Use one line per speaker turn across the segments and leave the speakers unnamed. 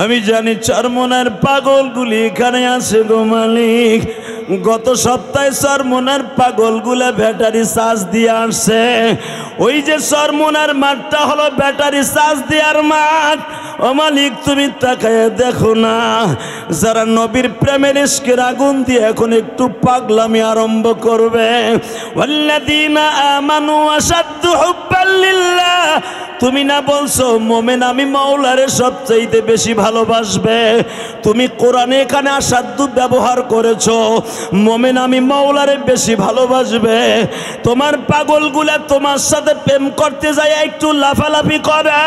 আমি জানি চরমনার পাগলগুলি এখানে আছে গো মালিক। গত সপ্তাহে চরমনার পাগলগুলা ব্যাটারি চার্জ দিয়ে আসছে। ওই যে চরমনার মাঠটা হলো ব্যাটারি চার্জ দেওয়ার মাঠ। ও মালিক তুমি তাকায় দেখো না, যারা নবীর প্রেমের ইশকের আগুন দিয়ে এখন একটু পাগলামি আরম্ভ করবে, ওয়াল্লাযীনা আমানু আশাদ্দু হুব্বাল লিল্লাহ, তুমি না বলছো মোমেন আমি মাওলারে সবচাইতে বেশি ভালোবাসবে? তুমি কোরআনে এখানে আসাধ্য ব্যবহার করেছো, মোমেন আমি মাওলারে বেশি ভালোবাসবে। তোমার পাগলগুলা তোমার সাথে প্রেম করতে যায় একটু লাফালাফি করে।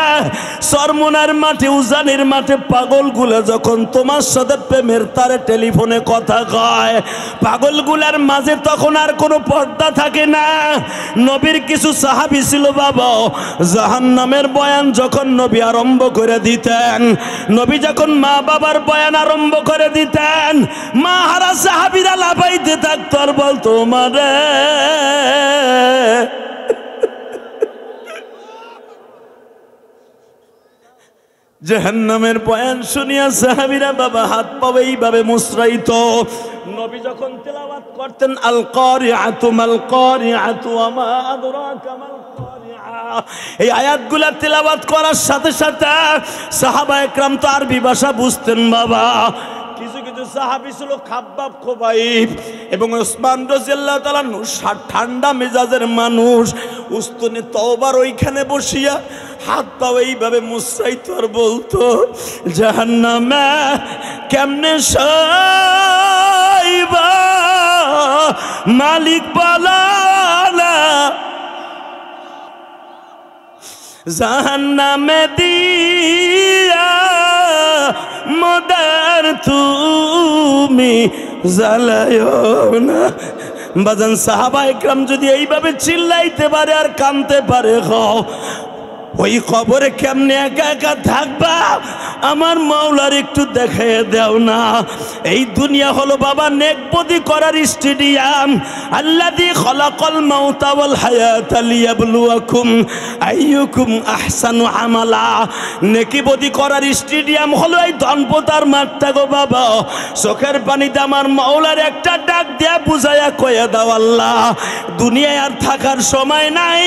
চরমনার মাঠে উজানির মাঠে পাগলগুলা যখন তোমার সাথে প্রেমের তারে টেলিফোনে কথা কয়, পাগলগুলার মাঝে তখন আর কোনো পর্দা থাকে না। নবীর কিছু সাহাবী ছিল বাবা, জাহান্নামের বয়ান যখন নবী আরম্ভ করে দিতেন, নবী যখন মা বাবার বয়ান আরম্ভ করে দিতেন, মা হারা সাহাবীরা লাফাইতে থাকতো আর বলতো মারে জাহান্নামের বয়ান শুনিয়া সাহাবীরা বাবা হাত পা এইভাবে মুচড়াইত। নবী যখন তেলাওয়াত করতেন আল কারিআতু মাল কারিআতু ওয়া মা আদরাকা মাল কারিআ, এই আয়াতগুলা তেলাওয়াত করার সাথে সাথে সাহাবা একরাম তো আরবি ভাষা বুঝতেন বাবা। কিছু কিছু সাহাবী ছিল খাব্বাব খুবাইব এবং ওসমান রাদিয়াল্লাহু তাআলা ঠান্ডা মেজাজের মানুষ। উস্তুনে তওবার ওইখানে বসিয়া হাত পা এইভাবে মুছাইতো আর বলতো জাহান্নামে কেমনে সাইবা মালিক বালানা, জাহান্নামে দিয়া মদার তুমি জ্বালায়ো না। বাজান সাহাবা একরাম যদি এইভাবে চিল্লাইতে পারে আর কাঁদতে পারে, ওই কবরে কেমনে একা একা থাকবা? আমার মাওলার একটু দেখায় দাও না। এই দুনিয়া হলো বাবা নেকবদি করার স্টেডিয়াম। আল্লাযী খলাকাল মাউতা ওয়াল হায়াতা লিয়াবলুয়াকুম আইয়ুকুম আহসানু আমালা। নেকিবদি করার স্টেডিয়াম হলো এই ধনপতার মাঠটা গো বাবা। চোখের পানিতে আমার মাওলার একটা ডাক দেয়া বুঝাইয়া কয়ে দাও আল্লাহ দুনিয়ায় আর থাকার সময় নাই,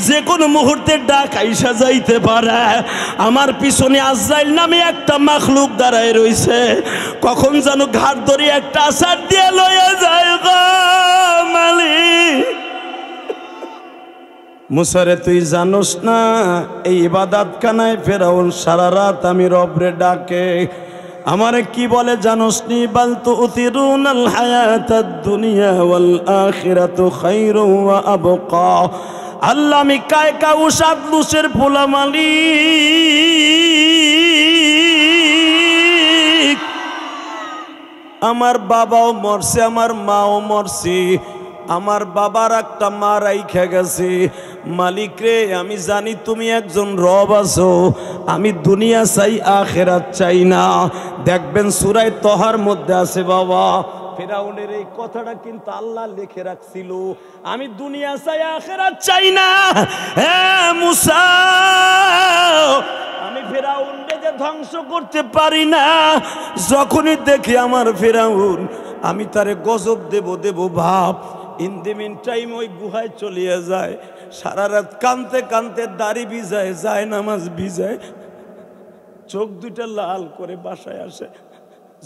যে কোনো মুহূর্তে ডাক আইসা যাইতে পারে। আমার পিছনে আজরাইল নামে একটা মাখলুক দাঁড়ায় রইছে, কখন যেন ঘাট ধরে একটা আসার দিয়ে লয়ে যায় গো মালিক। মুসারে তুই জানোস না এই ইবাদত খানায় ফেরাউন সারা রাত আমি রবরে ডাকে, আমারে কি বলে জানোস নি? বাল তুতিরুনাল হায়াতাদ দুনিয়া ওয়াল আখিরাতু খায়রু ওয়া আবকা। আল্লাহ আমি কায়কা উসাদ লুসের পোলা মালিক, আমার বাবাও মরছে, আমার মাও মরছি, আমার বাবার একটা মা রাইখা গেছে। মালিক রে আমি জানি তুমি একজন রব আছো, আমি দুনিয়া চাই আখিরাত চাই না। দেখবেন সূরা তহার মধ্যে আছে বাবা, ফেরাউনের এই কথাটা কিন্তু আল্লাহ লিখে রাখছিল, আমি দুনিয়া চাই আখিরাত চাই না। হ্যাঁ মুসা, আমি ফেরাউনকে যে ধ্বংস করতে পারি না, যখনই দেখি আমার ফেরাউন আমি তারে গজব দেব ভাব। ইন দি মিন টাইম ওই গুহায় চলিয়ে যায়, সারা রাত কানতে কানতে দাড়ি ভিজায়, যায় নামাজ ভিজায়, চোখ দুইটা লাল করে বাসায় আসে।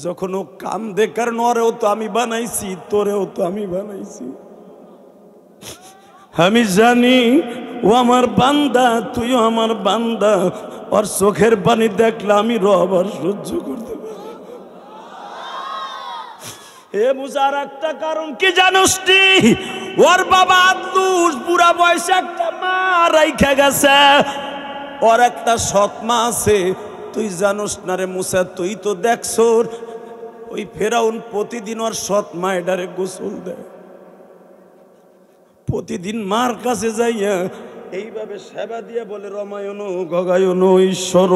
যখন ও কান্দে, কারণ ওরেও তো আমি বানাইছি, তোরেও তো আমি বানাইছি, আমি জানি ও আমার বান্দা, তুইও আমার বান্দা। ওর চোখের পানি দেখলে আমি রব আর সহ্য করতে পারি। এ মুসার একটা কারণ কি জানোস নি? ওর বাবা আব্দুস বুড়া বয়সে একটা মা রাইখা গেছে, ওর একটা সৎ মা আছে। তুই জানোস না রে মুসা, তুই তো দেখছ ওই ফেরাউন প্রতিদিন ওর সৎ মায়েরারে গোসল দেয়, প্রতিদিন মার কাছে যাইয়া এইভাবে সেবা দিয়ে বলে রমায়ণ গগায়ন ঈশ্বর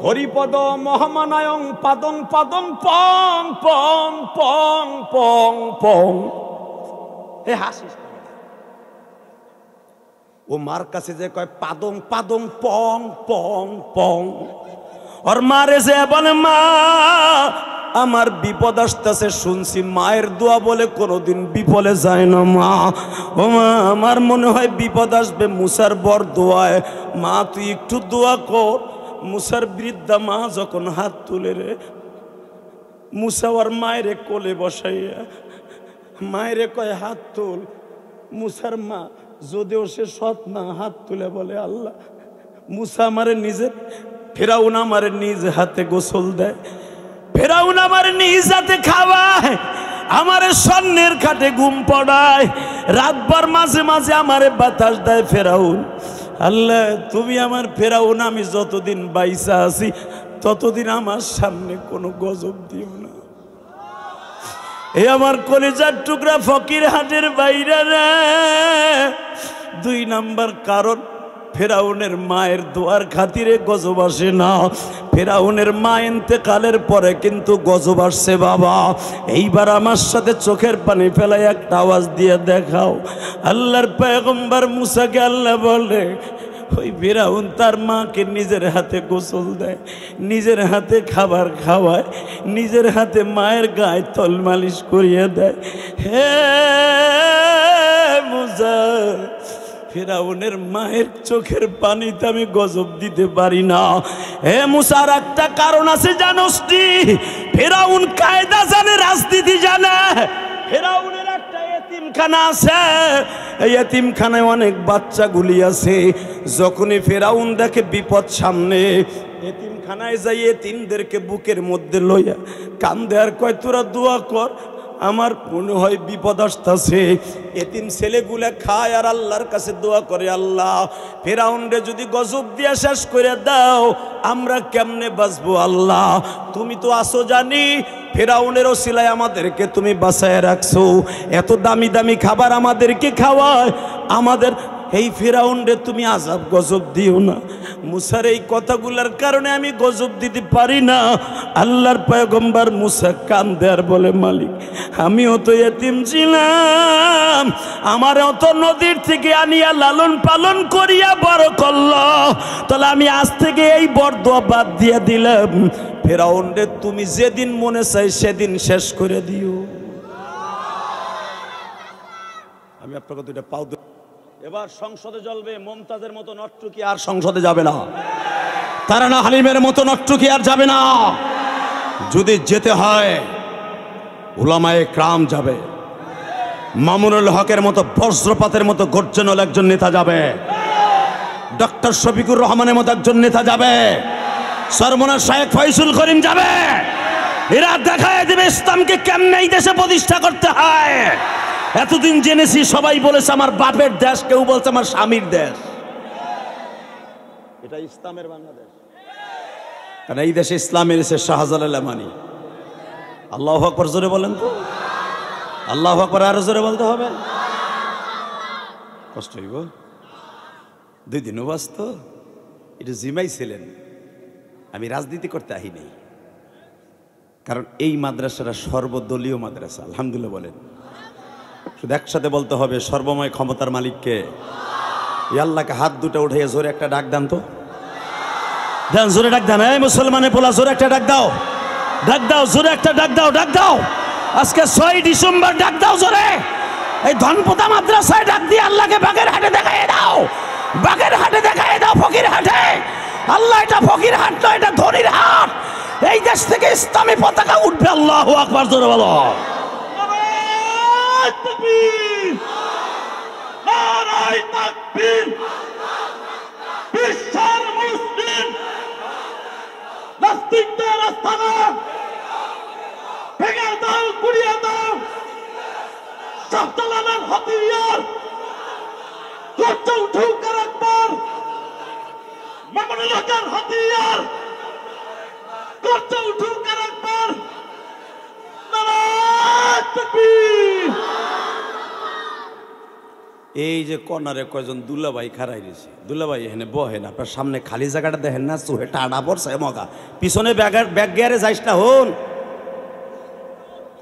হরিপদ মহামানায়ং পাদং পাদং পং পং পং পং পং। হে হাসিস, ও মার কাছে যে কয় পাদং পাদং পং পং পং, ওর মারে যে বলে, মা আমার বিপদ আসতেছে, শুনছি মায়ের দোয়া বলে কোনোদিন বিফলে যায় না মা। ও মা, আমার মনে হয় বিপদ আসবে মুসার বর দোয়ায়, মা তুই একটু দোয়া কর। মুসার বৃদ্ধা মা যখন হাত তুলে রে, মুসা ওর মায়েরে কোলে বসাইয়া মায়েরে কয় হাত তুল। মুসার মা যদিও সে সৎ না, হাত তুলে বলে, আল্লাহ মুসা আমারে নিজের, ফেরাউন আমারে নিজ হাতে গোসল দেয়, ফেরাউন আমার নিজ হাতে খাওয়ায়, আমারে স্বর্ণের খাটে ঘুম পড়ায়, রাতভর মাঝে মাঝে আমারে বাতাস দেয় ফেরাউন। আল্লাহ তুমি আমার ফেরাউন, আমি যতদিন বাইসা আছি ততদিন আমার সামনে কোনো গজব দিও না। এ আমার কলিজার টুকরা ফকির হাটের বাইরে রে, 2 নাম্বার কারণ ফেরাউনের মায়ের দোয়ার খাতিরে গজব আসে না। ফেরাউনের মা ইন্তেকালের পরে কিন্তু গজব আসছে বাবা। এইবার আমার সাথে চোখের পানি ফেলাই একটা আওয়াজ দিয়ে দেখাও। আল্লাহর পয়গম্বর মুসাকে আল্লাহ বলে, ওই ফেরাউন তার মাকে নিজের হাতে গোসল দেয়, নিজের হাতে খাবার খাওয়ায়, নিজের হাতে মায়ের গায়ে তল মালিশ করিয়ে দেয়। হে মুসা, ফেরাউনের মায়ের চোখের পানিতে আমি গজব দিতে পারি না। হে মুসার একটা কারণ আছে জানোস নি? ফেরাউন কায়দা জানে, রাজনীতি জানে। ফেরাউনের একটা এতিমখানা আছে, এই এতিমখানায় অনেক বাচ্চাগুলি আছে। যখনই ফেরাউন দেখে বিপদ সামনে, এতিমখানায় যাই এতিমদেরকে বুকের মধ্যে লইয়া কান্দে আর কয়, তোরা দোয়া কর, আমার মনে হয় বিপদ আসতেছে। এতিম ছেলেগুলা খায় আর আল্লাহর কাছে দোয়া করে, আল্লাহ ফেরাউনরে যদি গজব দিয়া শেষ করে দাও আমরা কেমনে বাঁচবো? আল্লাহ তুমি তো আসো জানি, ফেরাউনের ওসিলায় আমাদেরকে তুমি বাঁচায় রাখছো, এত দামি দামি খাবার আমাদেরকে খাওয়ায়, আমাদের এই ফেরাউনরে তুমি আযাব গজব দিও না। মুসার এই কথাগুলোর কারণে আমি গজব দিতে পারি না। আল্লাহর পয়গম্বর মুসা কান্দে আর বলে, মালিক আমিও তো এতিম ছিলাম, আমারও তো নদীর থেকে আনিয়া লালন পালন করিয়া বড় করলো, তাহলে আমি আজ থেকে এই বরদোয়া বাদ দিয়ে দিলাম, ফেরাউনরে তুমি যেদিন মনে চাই সেদিন শেষ করে দিও। আমি আপনাকে দুইটা পাও। এবার সংসদে জ্বলবে মমতাজের মতো নট্টুকি আর সংসদে যাবে না, তারানা হালিমের মতো নট্টুকি আর যাবে না। যদি যেতে হয় উলামায়ে কেরাম যাবে, মামুনুল হকের মতো বজ্রপাতের মতো গর্জনল একজন নেতা যাবে, ডক্টর শফিকুর রহমানের মতো একজন নেতা যাবে, সরমনার শায়েখ ফয়জুল করিম যাবে। এরা দেখায় দেবে ইসলামকে কেমনে এই দেশে প্রতিষ্ঠা করতে হয়। এতদিন জেনেছি সবাই বলেছে আমার বাপের দেশ, কেউ বলছে আমার স্বামীর দেশ। এটা ইসলামের বাংলাদেশ, কারণ এই দেশে ইসলামের এসে শাহজালাল মানি। আল্লাহু আকবার জোরে বলেন তো, আল্লাহু আকবার আরো জোরে বলতে হবে। কষ্ট হইব, 2 দিন বাস তো এটা জিমাইছিলেন। আমি রাজনীতি করতে আহিনি, কারণ এই মাদ্রাসাটা সর্বদলীয় মাদ্রাসা। আলহামদুলিল্লাহ বলেন, শুধু একসাথে বলতে হবে সর্বময় ক্ষমতার মালিককে। আল্লাহকে হাত দুটো উঠে জোরে একটা ডাক দেন তো, দেন জোরে ডাক দেন। এই মুসলমানের পোলা জোরে একটা ডাক দাও, ডাক দাও জোরে একটা ডাক দাও, ডাক দাও। আজকে 6 ডিসেম্বর ডাক দাও জোরে। এই ধনপোতা মাদ্রাসায় ডাক দিয়ে আল্লাহকে বাগের হাটে দেখাই দাও, বাগের হাটে দেখাই দাও, ফকির হাটে। আল্লাহ এটা ফকির হাট নয়, এটা ধনির হাট। এই দেশ থেকে ইসলামী পতাকা উঠবে। আল্লাহু আকবার জোরে বলো। তাকবীর, নারায়ে তাকবীর। বিশ্বের মুসলিম নাস্তিকদের আস্তানা ভেঙে দাও, গুড়িয়ে দাও। শাহজালালের হাতিয়ার গর্জে উঠুক আর একবার। মামুনুল হকের হাতিয়ার গর্জে উঠুক আর একবার। নারায়ে তাকবীর। এই যে কর্নারে কয়জন দুলাভাই খাড়াই রয়েছে, দুলাভাই এখানে বহেন, আপনার সামনে খালি জায়গাটা দেখেন না, চোহে টাটা পড়ছে মগা, পিছনে ব্যাগ গিয়ারে যাইস না। হন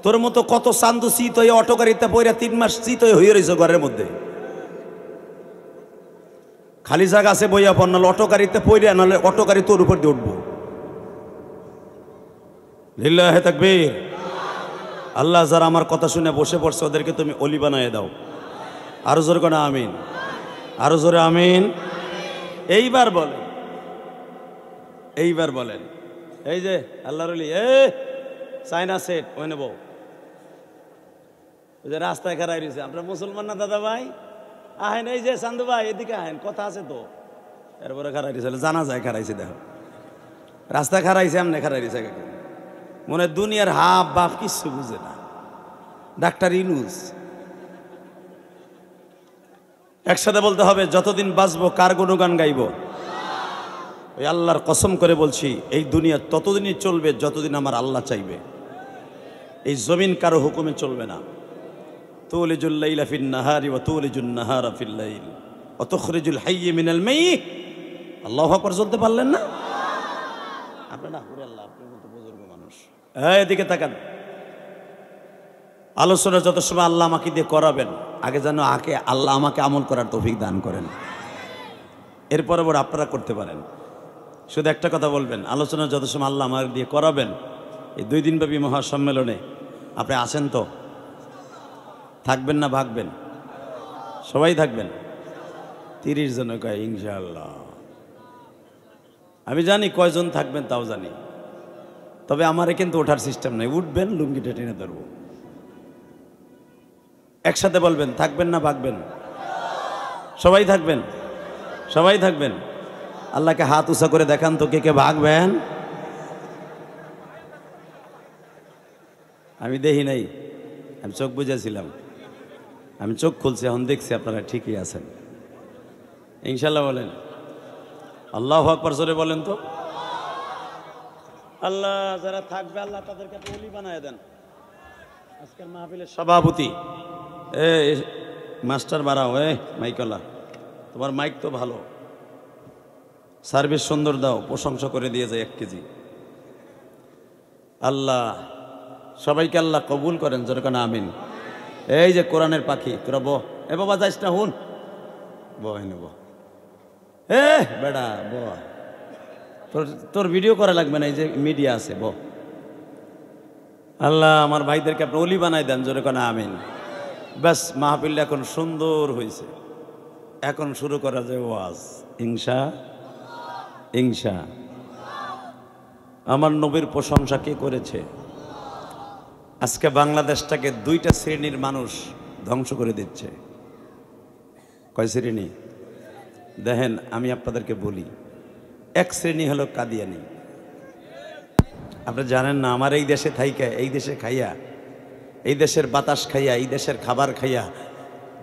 তোর মতো কত চান্দু চিত হয়ে অটো গাড়িতে পইরা 3 মাস চিত হয়ে রয়েছে ঘরের মধ্যে। খালি জায়গা আছে বইয়া পর, নাহলে অটো গাড়িতে পইরা, নাহলে অটো গাড়ি তোর উপর দিয়ে উঠবো। লিল্লাহে তাকবীর। আল্লাহ যারা আমার কথা শুনে বসে পড়ছে ওদেরকে তুমি অলি বানায় দাও। আরো জোরে কোন আমিন, আরো জোরে আমিন। এইবার বলেন, এইবার বলেন, এই যে আল্লাহর অলি চাইনা সেট ওই নেব, ওই যে রাস্তায় খারাই রয়েছে। আপনার মুসলমান না দাদা ভাই? আহেন, এই যে চান্দু ভাই এদিকে আহেন, কথা আছে তো। এরপরে খারাই রয়েছে, জানা যায় খারাইছে, দেখো রাস্তায় খারাইছে, এমনি খারাই রয়েছে। মনে দুনিয়ার হাফ বাপ কিচ্ছু বুঝে না। ডাক্তার ইনুস। একসাথে বলতে হবে, যতদিন বাঁচবো কার গুণগান গাইব? ওই আল্লাহর কসম করে বলছি, এই দুনিয়া ততদিনই চলবে যতদিন আমার আল্লাহ চাইবে। এই জমিন কারো হুকুমে চলবে না। তুলিজুল লাইলা ফিন নাহারি ওয়া তুলিজুন নাহারা ফিল লাইল ওয়া তুখরিজুল হাইয়্য মিনাল মাইয়্যিত। আল্লাহু আকবার বলতে পারলেন না? আপনি না করে আল্লাহ, আপনি তো বুজুর্গ মানুষ। এদিকে তাকান। আলোচনা যত সময় আল্লাহ আমাকে দিয়ে করাবেন, আগে যেন আল্লাহ আমাকে আমল করার তৌফিক দান করেন। এরপরে বড় আপনারা করতে পারেন। শুধু একটা কথা বলবেন, আলোচনা যত সময় আল্লাহ আমার দিয়ে করাবেন, এই 2 দিনব্যাপী মহাসম্মেলনে আপনি আছেন তো? থাকবেন না ভাগবেন? সবাই থাকবেন? 30 জন কয় ইনশাআল্লাহ। আমি জানি কয়জন থাকবেন তাও জানি, তবে আমারে কিন্তু ওঠার সিস্টেম নেই। উঠবেন, লুঙ্গিটা টেনে ধরবো। একসাথে বলবেন, থাকবেন না ভাগবেন? সবাই থাকবেন? সবাই থাকবেন? আল্লাহকে হাত উঁচা করে দেখান তো, কে কে ভাগবেন? আমি দেখি নাই, আমি চোখ বুঝেছিলাম, আমি চোখ খুলছি, এখন দেখছি আপনারা ঠিকই আছেন ইনশাল্লাহ। বলেন আল্লাহু আকবার জোরে বলেন তো। আল্লাহ যারা থাকবে আল্লাহ তাদেরকে ওলি বানায় দেন। আজকের মাহফিলের সভাপতি মাস্টার বাড়াও, মাইকলা, তোমার মাইক তো ভালো, সার্ভিস সুন্দর দাও, প্রশংসা করে দিয়ে যায় 1 কেজি। আল্লাহ সবাইকে আল্লাহ কবুল করেন, জোরে কেন আমিন। এই যে কোরআনের পাখি, তোরা বহ। এ বাবা যাইস না, হুন বহ, বেড়া বহ, তোর ভিডিও করা লাগবে না, এই যে মিডিয়া আছে, বহ। আল্লাহ আমার ভাইদেরকে আপনি ওলি বানাই দেন, জোরে কেন আমিন। ব্যাস, মাহফিল এখন সুন্দর হয়েছে, এখন শুরু করা যায় ওয়াজ। ইনশা ইনশা। আমার নবীর প্রশংসা কে করেছে? আজকে বাংলাদেশটাকে 2টা শ্রেণীর মানুষ ধ্বংস করে দিচ্ছে। কয় শ্রেণী? দেখেন, আমি আপনাদেরকে বলি, 1 শ্রেণী হলো কাদিয়ানি। আপনি জানেন না, আমার এই দেশে থাইকা, এই দেশে খাইয়া, এই দেশের বাতাস খাইয়া, এই দেশের খাবার খাইয়া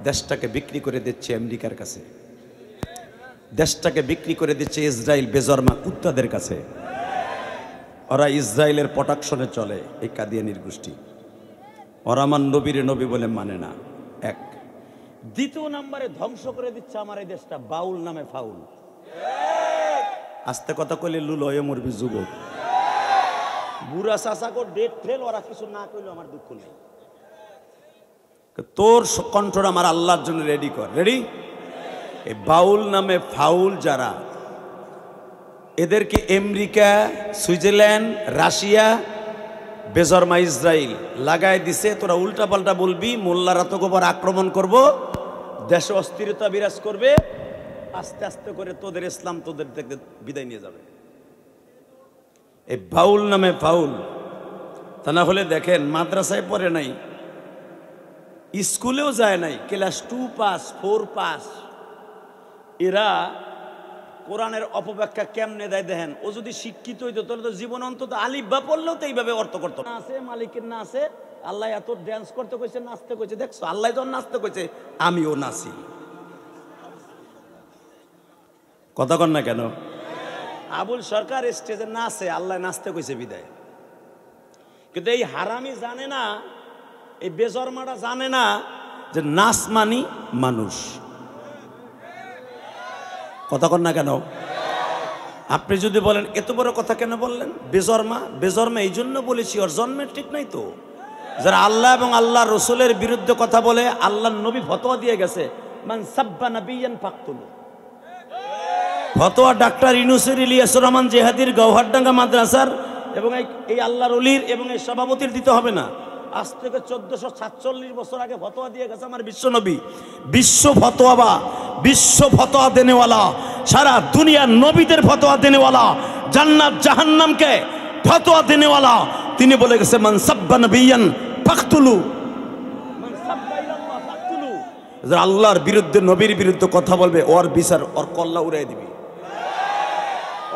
দেশটাকে বিক্রি করে দিচ্ছে আমেরিকার কাছে, দেশটাকে বিক্রি করে দিচ্ছে ইসরায়েল বেজরমা কুত্তাদের কাছে। ওরা ইসরায়েলের প্রোটেকশনে চলে, এই কাদিয়ানির গোষ্ঠী। ওরা আমার নবীরে নবী বলে মানে না, 1। দ্বিতীয় নম্বরে ধ্বংস করে দিচ্ছে আমার এই দেশটা বাউল নামে ফাউল। আস্তে কথা কইলে লুল হয়ে মরবি যুবক। বুড়া চাচাকে ডেট ফেল, ওরা কিছু না কইলো আমার দুঃখ নেই। তোর কণ্ঠটা আমার আল্লাহর জন্য রেডি কর, রেডি। এই বাউল নামে ফাউল যারা, এদেরকে আমেরিকা, সুইজারল্যান্ড, রাশিয়া, বেজরমা ইসরায়েল লাগাই দিছে। তোরা উল্টা পাল্টা বলবি, মোল্লারা তো গোবর আক্রমণ করব, দেশে অস্থিরতা বিরাজ করবে, আস্তে আস্তে করে তোদের ইসলাম তোদের থেকে বিদায় নিয়ে যাবে। এই বাউল নামে ফাউল। তা না হলে দেখেন, মাদ্রাসায় পড়ে নাই, স্কুলেও যায় নাই, ক্লাস 2 পাস 4 পাস, এরা কোরআনের অপব্যাখ্যা কেমনে দেয় দেখেন। ও যদি শিক্ষিত হইতো তাহলে তো জীবন অন্তত আলিফ বা পড়লেও তো এইভাবে অর্থ করতো না। আছে মালিকের না আছে, আল্লাহ এত ড্যান্স করতে কইছে, নাচতে কইছে, দেখছো আল্লাহ যখন নাচতে কইছে আমিও নাচি। কথা কন না কেন? আবুল সরকার স্টেজে নাচে, আল্লাহ নাচতে কইছে বিদায়। কিন্তু এই হারামি জানে না, এই বেজরমাটা জানে না যে নাচ মানি মানুষ। কথা কন না কেন? আপনি যদি বলেন এত বড় কথা কেন বললেন? বেজরমা, বেজরমা এই জন্য বলেছি ওর জন্মের ঠিক নাই তো। যারা আল্লাহ এবং আল্লাহ রসুলের বিরুদ্ধে কথা বলে, আল্লাহর নবী ফতোয়া দিয়ে গেছে, মান সাব্বা নাবিয়ান ফাকতুলু। ফতোয়া ডাক্তার ইউনূসের ইলিয়াসুর রহমান জেহাদির গওহারডাঙ্গা মাদ্রাসার এবং এই আল্লাহর ওলির এবং এই সভাপতির দিতে হবে না। আজ থেকে 1447 বছর আগে ফতোয়া দিয়ে গেছে আমার বিশ্বনবী। বিশ্ব ফতোয়া, বিশ্ব ফতোয়া দেনেওয়ালা, সারা দুনিয়ার নবীদের ফতোয়া দেনেওয়ালা, জান্নাত জাহান্নামকে ফতোয়া দেনেওয়ালা, তিনি বলে গেছে মান সাব্বা নবিয়ান ফাকতুলু, মান সাব্বা ইলাল্লাহ ফাকতুলু। যারা আল্লাহর বিরুদ্ধে নবীর বিরুদ্ধে কথা বলবে ওর বিচার ওর কল্লা উড়াই দিবি।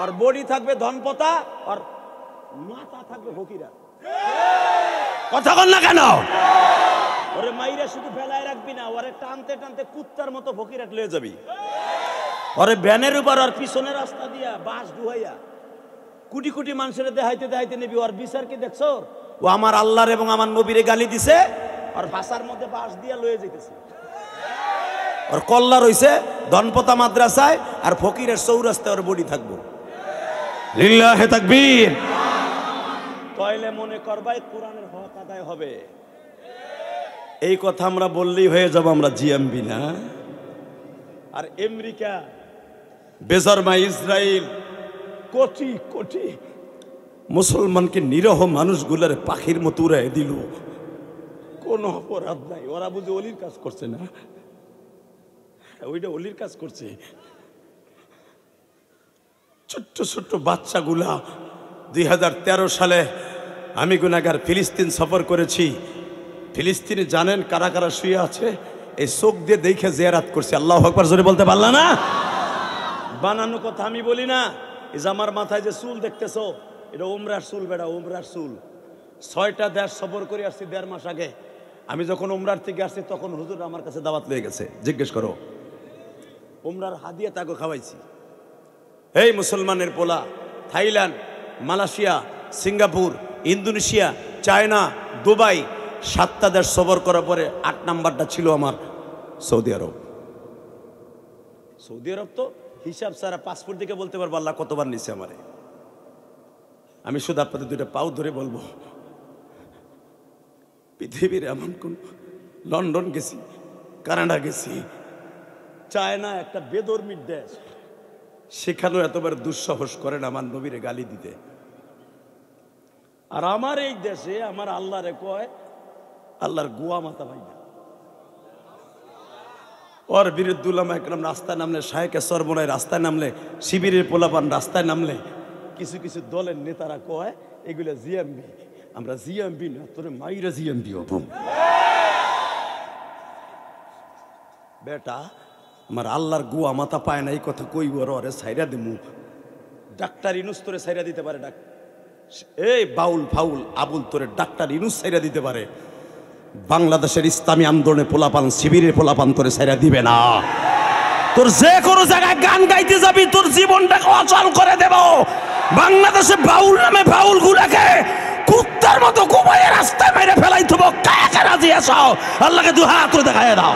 ওর বডি থাকবে ধনপতা, আর মাথা থাকবে ফকিরা। কথা বল না কেন? ওরে মাইরা শুধু ফেলায় রাখবি না, ওরে টানতে টানতে কুত্তার মতো ফকিরাট লয়ে যাবি। ওরে ব্যানের উপর আর পিছনের রাস্তা দিয়া বাঁশ ডুহাইয়া কোটি কোটি মানুষের দেখাইতে দেখাইতে নেবি। ওর বিচার কি দেখছো? ও আমার আল্লাহর এবং আমার নবীরে গালি দিছে, আর ভাষার মধ্যে বাঁশ দিয়া লয়ে যাইতেছে। ওর কল্লা রইছে ধনপতা মাদ্রাসায়, আর ফকিরের চৌরাস্তায় ওর বডি থাকবো। লিল্লাহে তাকবীর। তাইলে মনে করবাই কোরআনের হক আদায় হবে। এই কথা আমরা বললেই হয়ে যাব আমরা জিএমবি না? আর আমেরিকা, বেজারমা ইসরায়েল কোটি কোটি মুসলমানকে নিরহ মানুষগুলার পাখির মতো উড়াই দিল, কোন অপরাধ নাই। ওরা বুঝে অলির কাজ করছে না? ওইটা অলির কাজ করছে। ছোট্ট ছোট্ট বাচ্চাগুলা 2013 সালে আমি গুনাহগার ফিলিস্তিন সফর করেছি। ফিলিস্তিনে জানেন কারা কারা শুয়ে আছে? এই চোখ দিয়ে দেখে জিয়ারাত করছে। আল্লাহু আকবার জোরে বলতে পারলা না? বানানো কথা আমি বলি না। এই যে আমার মাথায় যে চুল দেখতেছো, এটা উমরার চুল, বেটা উমরার চুল। 6টা দেশ সফর করে আসছি 1.5 মাস আগে। আমি যখন উমরার থেকে আসছি তখন হুজুর আমার কাছে দাওয়াত লয়ে গেছে। জিজ্ঞেস করো, উমরার হাদিয়া তাকে খাওয়াইছি। এই মুসলমানের পোলা Thailand, Malaysia, Singapore, Indonesia, China, Dubai, 7টা দেশ সফর করার পরে 8 নাম্বারটা ছিল আমার সৌদি আরব। সৌদি আরব তো হিসাব ছাড়া পাসপোর্ট দিকে বলতে পারবো আল্লাহ কতবার নিছে আমারে। আমি শুধু আপনাদের 2টা পাও ধরে বলবো, পৃথিবীর এমন কোন, লন্ডন গেছি, কানাডা গেছি, চায়না একটা বেদর্মীর দেশ, সেখানেও এতবার দুঃসাহস করেন আমার নবীরে গালি দিতে। আর আমার এই দেশে আমার আল্লাহরে কয় আল্লাহর গোয়া মাথা ভাই না। ওর বিরুদ্ধে উলামা একরাম রাস্তায় নামলে, শায়েখে সরবরায় রাস্তায় নামলে, শিবিরের পোলাপান রাস্তায় নামলে, কিছু কিছু দলের নেতারা কয় এগুলো জিএমবি। আমরা জিএমবি না, তোরে মাইরা জিএমবি হব। বেটা আমার আল্লাহর গোয়া মাথা পায় না, এই কথা কইব ওরে সাইরা দিমু। ডাক্তার ইনুস তোরে সাইরা দিতে পারে, এই বাউল ফাউল আবুল তোরে ডাক্তার ইনুস সাইরা দিতে পারে। বাংলাদেশের ইসলামী আন্দোলনে পোলাপান, শিবিরের পোলাপান তোরে সাইরা দিবে না। তোর যে কোনো জায়গায় গান গাইতে যাবি, তোর জীবনটাকে অচল করে দেব। বাংলাদেশে বাউল নামে বাউল গুলাকে কুত্তার মতো ঘুমায় রাস্তায় মেরে ফেলাই থব। কাকে রাজি আছো? আল্লাহকে 2 হাত তুলে দেখায় দাও।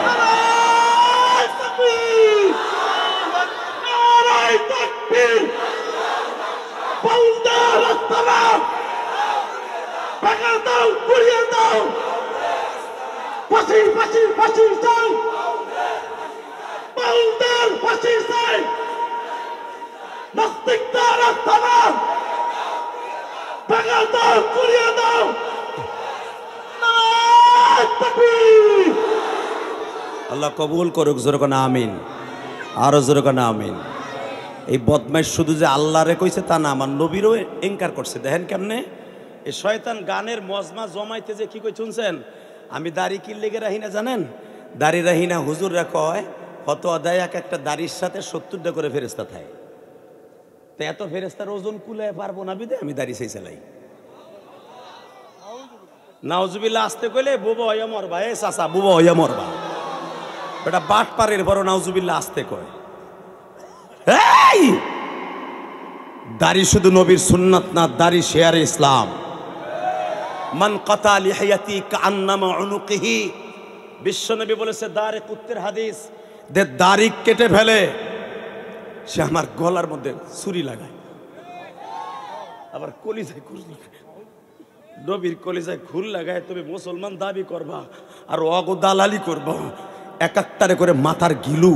আল্লাহ কবুল করুক। জোরে কোন আমিন, আরো জোরে কোন আমিন। এই বদমাইশ শুধু যে আল্লাহরে কইছে তা না, আমার নবীরও ইনকার করছে। দেখেন কেমনে এই শয়তান গানের মজমা জমাইতে যে কি কই শুনছেন? আমি দাড়ি কি লেগে রাহি না জানেন? দাড়ি রাহি না, হুজুররা কয় ফতোয়া দেয় এক একটা দাড়ির সাথে 70টা করে ফেরেশতা থাকে। তো এত ফেরেশতার ওজন কুলায় পারবো না বিদে আমি দাড়ি চাই চালাই। নাউজুবিল্লাহ আসতে কইলে বুবা হইয়া মরবা। এ চাচা বুবা হইয়া মরবা। বেটা বাট পারের বড় নাউজুবিল্লাহ আসতে কয়। এই দাড়ি শুধু নবীর সুন্নাত না, দাড়ি শেয়ারে ইসলাম। মান কাতা লিহিয়াতি কাআন্নামা উনুকিহি, বিশ্বনবী বলেছে দাড়ি কুত্তের হাদিস, যে দাড়ি কেটে ফেলে সে আমার গলার মধ্যে ছুরি লাগায়, আবার কলিজায় খুর লাগায়। নবীর কলিজায় খুর লাগায় তুমি মুসলমান দাবি করবা আর অগো দালালি করবা, এক একটারে করে মাথার গিলু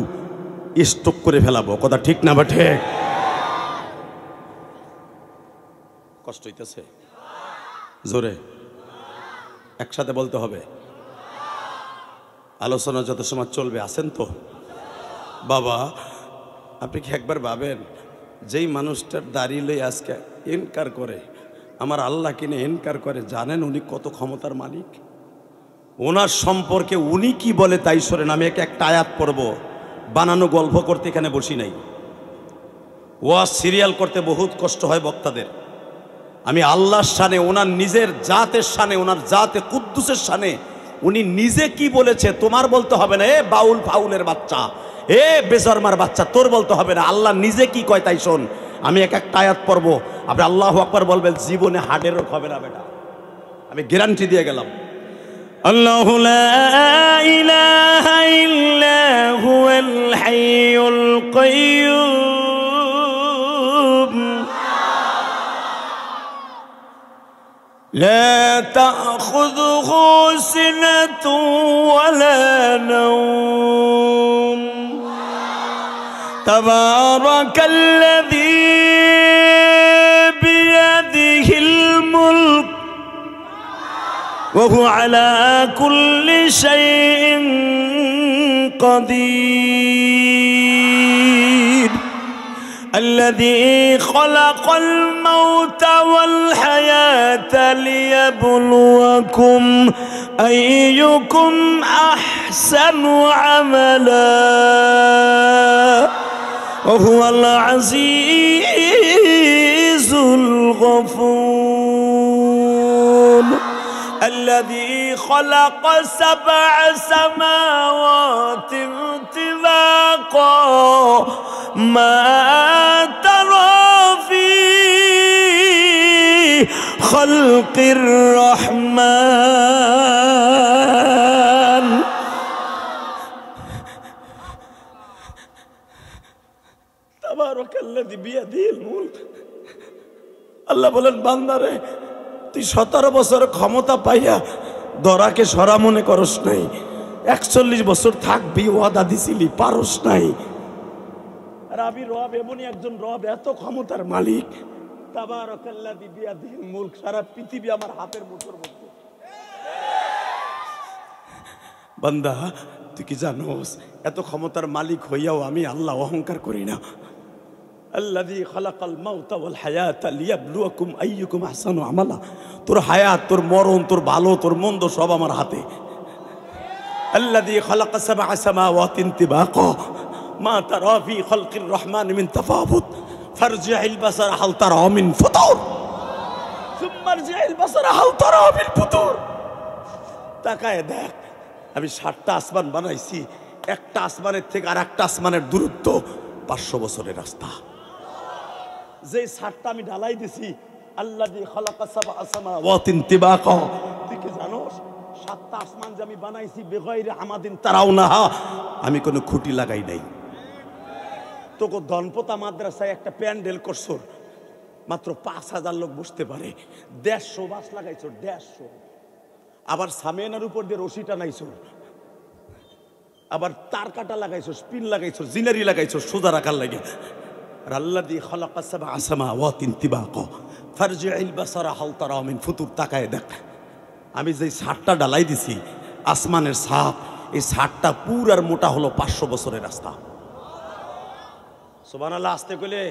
স্টক করে ফেলাবো। কথা ঠিক না বা ঠিক? কষ্ট হইতেছে? জোরে একসাথে বলতে হবে। আলোচনা যত সময় চলবে, আছেন তো? বাবা, আপনি কি একবার ভাবেন, যেই মানুষটার দাঁড়িয়ে লই আজকে ইনকার করে, আমার আল্লাহ কিনে ইনকার করে, জানেন উনি কত ক্ষমতার মালিক? ওনার সম্পর্কে উনি কি বলে তাই শোনেন। আমি একটা আয়াত পড়ব। বানানো গল্প করতে এখানে বসি নাই। ওয়াজ সিরিয়াল করতে বহুত কষ্ট হয় বক্তাদের। আমি আল্লাহর শানে, ওনার নিজের জাতের শানে, ওনার জাতে কুদ্দুসের শানে উনি নিজে কি বলেছে তোমার বলতে হবে না। এ বাউল ফাউলের বাচ্চা, এ বেজরমার বাচ্চা, তোর বলতে হবে না। আল্লাহ নিজে কি কয় তাই শোন। আমি একটা আয়াত পড়বো, আপনি আল্লাহু আকবার বলবেন, জীবনে হার্টের রোগ হবে না বেটা, আমি গ্যারান্টি দিয়ে গেলাম। আল্লাহু লা ইলাহা ইল্লা হুয়াল হাইয়ুল কাইয়্যুম লা তাখুযুহু সিনাতুন ওয়ালা নাওম তাবারাকাল্লাযী বিয়াদিহিল মুলক وهو على كل شيء قدير الذي خلق الموت والحياة ليبلوكم أيكم أحسن عملا وهو العزيز الغفور الذي خلق 7 سماوات طباقا ما ترى في خلق الرحمن تبارك الذي بيده الملك আল্লাহ বলেন, বান্দারে তুই 17 বছর ক্ষমতা পাইয়া দরাকে সরা মনে করস নাই। 41 বছর থাকবি ওয়াদা দিছিলি, পারস নাই। আর আমি রব, এমনই একজন রব, এত ক্ষমতার মালিক। তাবারাকাল্লাযী বিয়াদিহিল মুলক, সারা পৃথিবী আমার হাতের মুঠোর মধ্যে। বান্দা, তুই কি জানোস এত ক্ষমতার মালিক হইয়াও আমি আল্লাহ অহংকার করি না। আল্লাযী খালাকাল মাউতা ওয়াল হায়াতা লিয়াবলুয়াকুম আইয়ুকুম আহসানু আমালা। তোর হায়াত, তোর মরণ, তোর ভালো, তোর মন্দ সব আমার হাতে। আল্লাযী খালাকা 7 সামাওয়াতিন তিবাকা মা তারা ফি খালকির রহমান মিন তাফাউত ফারজি'ল বাসারা হাল তারা মিন ফুতুর সুম্মা আরজি'ল বাসারা হাল তারা মিন ফুতুর। তাকায় দেখ, আমি 7টা আসমান বানাইছি, একটা আসমানের থেকে আর একটা আসমানের দূরত্ব 500 বছরের রাস্তা। যে 7টা আমি ঢালাই দিছি, আল্লাযী খালাকা 7 সামাওয়াতিন তিবাকা, তুই কি জানোস 7টা আসমান যে আমি বানাইছি বেগাইরে আমাদিন তারাউনাহা, আমি কোনো খুঁটি লাগাই নাই। তোকে ধনপতা মাদ্রাসায় একটা প্যান্ডেল করছো, মাত্র 5000 লোক বসতে পারে, 150 বাস লাগাইছো, 150। আবার সামিয়ানার উপর দিয়ে রশি টানাইছো, আবার তার কাটা লাগাইছো, স্পিন লাগাইছো, জিনারি লাগাইছো সোজা রাখার লাগে। আর আল্লাযী খালাকা 7 সামাওয়াতিন তিবাকা ফারজি'ল বাসারা হাল তারা মিন ফুতুর। তাকায় দেখ, আমি যে 7টা ডালাই দিছি আসমানের ছাদ, এই 7টা পুরার মোটা হলো 500 বছরের রাস্তা। সুবহানাল্লাহ, আস্তে কইলে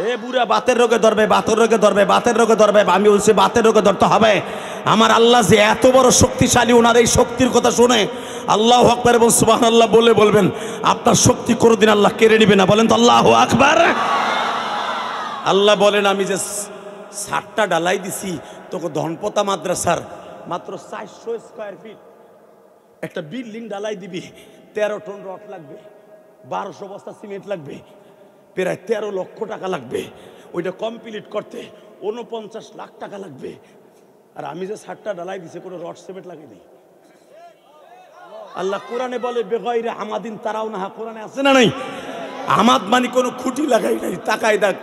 এ বুড়া বাতের রোগে ধরবে, বাতের রোগে ধরবে, বাতের রোগে ধরবে। আমি বলছি বাতের রোগে ধরতে হবে। আমার আল্লাহ যে এত বড় শক্তিশালী, ওনার এই শক্তির কথা শুনে আল্লাহু আকবার এবং সুবহানাল্লাহ বলে বলবেন, আপনার শক্তি কোনোদিন আল্লাহ কেড়ে নেবে না। বলেন তো আল্লাহু আকবার। আল্লাহ বলেন, আমি যে 7টা ডালাই দিছি তোকে ধনপতা মাদ্রাসার মাত্র 400 স্কয়ার ফিট একটা বিল্ডিং ডালাই দিবি, 13 টন রড লাগবে, 1200 বস্তা সিমেন্ট লাগবে, প্রায় 13 লক্ষ টাকা লাগবে। ওইটা কমপ্লিট করতে 49 লাখ টাকা লাগবে। আর আমি যে 7টা ডালাই দিছি কোনো রড সিমেন্ট লাগেনি। আল্লাহ কোরআনে বলে বেগাইরে আমাদিন তারাউনাহা, কোরআনে আছে না নাই? আমাদ মানে কোনো খুঁটি লাগাই নাই। তাকায় দেখ,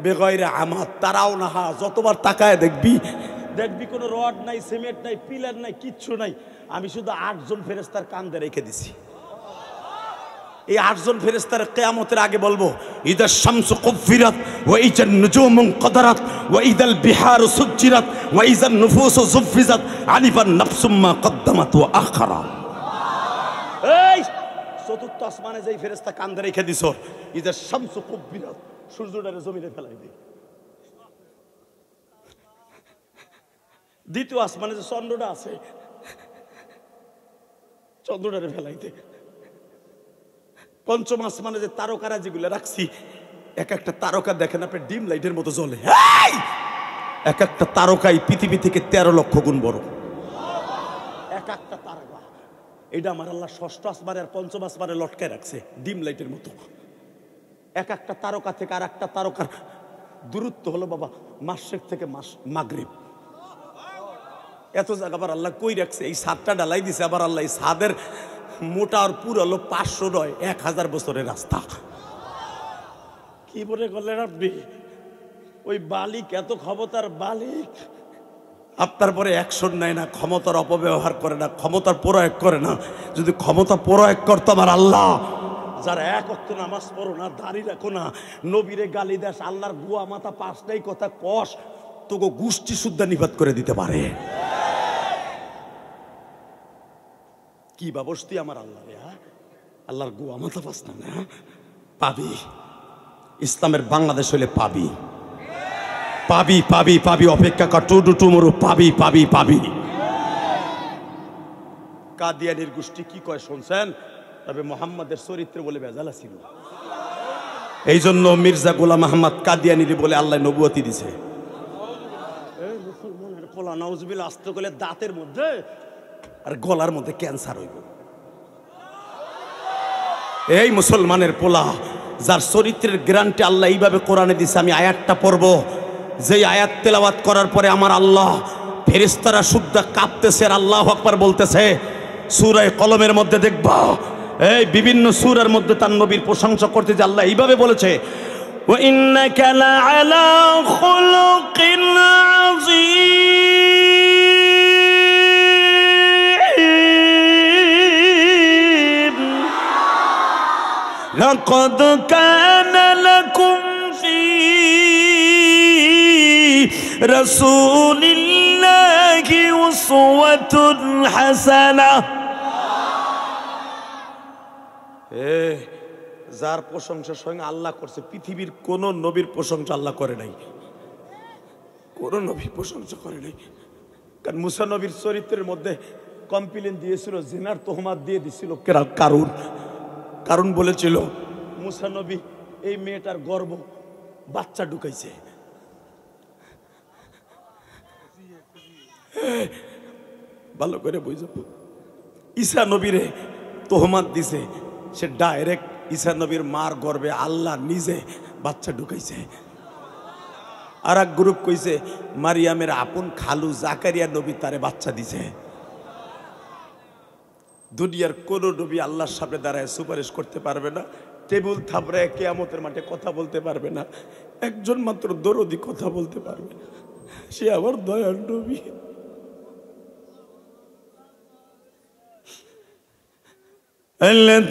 বেগাইরে আমাদ তারাউনাহা, যতবার তাকায় দেখবি কোনো রড নাই, সিমেন্ট নাই, পিলার নাই, কিচ্ছু নাই। আমি শুধু 8 জন ফেরেশতার কান্দে রেখে দিছি। এই 8 জন ফেরেশতার কিয়ামতের আগে বলবো ইদা শামসু কুফিরাত ওয়া ইজান নুজুমু কদারাত ওয়া ইদাল বিহারু সুজ্জিরাত ওয়া ইজান নুফুসু যুফিজাত আলিফান নাফসুম মা কদ্দামাত ওয়া আখারা। এই চতুর্থ আসমানে যেই ফেরেশতা কান্দে রেখে দিছ ইদা শামসু কুফিরাত, সূর্যটারে জমিনে ফেলাই দে। দ্বিতীয় আসমানে যে চন্দ্রটা আছে চন্দ্রটারে ফেলাই দে। পঞ্চম আসমানে যে তারকারা যেগুলো রাখছি এক একটা তারকা দেখেন আপনি ডিম লাইটের মতো জ্বলে। এক একটা তারকাই পৃথিবী থেকে 13 লক্ষ গুণ বড় এক একটা তারকা। এটা আমার আল্লাহ ষষ্ঠ আসমানে আর পঞ্চম আসমানে লটকায় রাখছে ডিম লাইটের মতো। এক একটা তারকা থেকে আর একটা তারকার দূরত্ব হলো বাবা মাশরিক থেকে মাগরিব। এত জায়গা আবার আল্লাহ কই রাখছে, এই ছাদটা ডালাই দিছে। আবার আল্লাহ এই ছাদের মোটা আর পুরো হলো 500 নয় 1000 বছরের রাস্তা। কি বলে করলেন আপনি? ওই বালিক এত ক্ষমতার বালিক, আপনার পরে অ্যাকশন নেয় না, ক্ষমতার অপব্যবহার করে না, ক্ষমতার প্রয়োগ করে না। যদি ক্ষমতা প্রয়োগ করতো আমার আল্লাহ, যারা এক ওয়াক্ত নামাজ পড়ো না, দাড়ি রাখো না, নবীরে গালি দাস, আল্লাহর গুয়া মাথা পাঁচটাই কথা কষ, তোকে গোষ্ঠী শুদ্ধা নিপাত করে দিতে পারে। কি ব্যবস্থা আমার আল্লাহ রে, আল্লাহর গুয়া মাথা পাস না পাবি। ইসলামের বাংলাদেশ হলে পাবি পাবি পাবি পাবি, অপেক্ষা কর, টু মরু, পাবি পাবি পাবি। কাদিয়ানির গোষ্ঠী কি কয় শুনছেন? তবে মোহাম্মদের চরিত্র বলে বেজালা ছিল, এই জন্য মির্জা গোলাম আহমদ কাদিয়ানির বলে আল্লাহ নবুয়তি দিছে। মুসলমানের পোলা নাউজুবিল্লাহ আস্ত করলে দাঁতের মধ্যে আর গলার মধ্যে ক্যান্সার হইব। এই মুসলমানের পোলা যার চরিত্রের গ্যারান্টি আল্লাহ এইভাবে কোরআনে দিছে। আমি আয়াতটা পড়ব, যেই আয়াত তেলাওয়াত করার পরে আমার আল্লাহ ফেরেশতারা শুদ্ধ কাঁপতেছে আর আল্লাহু আকবার বলতেছে। সূরা কলমের মধ্যে দেখবা, এই বিভিন্ন সূরার মধ্যে তার নবীর প্রশংসা করতে যে আল্লাহ এইভাবে বলেছে, ওয়া ইন্নাকা লাআলা খুলুকিন আযীম লাকাদ কানা লাকুম ফি রাসূলিল্লাহি উসওয়াতুন হাসানাহ। যার প্রশংসা স্বয়ং আল্লাহ করছে, পৃথিবীর কোন নবীর প্রশংসা আল্লাহ করে নাই, কোন নবীর প্রশংসা করে নাই। কারণ মুসা নবীর চরিত্রের মধ্যে কমপ্লেন দিয়েছিল, জিনার তোহমাত দিয়ে দিছিল কারণ বলেছিল মুসা নবী এই মেয়েটার গর্ভ বাচ্চা ঢুকাইছে। ভালো করে বুঝাবো, ঈসা নবীরে তোহমাত দিছে, সে ডাইরেক্ট ঈসা নবীর মার গর্ভে আল্লাহ নিজে বাচ্চা ঢুকাইছে। আর এক গ্রুপ কইছে মারিয়ামের আপন খালু জাকারিয়া নবী তারে বাচ্চা দিছে। দুনিয়ার কোন নবী আল্লাহর সামনে দাঁড়ায় সুপারিশ করতে পারবে না, টেবিল থাপড়ায় কিয়ামতের মাঠে কথা বলতে পারবে না। একজন মাত্র দরদি কথা বলতে পারবে, সে আবার দয়ার নবী।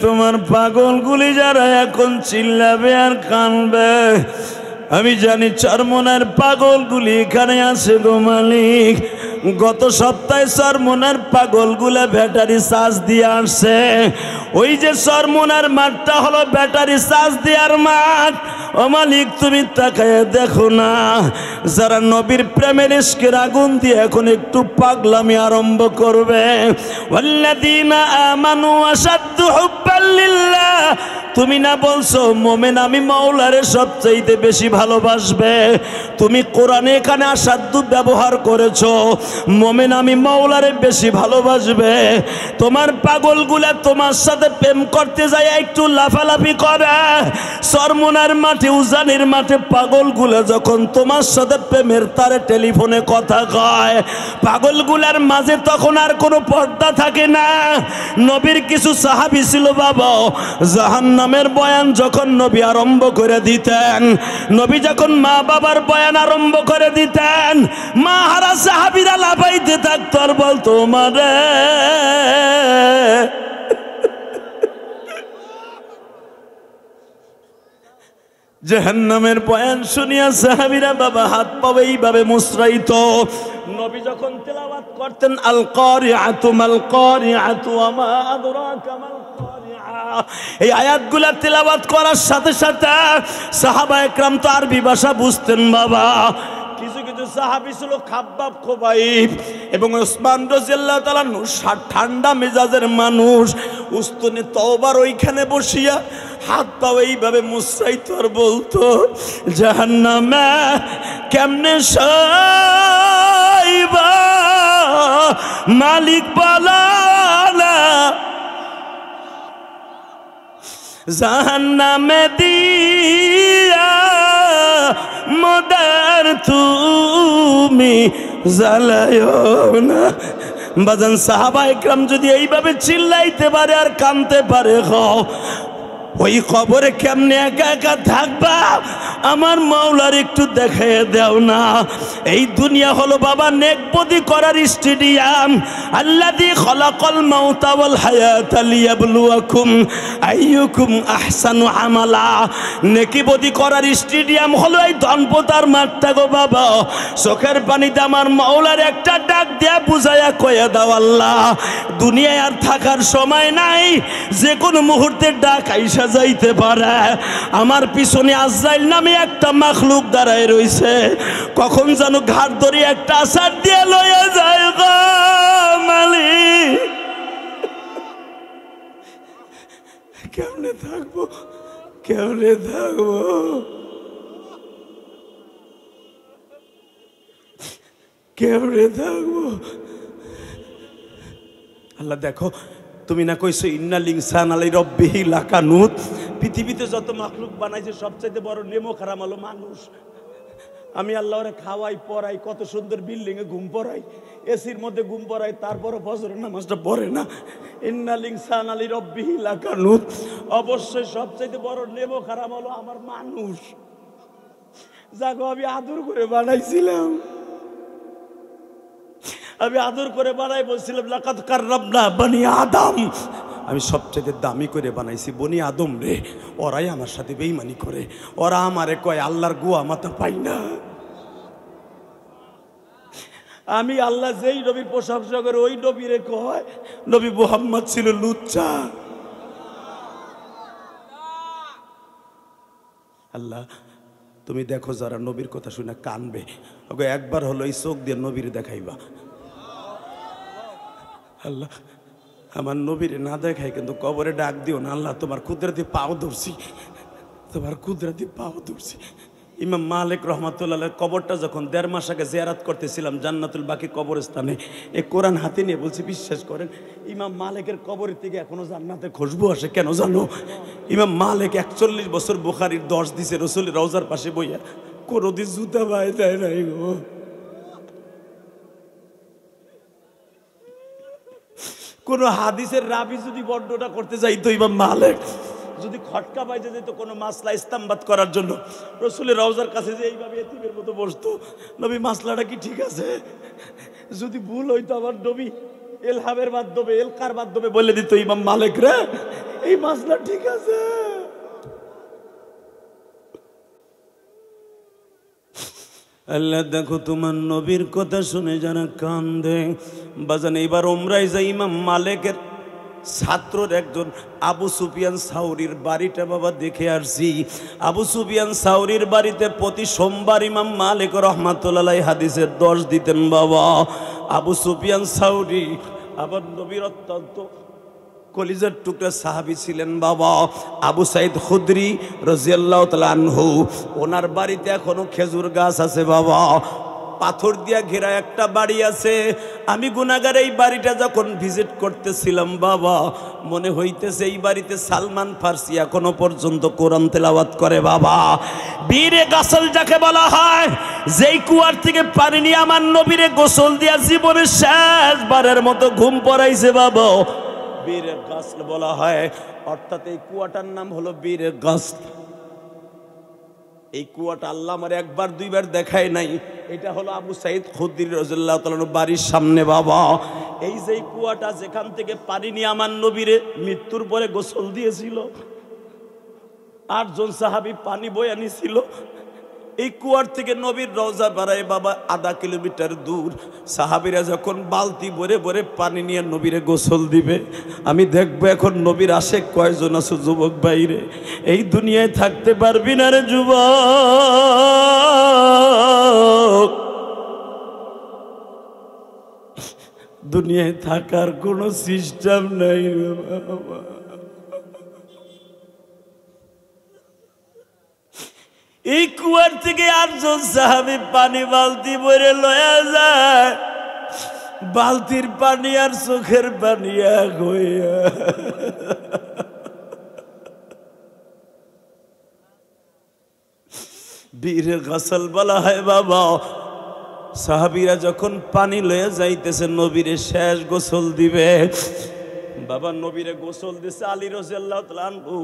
তোমার পাগলগুলি যারা এখন চিল্লাবে আর কানবে, আমি জানি চরমনার পাগলগুলি এখানে আছে গো মালিক। গত সপ্তাহে চরমনার পাগলগুলা ব্যাটারি চার্জ দিয়ে আসছে। ওই যে চরমনার মাঠটা হলো ব্যাটারি চার্জ দেওয়ার মাঠ। ও মালিক তুমি তাকায় দেখো না, যারা নবীর প্রেমের ইশকের আগুন দিয়ে এখন একটু পাগলামি আরম্ভ করবে, ওয়াল্লাযীনা আমানু আশাদ্দু হুব্বান লিল্লাহ। তুমি না বলছো মোমেন আমি মাওলারে সবচাইতে বেশি ভালোবাসবে? তুমি কোরআনে এখানে আশাদ্দু ব্যবহার করেছো, মোমেন আমি মাওলারে বেশি ভালোবাসবে। তোমার পাগলগুলা তোমার সাথে প্রেম করতে যায় একটু লাফালাফি করে। চরমনার মাঠে উজানির মাঠে পাগলগুলা যখন তোমার সাথে প্রেমের তারে টেলিফোনে কথা কয়, পাগলগুলার মাঝে তখন আর কোনো পর্দা থাকে না। নবীর কিছু সাহাবী ছিল বাবা, জাহান্নামের বয়ান যখন নবী আরম্ভ করে দিতেন, নবী যখন মা বাবার বয়ান আরম্ভ করে দিতেন, মা হারা সাহাবীরা লাফাইতে থাকতো আর বলতো মারে জাহান্নামের বয়ান শুনিয়া সাহাবীরা বাবা হাত পা এইভাবে মুসরাইত। নবী যখন তেলাওয়াত করতেন আল কারিআতু মাল কারিআতু ওয়া মা আদরাকা মাল কারিআ, এই আয়াতগুলা তেলাওয়াত করার সাথে সাথে সাহাবা একরাম তো আরবি ভাষা বুঝতেন বাবা। কিছু কিছু সাহাবী ছিল খাব্বাব খুবাইব এবং ওসমান রাদিয়াল্লাহু তাআলা ঠান্ডা মেজাজের মানুষ। উস্তুনে তওবার ওইখানে বসিয়া হাত পা এইভাবে মুছাইতো আর বলতো জাহান্নামে কেমনে সাইবা মালিক বালালা, জাহান্নামে দিয়া মদার তুমি জ্বালায়ও না। বাজান সাহাবা একরাম যদি এইভাবে চিল্লাইতে পারে আর কাঁদতে পারে, ওই কবরে কেমনে একা একা থাকবা? আমার মাওলার একটু দেখায় দাও না। এই দুনিয়া হলো বাবা নেকবদি করার স্টেডিয়াম। আল্লাযী খালাকাল মাউতা ওয়াল হায়াতা লিয়াবলুয়াকুম আইয়ুকুম আহসানু আমালা। নেকিবদি করার স্টেডিয়াম হলো এই ধনপতার মাঠটা গো বাবা। চোখের পানিতে আমার মাওলার একটা ডাক দেয়া বুঝাইয়া কইয়া দাও আল্লাহ দুনিয়ায় আর থাকার সময় নাই, যে কোনো মুহূর্তে ডাক আইসা যাইতে পারে। আমার পিছনে আজরাইল নামে একটা মাখলুক দাঁড়ায় রইছে, কখন যেন ঘাট ধরে একটা আসার দিয়ে লইয়া যায় গো মালিক। কেমনে থাকবো, কেমনে থাকবো, কেমনে থাকবো? আল্লাহ দেখো, তুমি না কইছো ইন্নাল ইনসানা লিরাব্বিহি লাকানুত। পৃথিবীতে যত মাখলুক বানাইছে সবচাইতে বড় নেমো খারাম হলো মানুষ। আমি আল্লাহরে খাওয়াই পড়াই, কত সুন্দর বিল্ডিং এ ঘুম পড়াই, এসির মধ্যে ঘুম পড়াই, তারপরও ফজরের নামাজটা পড়ে না। ইন্নাল ইনসানা লিরাব্বিহি লাকানুত। অবশ্যই সবচাইতে বড় নেমো খারাম হলো আমার মানুষ, যাকে আমি আদর করে বানাইছিলাম। আমি আদর করে বানাই বলছিলাম লাকাদ কাররামনা বনি আদম। আমি সবচেয়ে দামি করে বানাইছি বনি আদম রে। ওরাই আমার সাথে বেঈমানি করে, ওরা আমারে কয় আল্লাহর গুয়া মাথা পাই না। আমি আল্লাহ যেই নবীর প্রশংসা করে ওই নবীরে কয় নবী মুহাম্মদ ছিল লুচ্চা। আল্লাহ তুমি দেখো যারা নবীর কথা শুনে কানবে, ওকে একবার হলো এই চোখ দিয়ে নবীর দেখাইবা। আল্লাহ আমার নবীরে না দেখাই কিন্তু কবরে ডাক দিও না। আল্লাহ তোমার কুদরতি পাও ধরছি, তোমার কুদরতি পাও ধরছি। ইমাম মালিক রহমাতুল্লাহ কবরটা যখন 1.5 মাস আগে জিয়ারত করতেছিলাম জান্নাতুল বাকি কবরস্থানে, এই কোরআন হাতে নিয়ে বলছি বিশ্বাস করেন ইমাম মালিকের কবরের থেকে এখনো জান্নাতের খুশবু আসে। কেন জানো? ইমাম মালিক 41 বছর বুখারীর 10 দিছে রসুলের রওজার পাশে বইয়া, কোনোদিন জুতা পায় দেয় নাই গো। কোন হাদিসের রাবি যদি বর্ণনা করতে যাইতো ইমাম মালিক, যদি খটকা বাইজে যেত কোনো মাসলা ইস্তামবাদ করার জন্য, রসুলের রওজার কাছে যে এইভাবে এতিমের মতো বসতো, নবী মাসলাটা কি ঠিক আছে? যদি ভুল হইতো আমার নবী এলহামের মাধ্যমে এলকার মাধ্যমে বলে দিত ইমাম মালিক রে এই মাসলা ঠিক আছে। আল্লাহ দেখো তোমার নবীর কথা শুনে যারা কান্দে বাজান। এবার ওমরায় যাই ইমাম মালিকের ছাত্রর একজন আবু সুফিয়ান সাউরির বাড়িটা বাবা দেখে আসছি। আবু সুফিয়ান সাউরির বাড়িতে প্রতি সোমবার ইমাম মালিক রহমাতুল্লাহ হাদিসের 10 দিতেন বাবা। আবু সুফিয়ান সাউরি আবার নবীর অত্যন্ত কলিজার টুকরা সাহাবী ছিলেন বাবা। আবু সাইদ খুদরি রাদিয়াল্লাহু তাআলা আনহু, ওনার বাড়িতে এখনো খেজুর গাছ আছে বাবা, পাথর দিয়া ঘেরা একটা বাড়ি আছে। আমি গুনাহগার এই বাড়িটা যখন ভিজিট করতেছিলাম বাবা, মনে হইতেছে এই বাড়িতে সালমান ফার্সি এখনো পর্যন্ত কোরআন তেলাওয়াত করে বাবা। বীরে গোসল যাকে বলা হয়, যেই কুয়ার থেকে পানি নিয়ে আমার নবীরে গোসল দিয়া জীবনের শেষবারের মতো ঘুম পড়াইছে বাবা, বীরে গোসল বলা হয়। অর্থাৎ এই কুয়াটার নাম হলো বীরে গোসল। এই কুয়াটা আল্লাহ আমার 1-2 দেখায় নাই। এটা হলো আবু সাইদ খুদরি রাদিয়াল্লাহু তাআলা বাড়ির সামনে বাবা। এই যে কুয়াটা যেখান থেকে পানি নিয়ে আমার নবীরে মৃত্যুর পরে গোসল দিয়েছিল, 8 জন সাহাবী পানি বয়ে আনিছিল। এই কুয়ার থেকে নবীর রওজা বাড়ায় বাবা আধা কিলোমিটার দূর। সাহাবীরা যখন বালতি ভরে ভরে পানি নিয়ে নবীরে গোসল দিবে, আমি দেখবো এখন নবীর আশেক কয়জন আছে যুবক বাইরে। এই দুনিয়ায় থাকতে পারবি না রে যুবক, দুনিয়ায় থাকার কোনো সিস্টেম নাই রে বাবা। এই কুয়ার থেকে 8 জন সাহাবী পানি বালতি ভরে লয়া যায়, বালতির পানি আর চোখের পানি এক হইয়া। বীরে গোসল বলা হয় বাবা। সাহাবীরা যখন পানি লয়ে যাইতেছে নবীরে শেষ গোসল দিবে, বাবা নবীরে গোসল দিছে আলী রাদিয়াল্লাহু তাআলা আনহু।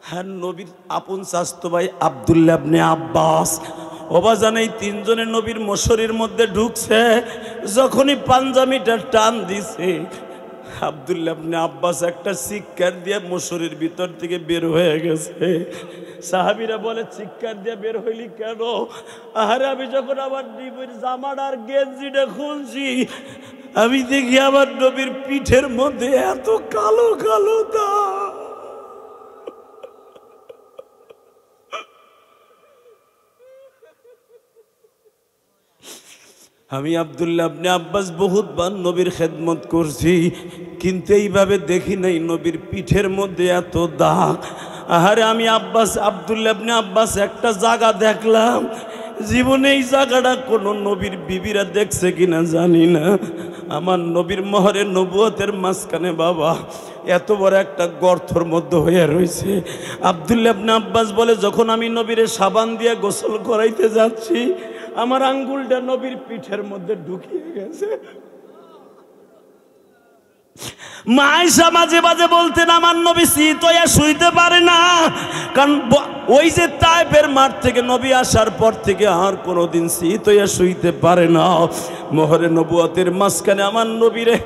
হ্যাঁ, নবীর আপন চাচতো ভাই আব্দুল্লাহ ইবনে আব্বাস ওবাজান, এই 3 জনের নবীর মশরির মধ্যে ঢুকছে। যখনই পাঞ্জামিটা টান দিছে, আব্দুল্লাহ ইবনে আব্বাস একটা চিৎকার দিয়ে মশরির ভিতর থেকে বের হয়ে গেছে। সাহাবীরা বলে, চিৎকার দিয়ে বের হইলি কেন? আরে আমি যখন আমার নবীর জামাটার গেঞ্জিটা খুলছি, আমি দেখি আমার নবীর পিঠের মধ্যে এত কালো কালো দাগ। আমি আব্দুল্লাহ ইবনে আব্বাস বহুতবার নবীর খেদমত করছি, কিন্তু এইভাবে দেখি নাই নবীর পিঠের মধ্যে এত দাগ। আরে আমি আব্দুল্লাহ ইবনে আব্বাস একটা জায়গা দেখলাম, জীবনে এই জায়গাটা কোনো নবীর বিবিরা দেখছে কিনা জানি না। আমার নবীর মহরে নবুয়তের মাঝখানে বাবা এত বড় একটা গর্তর মধ্যে হয়ে রয়েছে। আব্দুল্লাহ ইবনে আব্বাস বলে, যখন আমি নবীরে সাবান দিয়ে গোসল করাইতে যাচ্ছি, আমার আঙ্গুলটা নবীর পিঠের মধ্যে ঢুকিয়ে গেছে। মা আয়েশা মাঝে মাঝে বলতেন, আমার নবী শীত হইয়া শুইতে পারে না, কারণ ওই যে তায়েফের মাঠ থেকে নবী আসার পর থেকে আর কোনোদিন শীত হইয়া শুইতে পারে না। মোহরে নবুয়তের মাঝখানে আমার নবীরে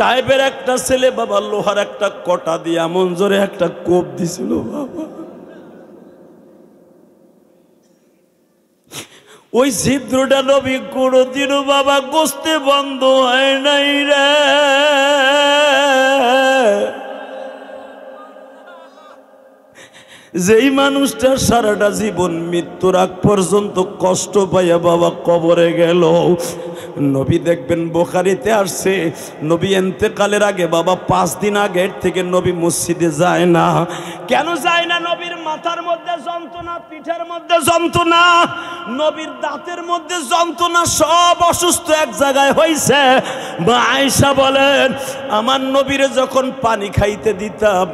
তায়েফের একটা ছেলে বাবা লোহার একটা কটা দিয়ে এমন জোরে একটা কোপ দিছিল বাবা, ওই ছিদ্রটা নবী কোনোদিনও বাবা গোস্তে বন্ধ হয় নাই রে। যেই মানুষটা সারাটা জীবন মৃত্যুর আগ পর্যন্ত কষ্ট পাইয়া বাবা কবরে গেল, নবী দেখবেন বুখারীতে আসছে, নবী ইন্তেকালের আগে বাবা 5 দিন আগের থেকে নবী মসজিদে যায় না। কেন যায় না? নবীর মাথার মধ্যে যন্ত্রণা, পিঠের মধ্যে যন্ত্রণা, নবীর দাঁতের মধ্যে যন্ত্রণা, সব অসুস্থ এক জায়গায় হয়েছে। মা আয়েশা বলেন, আমার নবীরে যখন পানি খাইতে দিতাম,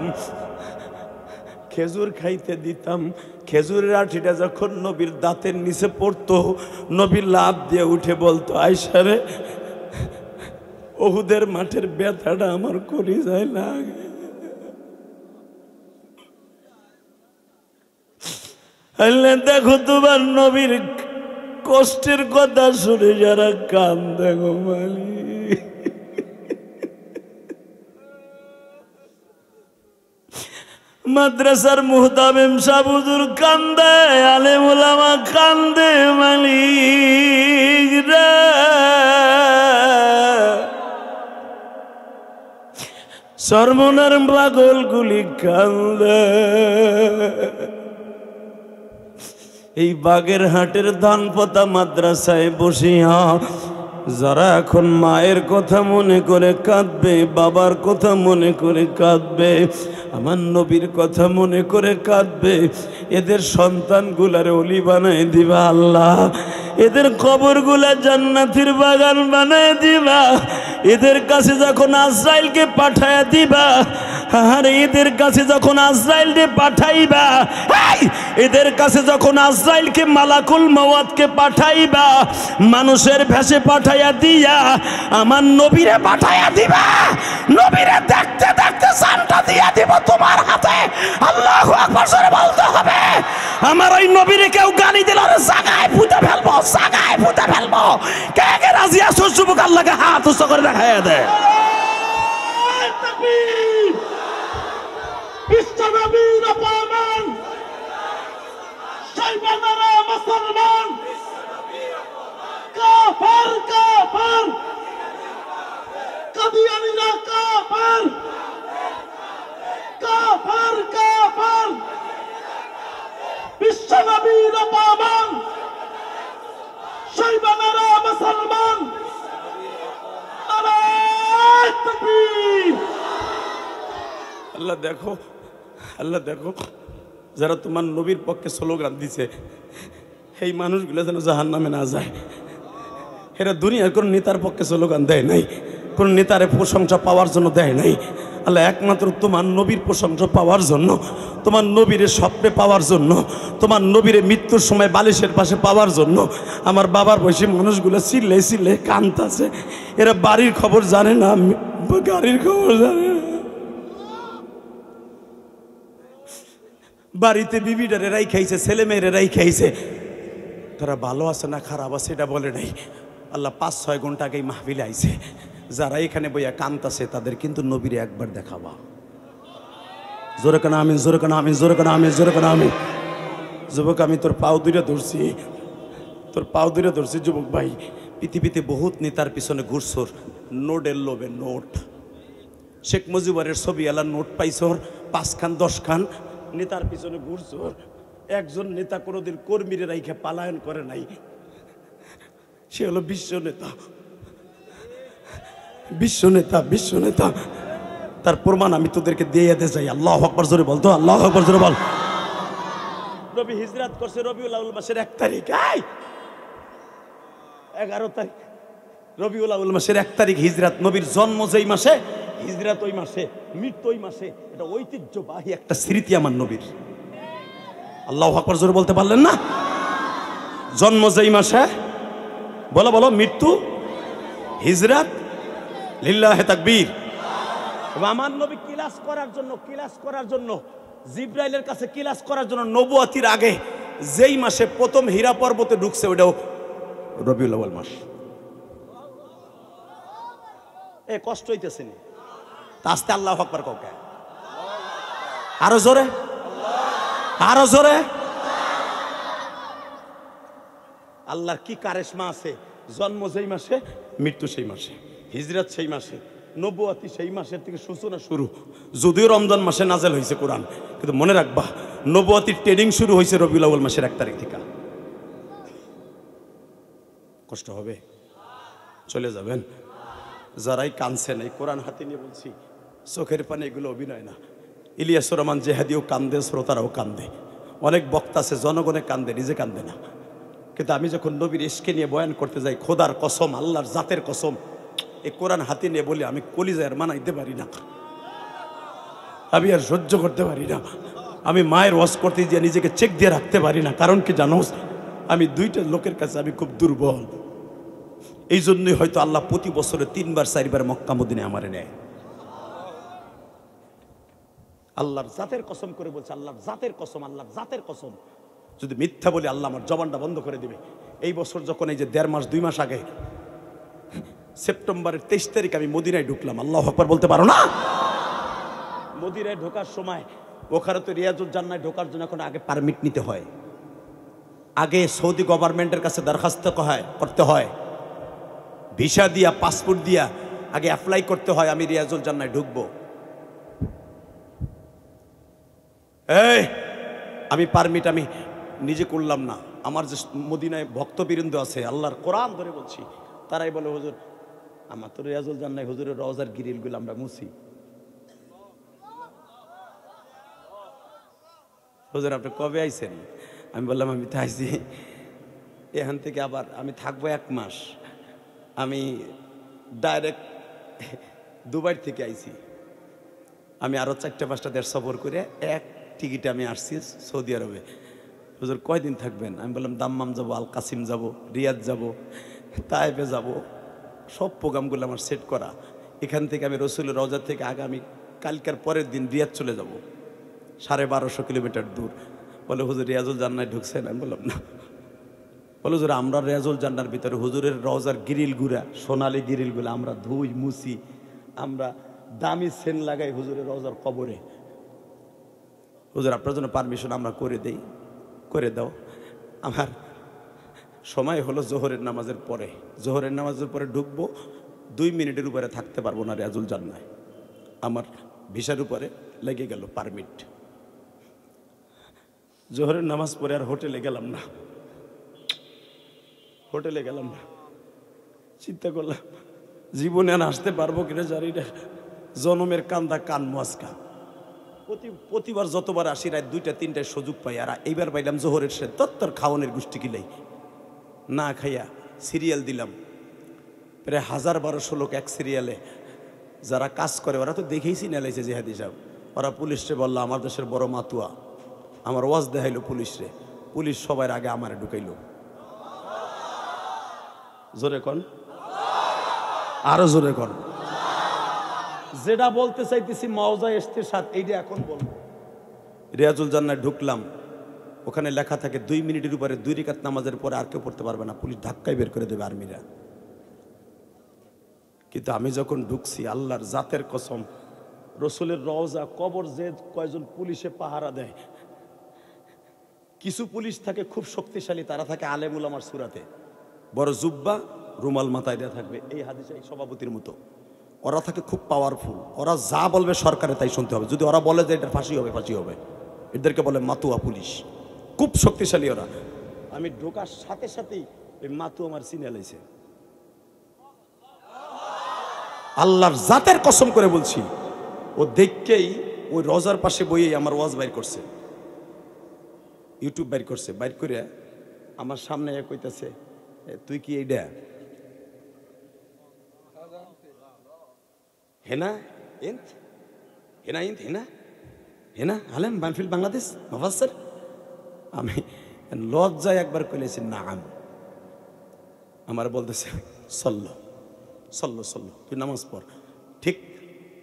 খেজুর খাইতে দিতাম, খেজুরের আঠিটা যখন নবীর দাঁতের নিচে পড়তো, নবী লাফ দিয়ে উঠে বলতো, আয়েশা রে, উহুদের মাঠের ব্যথাটা আমার কলিজায় লাগে। দেখো তোমার নবীর কষ্টের কথা শুনে যারা কান্দে গো মালিক। মাদ্রাসার মুহতামিম সাহেব হুজুর কান্দে, আলেম ওলামা কান্দে মালিক রে। সরমনার পাগলগুলি কান্দে। এই বাগেরহাটের ধানপতা মাদ্রাসায় বসিয়া যারা এখন মায়ের কথা মনে করে কাঁদবে, বাবার কথা মনে করে কাঁদবে, আমার নবীর কথা মনে করে কাঁদবে, এদের সন্তানগুলারে ওলি বানায় দিবা আল্লাহ, এদের কবরগুলা জান্নাতের বাগান বানায় দিবা, এদের কাছে যখন আজরাইলকে পাঠায়া দিবা, আর এদের কাছে যখন আজরাইলকে পাঠাইবা, এদের কাছে যখন আজরাইলকে মালাকুল মওয়াতকে পাঠাইবা, মানুষের ভেষে পাঠাইয়া দিয়া আমার নবীরে পাঠাইয়া দিবা, নবীরে দেখতে দেখতে জানটা দিয়া দিব তোমার হাতে। আল্লাহু আকবার জোরে বলতে হবে। আমার ওই নবীরে কেউ গালি দিল রে জায়গায় পুঁতে ফেলবো, জায়গায় পুঁতে ফেলবো। কে কে রাজি আছো? যুবক আল্লাহকে হাত উঁচু করে দেখাইয়া দে। বিশ্বনবীর অপমান মুসলমান কাফার কাফার কাদিয়ানীরা কাফার কাফার কাফার বিশ্বনবীর অপমান শৈবানারা মুসলমান নারায়ে তাকবীর। আল্লাহ দেখো, আল্লাহ দেখো, যারা তোমার নবীর পক্ষে স্লোগান দিছে এই মানুষগুলো যেন জাহান্নামে না যায়। এরা দুনিয়ার কোন নেতার পক্ষে স্লোগান দেয় নাই, কোন নেতারে প্রশংসা পাওয়ার জন্য দেয় নাই। আল্লাহ একমাত্র তোমার নবীর প্রশংসা পাওয়ার জন্য, তোমার নবীরে স্বপ্নে পাওয়ার জন্য, তোমার নবীরে মৃত্যুর সময় বালিশের পাশে পাওয়ার জন্য আমার বাবার বয়সী মানুষগুলো চিল্লে চিল্লে কাঁদতাছে। এরা বাড়ির খবর জানে না, গাড়ির খবর জানে না। বাড়িতে বিবিটারে রাই খাইছে, ছেলে মেয়েরে রাই খাইছে, তারা ভালো আছে না খারাপ আছে এটা বলে নাই। আল্লাহ 5-6 ঘন্টা আগেই মাহফিলে আইছে, যারা এখানে বইয়া কান্তাছে তাদের কিন্তু নবীরে একবার দেখাবা। জোরে কেন আমিন, জোরে কেন আমিন, জোরে কেন আমিন, জোরে কেন আমিন। যুবক আমি তোর পাও দুইটা ধরছি, তোর পাও দুইটা ধরছি যুবক ভাই। পৃথিবীতে বহুত নেতার পিছনে ঘুরছর নোটের লোভে, নোট। শেখ মুজিবুরের ছবি আলা নোট পাইছর 5 খান 10 খান, নেতার পিছনে ঘুরছর। একজন নেতা কোনোদিন কর্মীরা রাইখে পালায়ন করে নাই, সে হলো বিশ্ব নেতা, বিশ্ব নেতা, বিশ্ব নেতা। তার প্রমাণ আমি তোদেরকে দিয়ে যেতে চাই। আল্লাহু আকবার জোরে বল তো, আল্লাহু আকবার জোরে বল। নবী হিজরত করছে রবিউল আউয়াল মাসের 1 তারিখ, 11 তারিখ রবিউল আউয়াল মাসের 1 তারিখ হিজরত। নবীর জন্ম যেই মাসে, হিজরত ওই মাসে, মৃত্যু ওই মাসে। এটা ঐতিহ্যবাহী একটা স্মৃতি আমার নবীর। আল্লাহু আকবার জোরে বলতে পারলেন না? জন্ম যেই মাসে, বলো বলো, মৃত্যু, হিজরত, লিল্লাহে তাকবীর। আমার নবী কিলাস করার জন্য, কিলাস করার জন্য, জিব্রাইলের কাছে কিলাস করার জন্য নবুয়তির আগে যেই মাসে প্রথম হীরা পর্বতে ঢুকছে ওটাও রবিউল আউয়াল মাস। এ কষ্ট হইতেছে না? আস্তে আল্লাহু আকবার কাউকে, আরো জোরে, আরো জোরে। আল্লাহর কি কারিশমা আছে, জন্ম যেই মাসে, মৃত্যু সেই মাসে, হিজরত সেই মাসে, নবুয়তি সেই মাসের থেকে সূচনা শুরু। যদিও রমজান মাসে নাজেল হয়েছে কোরআন, কিন্তু মনে রাখবা নবুয়তির ট্রেনিং শুরু হয়েছে রবিউল আউয়াল মাসের 1 তারিখ থেকে। কষ্ট হবে, চলে যাবেন। যারাই কানছেন, এই কোরআন হাতে নিয়ে বলছি, চোখের পানি এগুলো অভিনয় না। ইলিয়াসুর রহমান জেহাদিও কান্দে, শ্রোতারাও কান্দে, অনেক বক্তা আছে জনগণে কান্দে, নিজে কান্দে না। কিন্তু আমি যখন নবীর ইশকে নিয়ে বয়ান করতে যাই, খোদার কসম, আল্লাহর জাতের কসম, এই কোরআন হাতে নিয়ে বলি আমি কলিজায় মানাইতে পারি না, আমি আর সহ্য করতে পারি না। আমি মায়ের ওয়াজ করতে গিয়ে নিজেকে চেক দিয়ে রাখতে পারি না। কারণ কি জানোস, আমি 2টা লোকের কাছে আমি খুব দুর্বল। এই জন্যই হয়তো আল্লাহ প্রতি বছরে 3বার 4বার মক্কা মদিনায় আমারে নেয়। আল্লাহর জাতের কসম করে বলছে, আল্লাহর জাতের কসম, আল্লাহর জাতের কসম। যদি মিথ্যা বলি আল্লাহ আমার জবানটা বন্ধ করে দিবে। এই বছর যখন এই যে 1.5 মাস 2 মাস আগে সেপ্টেম্বরের 23 তারিখ আমি মদিনায় ঢুকলাম, আল্লাহু আকবার বলতে পারো না? মদিনায় ঢোকার সময় ওখানে তো রিয়াজুল জান্নায় ঢোকার জন্য এখন আগে পারমিট নিতে হয়, আগে সৌদি গভর্নমেন্টের কাছে দরখাস্ত করতে হয়, ভিসা দিয়া, পাসপোর্ট দিয়া আগে অ্যাপ্লাই করতে হয় আমি রিয়াজুল জান্নায় ঢুকবো। এই আমি পারমিট আমি নিজে করলাম না, আমার যে মদিনায় ভক্তবৃন্দ আছে, আল্লাহর কোরআন ধরে বলছি, তারাই বলে হুজুর আমার তো রিয়াজুল জান্নায় হুজুরের রওজার গ্রিলগুলো আমরা মুছি। হুজুর আপনি কবে আইছেন? আমি বললাম আমি তো আইছি এখান থেকে, আবার আমি থাকবো 1 মাস। আমি ডাইরেক্ট দুবাই থেকে আইছি, আমি আরো 4-5টা দেশ সফর করে এক টিকিটে আমি আসছি সৌদি আরবে। হুজুর কয়দিন থাকবেন? আমি বললাম দাম্মাম যাব, আল কাসিম যাব, রিয়াদ যাব, তায়েফে যাব, সব প্রোগ্রামগুলো আমার সেট করা। এখান থেকে আমি রসুলের রওজা থেকে আগামী কালকের পরের দিন রিয়াদ চলে যাব, 1250 কিলোমিটার দূর। বলে হুজুর রিয়াজুল জান্নায় ঢুকছেন? আমি বললাম না। বলে হুজুর আমরা রিয়াজুল জান্নার ভিতরে হুজুরের রওজার গিরিলগুলা, সোনালি গিরিলগুলা আমরা ধুই মুছি, আমরা দামি সেন লাগাই হুজুরের রওজার কবরে। হুজুর আপনার জন্য পারমিশন আমরা করে দেই, করে দাও। আমার সময় হলো জোহরের নামাজের পরে। জোহরের নামাজের পরে ঢুকবো, 2 মিনিটের উপরে থাকতে পারবো না রিয়াজুল জান্নায়। আমার ভিসার উপরে লেগে গেল পারমিট। জোহরের নামাজ পরে আর হোটেলে গেলাম না, হোটেলে গেলাম না। চিন্তা করলাম জীবনে আর আসতে পারবো কিনা জানি না। জনমের কান্দা কান মস্কা। প্রতিবার যতবার আসি রাত 2টা-3টায় সুযোগ পাই, আর এইবার পাইলাম জোহরের সে তত্তর খাওয়ানোর গোষ্ঠী কিলাই না খাইয়া সিরিয়াল দিলাম। প্রায় 1000-1200 লোক এক সিরিয়ালে যারা কাজ করে, ওরা তো দেখেইছি নেলাইছে জিহাদি সাহেব। ওরা পুলিশরে বললো আমার দেশের বড় মাতুয়া, আমার ওয়াজ দেখাইলো পুলিশরে। পুলিশ সবার আগে আমারে ঢুকাইলো। জোরে কন, আরো জোরে কন। যেটা বলতে চাইতেছি মাওজা এসতের সাথে এইটা এখন বলবো। রিয়াজুল জান্নায় ঢুকলাম, ওখানে লেখা থাকে 2 মিনিটের উপরে 2 রাকাত নামাজের পরে আর কেউ পড়তে পারবে না, পুলিশ ধাক্কায় বের করে দেবে আর্মিরা। কিন্তু আমি যখন ঢুকছি, আল্লাহর জাতের কসম, রসুলের রওজা কবর যে কয়জন পুলিশে পাহারা দেয়, কিছু পুলিশ থাকে খুব শক্তিশালী, তারা থাকে আলেম উলামার সুরাতে, বড় জুব্বা রুমাল মাথায় দেওয়া থাকবে, এই হাদিসে এই সভাপতির মতো। ওরা থাকে খুব পাওয়ারফুল, ওরা যা বলবে সরকারে তাই শুনতে হবে। যদি ওরা বলে যে এটা ফাঁসি হবে, ফাঁসি হবে। এদেরকে বলে মাতুয়া পুলিশ, খুব শক্তিশালী ওরা। আমি ঢোকার সাথে সাথেই ওই মাতু আমার চিনে লাইছে। আল্লাহর জাতের কসম করে বলছি, ও দেখকেই ওই রোজার পাশে বইয়ে আমার ওয়াজ বাইর করছে, ইউটিউব বাইর করছে। বাইর করে আমার সামনে কইতাছে, তুই কি এইটা হেনা ইন্ত হেনা ইন্ত হেনা হেনা আলেম বানফিল বাংলাদেশ মুফাসসির? আমি লজ্জায় একবার কইলেছি নাম। আমার বলতেছে সল্লো সল্লো সল্লো, তুই নামাজ পড়। ঠিক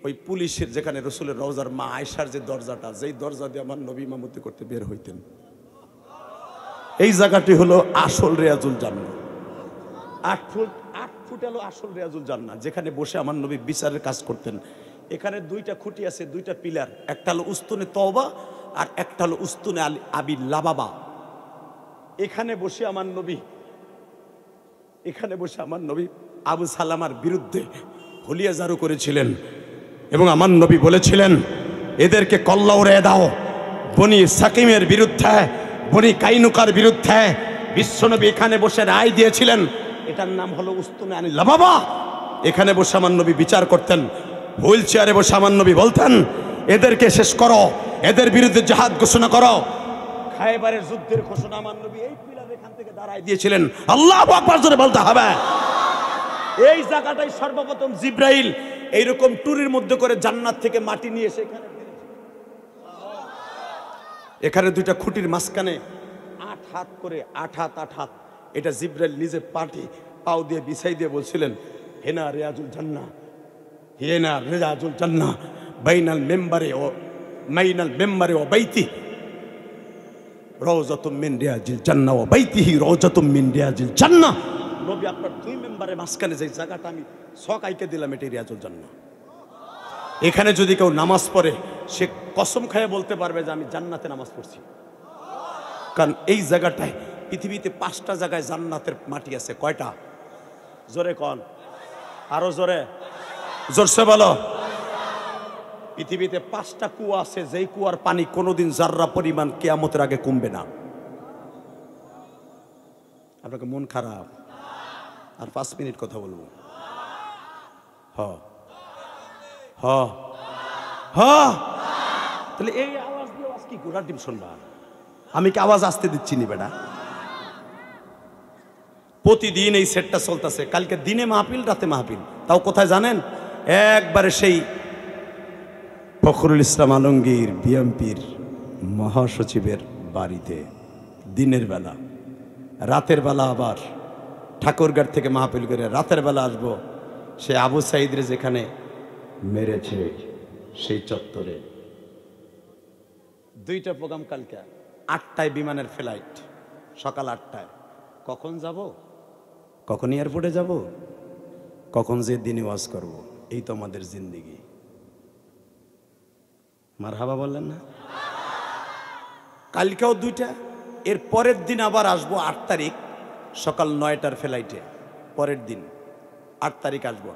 ওই পুলিশের যেখানে রসুলের রওজার মা আয়েশার যে দরজাটা, যেই দরজা দিয়ে আমার নবী ইমামতি করতে বের হইতেন, এই জায়গাটি হলো আসল রিয়াজুল জান্নাহ। 8 ফুট হলো আসল রিয়াজুল জান্নাহ, যেখানে বসে আমার নবী বিচারের কাজ করতেন। এখানে 2টা খুঁটি আছে, 2টা পিলার, একটা হলো উস্তুনে তওবা আর একটা হলো উস্তুনে আবি লাবাবা। এখানে বসে আমার নবী আবু সালামার বিরুদ্ধে হুলিয়া জারু করেছিলেন, এবং আমার নবী বলেছিলেন এদেরকে কল্লা উড়িয়ে দাও। বনি সাকিমের বিরুদ্ধে, বনি কাইনুকার বিরুদ্ধে বিশ্বনবী এখানে বসে রায় দিয়েছিলেন। এটার নাম হলো উস্তুনে আনি লাবাবা। এখানে বসে আমার নবী বিচার করতেন। হুইল চেয়ারে বসে আমার নবী বলতেন এদেরকে শেষ করো, এদের বিরুদ্ধে জিহাদ ঘোষণা করো। খায়বারের যুদ্ধের ঘোষণা আমার নবী এই পিলার এখান থেকে দাঁড়ায় দিয়েছিলেন। আল্লাহু আকবার জোরে বলতে হবে। এই জায়গাটাই সর্বপ্রথম জিব্রাইল এইরকম টুরির মধ্যে করে জান্নাত থেকে মাটি নিয়ে এসে এখানে 2টা খুঁটির মাঝখানে 8 হাত করে 8 হাত এটা জিব্রাইল নিজে পাও দিয়ে বিছাই দিয়ে বলছিলেন হেনা রিয়াজুল জান্নাহ, হেনা রিয়াজুল জান্নাহ বাইনাল মেম্বারে ও বাইতি রওজাতুম মিন রিয়াজিল জান্নাহ ওয়া বাইতিহি রওজাতুম মিন রিয়াজিল জান্নাহ। নবী আপনার 2 মেম্বারের মাঝখানে যে জায়গাটা আমি সকাইকে দিলাম, এটা রিয়াজুল জান্নাহ। এখানে যদি কেউ নামাজ পড়ে, সে কসম খায় বলতে পারবে যে আমি জান্নাতে নামাজ পড়ছি। কারণ এই জায়গাটায় পৃথিবীতে 5টা জায়গায় জান্নাতের মাটি আছে। কয়টা? জোরে কন, আরো জোরে, জোরসে বলো। পৃথিবীতে 5টা কুয়া আছে, যেই কুয়ার পানি কোনোদিন জাররা পরিমাণ কিয়ামতের আগে কমবে না। আপনাকে মন খারাপ? আর 5 মিনিট কথা বলবো। তাহলে এই আওয়াজ দিয়ে আওয়াজ কি গোড়ার ডিম শুনবা? আমি কি আওয়াজ আসতে দিচ্ছি নি বেটা? প্রতিদিন এই সেটটা চলতেছে। কালকে দিনে মাহফিল, রাতে মাহফিল। তাও কোথায় জানেন? একবারে সেই ফখরুল ইসলাম আলমগীর বিএমপির মহাসচিবের বাড়িতে দিনের বেলা। রাতের বেলা আবার ঠাকুরগাঁর থেকে মাহফিল করে রাতের বেলা আসবো সে আবু সাইদরে যেখানে মেরেছে সেই চত্বরে। 2টা প্রোগ্রাম কালকে। 8টায় বিমানের ফ্লাইট, সকাল 8টায়। কখন যাব? কখন এয়ারপোর্টে যাব? কখন যে দিনে ওয়াজ করব? এই তো আমাদের জিন্দেগি। মারহাবা বললেন না? কালকেও 2টা, এর পরের দিন আবার আসবো 8 তারিখ।
সকাল 9টার ফ্লাইটে পরের দিন 8 তারিখ আসব।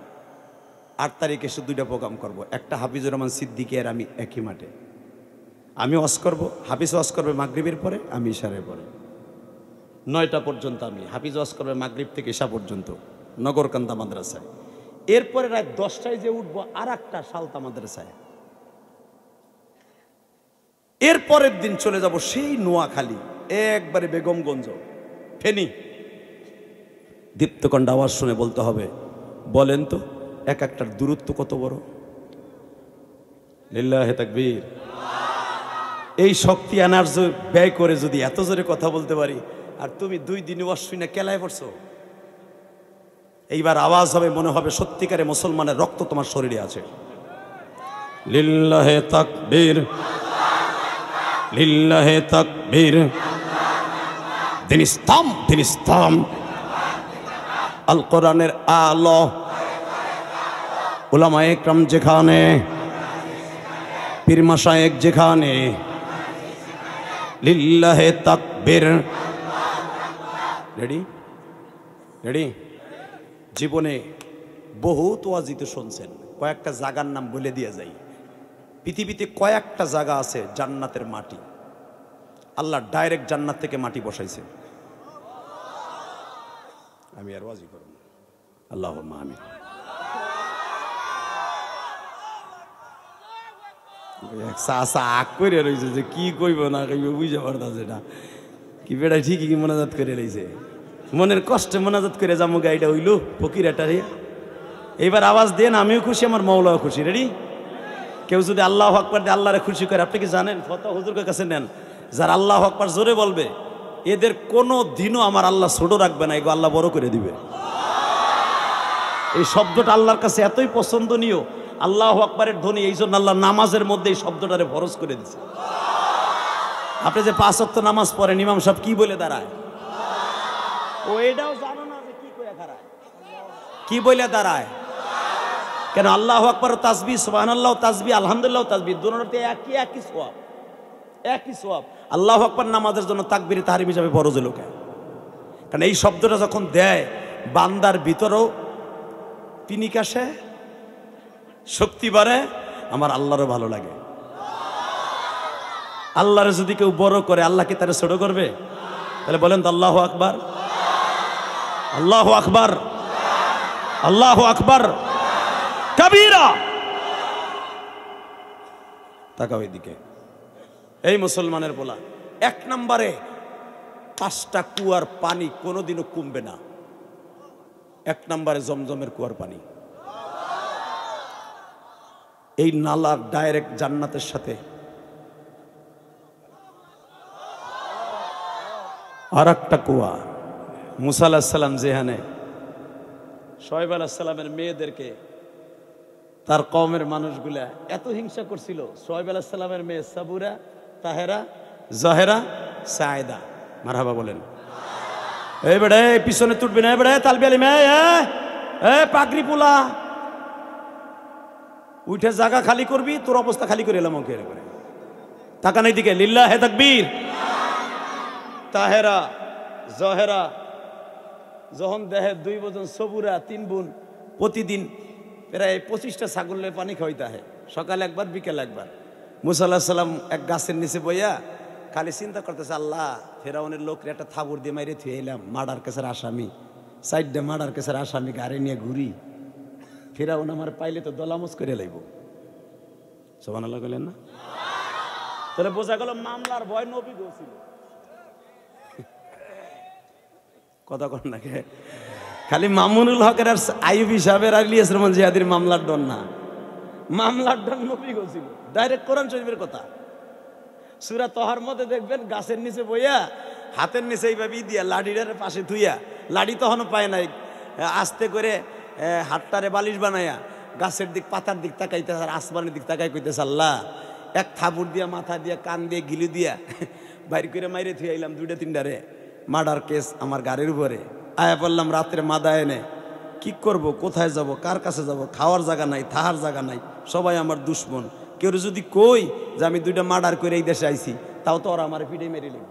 8 তারিখে এসে 2টা প্রোগ্রাম করব, একটা হাফিজুর রহমান সিদ্দিকী আর আমি একই মাঠে। আমি ওয়াজ করব, হাফিজ ওয়াজ করবে মাগরিবের পরে, আমি ইশারের পরে। 9টা পর্যন্ত আমি, হাফিজ ওয়াজ করবে মাগরিব থেকে ইশা পর্যন্ত নগরকান্দা মাদ্রাসায়। এরপরে রাত 10টায় যে উঠবো আর একটা সালতা মাদ্রাসায়। এর পরের দিন চলে যাব সেই নোয়াখালী, একবারে বেগমগঞ্জ, ফেনী। দীপ্তকণ্ঠ আওয়াজ শুনে বলতে হবে, বলেন তো এক একটার দূরত্ব কত বড়। লিল্লাহে তাকবীর। এই শক্তি এনার্জি ব্যয় করে যদি এত জোরে কথা বলতে পারি, আর তুমি 2 দিন ওয়াজ শুনে কেলায় পড়ছো, এইবার আওয়াজ হবে, মনে হবে সত্যিকারে মুসলমানের রক্ত তোমার শরীরে আছে। লিল্লাহে তাকবীর, লিল্লাহে তাকবীর। দিন ইসলাম, দিন ইসলাম, আল কোরআনের আলো, উলামায়ে ইকরাম যেখানে, পীর মাশায়েখ যেখানে, লিল্লাহে তাকবীর। Ready ready. জীবনে বহুত ওয়াজিত শুনছেন, কয়েকটা জায়গার নাম বলে দিয়ে যাই। পৃথিবীতে কয়েকটা জায়গা আছে জান্নাতের মাটি, আল্লাহ ডাইরেক্ট জান্নাত থেকে মাটি বসাইছে। আমি আর ওয়াজি করব, আল্লাহুম্মা আমিন। আগ করে রয়েছে যে কি কইব না কইব বুঝে পারতাছে না, কি বেড়া ঠিকই কি মোনাজাত করে রয়েছে, মনের কষ্টে মোনাজাত করে যাবো গাড়িটা হইল ফকির একটা। এইবার আওয়াজ দেন, আমিও খুশি, আমার মওলাও খুশি। রেডি? কেউ যদি আল্লাহু আকবার দিয়ে আল্লাহরে খুশি করে, আপনি কি জানেন ফতোয়া হুজুরের কাছে নেন, যারা আল্লাহু আকবার জোরে বলবে এদের কোনো দিনও আমার আল্লাহ ছোট রাখবে না, এগো আল্লাহ বড় করে দিবে। এই শব্দটা আল্লাহর কাছে এতই পছন্দনীয়, আল্লাহু আকবারের ধ্বনি, এই জন্য আল্লাহ নামাজের মধ্যে এই শব্দটারে ফরজ করে দিয়েছে। আপনি যে 5 ওয়াক্ত নামাজ পড়েন, ইমাম সাহেব কি বলে দাঁড়ায়? ও এটাও জানো না যে কি কইয়া দাঁড়ায়, কি বলে দাঁড়ায়? কেন? আল্লাহু আকবার তাসবিহ, সুবহানাল্লাহ তাসবিহ, আলহামদুলিল্লাহ তাসবিহ, দুটোতে একই সওয়াব, একই সওয়াব। আল্লাহু আকবার নামাজের জন্য তাকবীরে তাহরিম হিসাবে ফরজ হলো কেন? কারণ এই শব্দটা যখন দেয় বান্দার ভিতরেও পিনিক আসে, শক্তি বাড়ে, আমার আল্লাহরও ভালো লাগে। আল্লাহরে যদি কেউ বড় করে, আল্লাহ কি তারে ছোট করবে? তাহলে বলেন তো আল্লাহু আকবার, আল্লাহু আকবার, আল্লাহু আকবার কাবীরা। তাকাও এদিকে। এই মুসলমানের বলা, 1 নম্বরে 5টা কুয়ার পানি কোনোদিনও কমবে না। 1 নম্বরে জমজমের কুয়ার পানি, এই নালার ডাইরেক্ট জান্নাতের সাথে। আর একটা কুয়া, মুসা আলাইহিস সালাম যেখানে শোয়েব আলাইহিস সালামের মেয়েদেরকে তার কওমের মানুষগুলা এত হিংসা করছিল, শোয়েব আলাইহিস সালামের মেয়ে সাবুরা, তাহেরা, জহেরা, সায়েদা। মারহাবা বলেন। এই বেড়ে পিছনে তুটবি না, বেড়ে তালবি আলিম, পাগড়ি পোলা উঠে জায়গা খালি করবি, তোর অবস্থা খালি করে এলাম ওকে করে। তাকান এইদিকে, লিল্লাহে তাকবীর। তাহেরা, জহেরা যখন দেখে 2 বোন, সবুরা 3 বোন প্রতিদিন প্রায় 25টা ছাগলের পানি খাওয়াইতে হয়, সকালে একবার বিকেল একবার। মুসা আলাইহিস সালাম এক গাছের নিচে বইয়া খালি চিন্তা করতেছে, আল্লাহ ফেরাউনের লোকরে একটা থাবুর দিয়ে মাইরে থুয়ে এলাম, মার্ডার কেসের আসামি, 4টা মার্ডার কেসের আসামি গাড়ি নিয়ে ঘুরি, ফেরাউন আমার পাইলে তো দলামজ করে লাইব। সুবহানাল্লাহ বলেন না? তাহলে বোঝা গেল মামলার ভয় নবী ছিল। কথা কন না, খালি মামুনুল হকের আর আইয়ুবী সাহেবের আর ইলিয়াস রহমান জিহাদির মামলার ডন না, মামলার ডন নবী ছিল। ডাইরেক্ট কোরআন শরীফের কথা। সূরা তহার মধ্যে দেখবেন গাছের নিচে বইয়া হাতের নিচে এইভাবে দিয়া লাঠিটার পাশে ধুইয়া, লাঠি তখনও পায় নাই, আস্তে করে হাতটারে বালিশ বানাইয়া গাছের দিক পাতার দিক তাকাইতেছে আর আসমানের দিক তাকাই কইতেছে, আল্লাহ এক থাবুর দিয়া মাথা দিয়া কান দিয়ে গিলু দিয়া বাইর করে মাইরে থুয়ে আইলাম 2টা-3টারে মার্ডার কেস আমার গাড়ির উপরে। আয়া পড়লাম রাত্রে মাদা এনে, কি করব, কোথায় যাব, কার কাছে যাব, খাওয়ার জায়গা নাই, থাহার জায়গা নাই, সবাই আমার দুশ্মন। কেউ যদি কই যে আমি 2টা মার্ডার করে এই দেশে আইছি, তাও তো ওরা আমার পিঠে মেরে নেবে।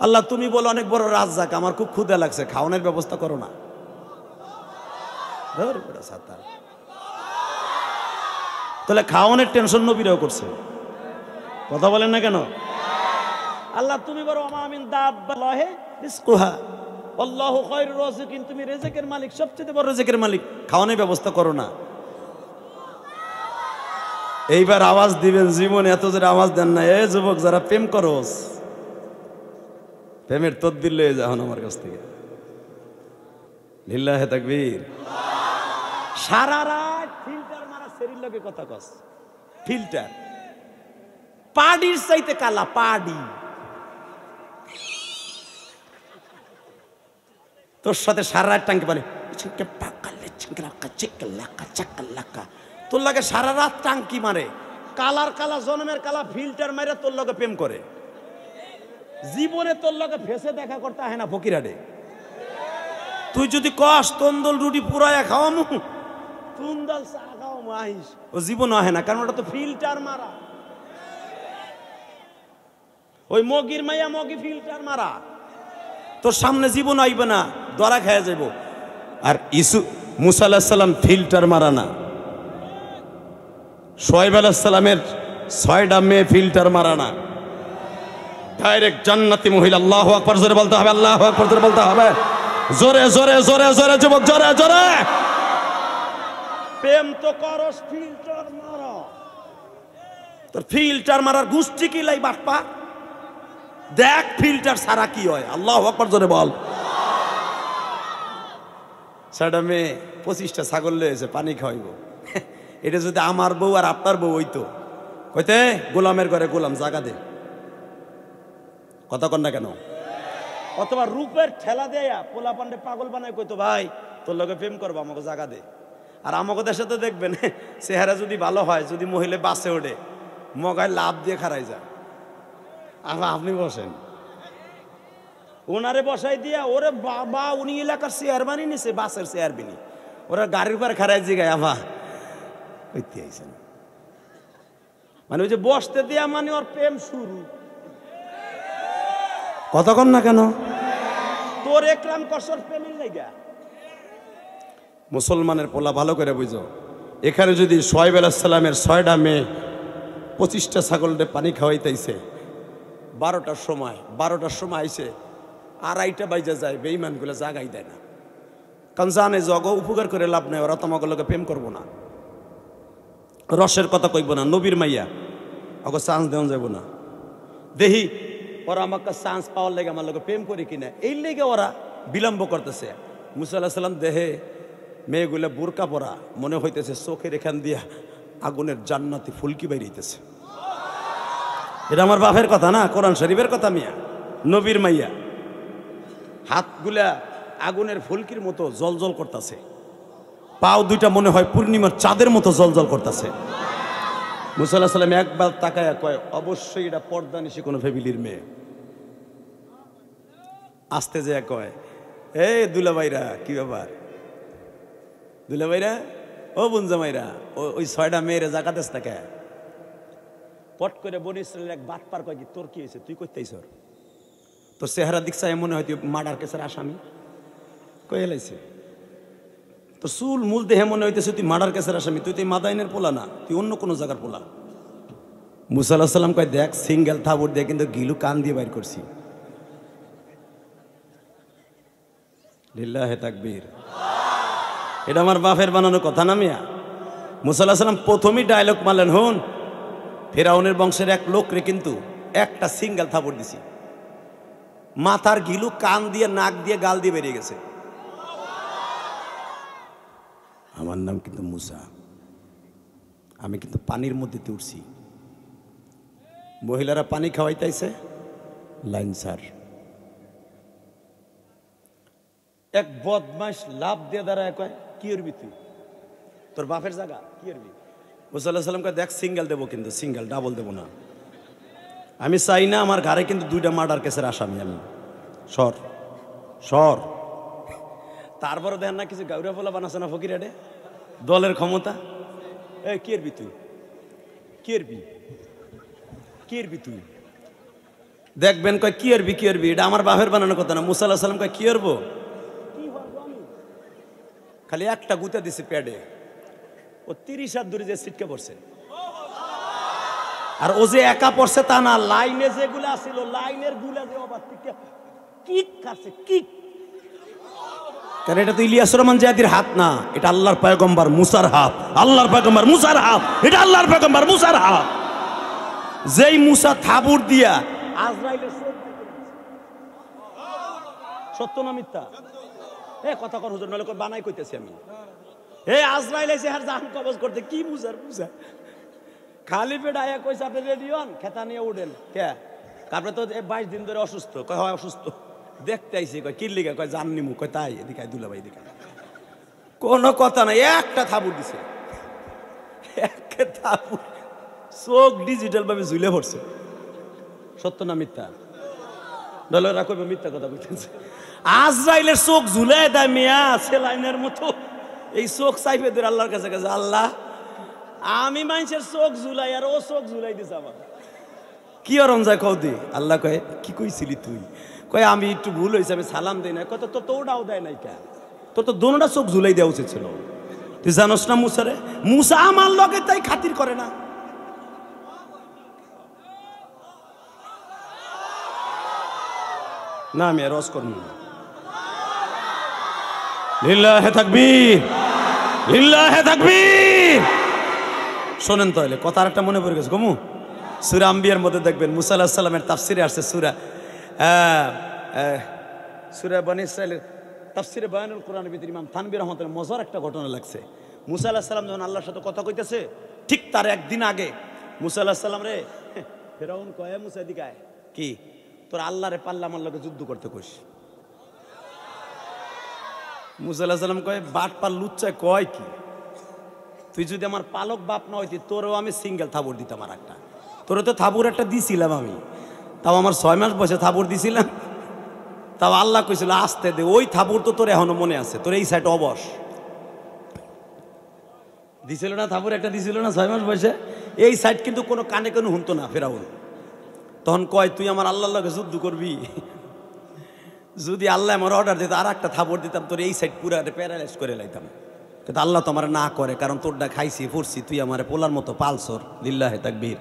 আল্লাহ তুমি বলো অনেক বড় রাজ্জাক, আমার খুব ক্ষুধা লাগছে, খাওয়ানোর ব্যবস্থা করো না। তাহলে খাওয়ানোর টেনশন নবীরাও করছে, কথা বলেন না কেন? আল্লাহ তুমি বলো আমিন দাব্বাহে রিজকুহা আল্লাহু খায়রুর রাযিকিন, তুমি রিজিকের মালিক, সবচেয়ে বড় রিজিকের মালিক, খাওয়ানোর ব্যবস্থা করো না। এইবার আওয়াজ দিবেন, জীবনে এত জোরে আওয়াজ দেন না। এ যুবক যারা প্রেম করস, প্রেমের তদবির লয়ে যাও আমার কাছ থেকে। লিল্লাহে তাকবীর। সারা রাত ফিল্টার মারা শরীর লগে কথা কস, ফিল্টার পাডির চাইতে কালা, পাডি তোর সাথে সারা রাত টাঙ্কি পানি তোর লাগে সারা রাত টাঙ্কি মারে, কালার কালা জন্মের কালা ফিল্টার মারে তোর লগে প্রেম করে। জীবনে তোর লগে ফেসে দেখা করতে হয় না ফকিরাডে। তুই যদি কস তন্দল রুটি পুরায়া খাওয়ামু, তুন্দল চা খাওয়ামু, আইস, ও জীবন হয় না, কারণ ওটা তো ফিল্টার মারা। ওই মগির মাইয়া মগি ফিল্টার মারা, তোর সামনে জীবন আইবে না, দরা খেয়ে যাব। আর মুসা আলাইহিস সালাম ফিল্টার মারা না, শুআয়ব আলাইহিস সালামের 6টা মেয়ে ফিল্টার মারা না, ডাইরেক্ট জান্নাতি মহিলা। আল্লাহু আকবার জোরে বলতে হবে, আল্লাহু আকবার জোরে বলতে হবে, জোরে জোরে জোরে জোরে যুবক, জোরে জোরে। প্রেম তো করস, ফিল্টার মারা, তোর ফিল্টার মারার গুষ্টি কি লাই বাটপা, দেখ ফিল্টার ছাড়া কি হয়। আল্লাহু আকবার জোরে বল। 6টা মেয়ে 25টা ছাগল লয়েছে, পানি খাওয়াইব। এটা যদি আমার বউ আর আপনার বউ হইতো, কইতে গোলামের ঘরে গোলাম, জাগা দে, কথা কন না কেন? অথবা রূপের ঠেলা দেয়া পোলা পান্ডে পাগল বানায়, কইতো ভাই তোর লগে প্রেম করবো, আমাকে জাগা দে। আর আমাকে দেশে তো দেখবেন চেহারা যদি ভালো হয়, যদি মহিলা বাসে ওঠে, মগায় লাভ দিয়ে খারাই যায়। আপনি বসেন, ওনারে বসাই দিয়া, ওরে বাবা উনি এলাকার চেয়ারম্যানই নিছে, বাসের চেয়ারম্যানই, ওরা গাড়ির উপর খারাই জিগায় আভা কইতে আইছেন, মানে ওই যে বসতে দিয়া মানে ওর প্রেম শুরু। কতক্ষণ না কেন তোর একরাম কসর প্রেমের লাইগা। মুসলমানের পোলা ভালো করে বুঝো, এখানে যদি শুআয়ব আলাইহিস সালামের 6টা মেয়ে 25টা ছাগলকে পানি খাওয়াইতেছে, 12টার সময় আইছে, 2:30 বাজে যায়, বেঈমানগুলো জাগাই দেয় না, কারণ জানে জগ উপকার করে লাভ নেই, ওরা তোমাকে লোকে প্রেম করবো না, রসের কথা কইব না, নবীর মাইয়া ওকে চান্স দেওয়া যাব না। দেখি ওরা আমাকে চান্স পাওয়ার লেগে আমার লোকে প্রেম করে কিনা, এই লেগে ওরা বিলম্ব করতেছে। মুসা আলাইহিস সালাম দেহে মেয়েগুলো বোরকা পরা, মনে হইতেছে চোখের এখান দিয়া আগুনের জান্নাতি ফুলকি বাইরেছে। এটা আমার বাপের কথা না, কোরআন শরীফের কথা। মিয়া নবীর মাইয়া, হাতগুলা আগুনের ফুলকির মতো জলজল করতেছে, পাও দুইটা মনে হয় পূর্ণিমার চাঁদের মতো জলজল করতেছে। মুসা আলাইহিস সালাম একবার তাকায়া কয়, অবশ্যই এটা পর্দা নিশি কোনো ফ্যামিলির মেয়ে। আস্তে যে কয়, এই দুলাভাইরা, কি ব্যাপার দুলাভাইরা, ও বুনজামাইরা, ওই 6টা মেয়েরে জাগাতেছ তাকে। পট করে বনি ইসরাইলের এক বাটপার কয়, কি তোর কি হয়েছে, তুই করতেইছ, তোর চেহারা দিকছা মনে হয় তুই মার্ডার কেসের আসামি, কই এলাইছে, তোর চুল মূল দেহে মনে হইতেছে তুই মার্ডার কেসের আসামি, তুই তুই মাদাইনের পোলা না, তুই অন্য কোনো জায়গার পোলা। মুসা আলাইহিস সালাম কয়, দেখ সিঙ্গেল থাবুর দিয়ে কিন্তু গিলু কান দিয়ে বাইর করছি। লিল্লাহে তাকবীর। এটা আমার বাপের বানানো কথা না মিয়া। মুসা আলাইহিস সালাম প্রথমেই ডায়লগ মারলেন, হন ফেরাউনের বংশের এক লোকরে কিন্তু একটা সিঙ্গেল থাবুর দিছি, মাথার গিলু কান দিয়ে নাক দিয়ে গাল দিয়ে বেরিয়ে গেছে। আমার নাম কিন্তু মুসা, আমি কিন্তু পানির মধ্যে উঠছি, মহিলারা পানি খাওয়াইতেছে, লাইন স্যার। এক বদমাইশ লাভ দিয়ে দাঁড়ায় কয়, কি করবি তুই, তোর বাপের জায়গা, কি করবি? মুসা আলাইহিস সালাম কয়, দেখ সিঙ্গেল দেবো কিন্তু, সিঙ্গেল, ডাবল দেবো না, আমি চাই না আমার ঘরে কিন্তু 2টা মার্ডার কেসের আসামি আমি, সর সর। তারপরে দেখেন না কিছু গাউরা ফোলা বানাচ্ছে না ফকিরাডে, দলের ক্ষমতা। এই কি করবি তুই, কি করবি, কি করবি তুই, দেখবেন কয় কি করবি কি করবি, এটা আমার বাপের বানানোর কথা না। মুসা আলাইহিস সালাম কয় কি করবো, খালি একটা গুঁতে দিছে প্যাডে, ও 30 হাত দূরে যে ছিটকে পড়ছে। আর ও যে একা পড়ছে তা না, লাইনে যেগুলা ছিল লাইনের গুলা যে অবাক কিক কাছে কিক, কারণ এটা তো ইলিয়াস রহমান জিয়াদির হাত না, এটা আল্লাহর পয়গম্বর মুসার হাত। আল্লাহর পয়গম্বর মুসার হাত, এটা আল্লাহর পয়গম্বর মুসার হাত। যেই মুসা থাবুর দিয়া আজরাইলের চোখ, সত্য না মিথ্যা? এ কথা কর হুজুর, নলে বানাই কইতেছি আমি। এই আজরাইল এসে আর জান কবজ করতে, কি মুসার মুসা খালি পেট আয়া কইছে আপনি রেডি হন, খেতা নিয়ে উঠেন। কে তারপরে তো 22 দিন ধরে অসুস্থ, কয় হয় অসুস্থ, দেখতে আইসি, কয় কি লিগা, কয় জান নিমু, কয় তাই এদিকে দুলাভাই এদিকে। কোনো কথা নাই, একটা থাবুর দিছে, একটা থাবুর, চোখ ডিজিটাল ভাবে ঝুলে পড়ছে। সত্য না মিথ্যা? ডলাররা কইবে মিথ্যা কথা কইতেছে। আজরাইলের চোখ ঝুলাই দেয় মিয়া সেলাইনের মতো, এই চোখ চাইপে ধরে আল্লাহর কাছে কাছে, আল্লাহ আমি মানুষের চোখ ঝুলাই আর ও চোখ ঝুলাই দিছে আমার, কি অরম যায় কও দি। আল্লাহ কয় কি কইছিলি তুই? কয় আমি একটু ভুল হয়েছে, আমি সালাম দেই না। কত তো তোটাও দেয় নাই, কে তোর তো দোনোটা চোখ ঝুলাই দেওয়া উচিত ছিল। তুই জানোস না মুসারে, মুসা আমার লগে তাই খাতির করে না। না আমি রস করব না। লিল্লাহে তাকবীর, লিল্লাহে তাকবীর। শোনেন তাহলে কথা আর একটা মনে পড়ে গেছে কমু, সূরা আম্বিয়ার মধ্যে দেখবেন মুসা আলাইহিস সালামের তাফসিরে আসছে, সূরা বনী ইসরাঈলের তাফসিরে বায়ানুল কোরআনের ভিতরে ইমাম থানভী রাহমাতুল্লাহ মজার একটা ঘটনা লাগছে। মুসা আলাইহিস সালাম যখন আল্লাহর সাথে কথা কইতেছে, ঠিক তার একদিন আগে মুসা আলাইহিস সালাম রে ফেরাউন কয়, মুসা এদিকে আয়, কি তোর আল্লাহরে পাল্লা আমার লগে যুদ্ধ করতে কইস। মুসা আলাইহিস সালাম কয় বাট পার লুচ্চায় কয় কি, তুই যদি আমার পালক বাপ না হইতি তোরও আমি সিঙ্গেল থাবুর দিতাম। আর একটা তোর তো থাবুর একটা দিছিলাম আমি, তাও আমার 6 মাস বয়সে থাবুর দিছিলাম, তাও আল্লাহ কইছিল আসতে দে, ওই থাবুর তো তোর এখনো মনে আছে, তোর এই সাইড অবশ দিছিল না, থাবুর একটা দিছিল না 6 মাস বয়সে, এই সাইড কিন্তু কোনো কানে কোনো শুনতো না ফেরাউন। তখন কয় তুই আমার আল্লাহর লগে যুদ্ধ করবি, যদি আল্লাহ আমার অর্ডার দিত আর একটা থাবুর দিতাম, তোর এই সাইড পুরা প্যারালাইজ করে লাইতাম। কিন্তু আল্লাহ তো আমার না করে, কারণ তোরটা খাইছি ফুরছি, তুই আমার পোলার মতো পালসর। লিল্লাহে তাকবীর।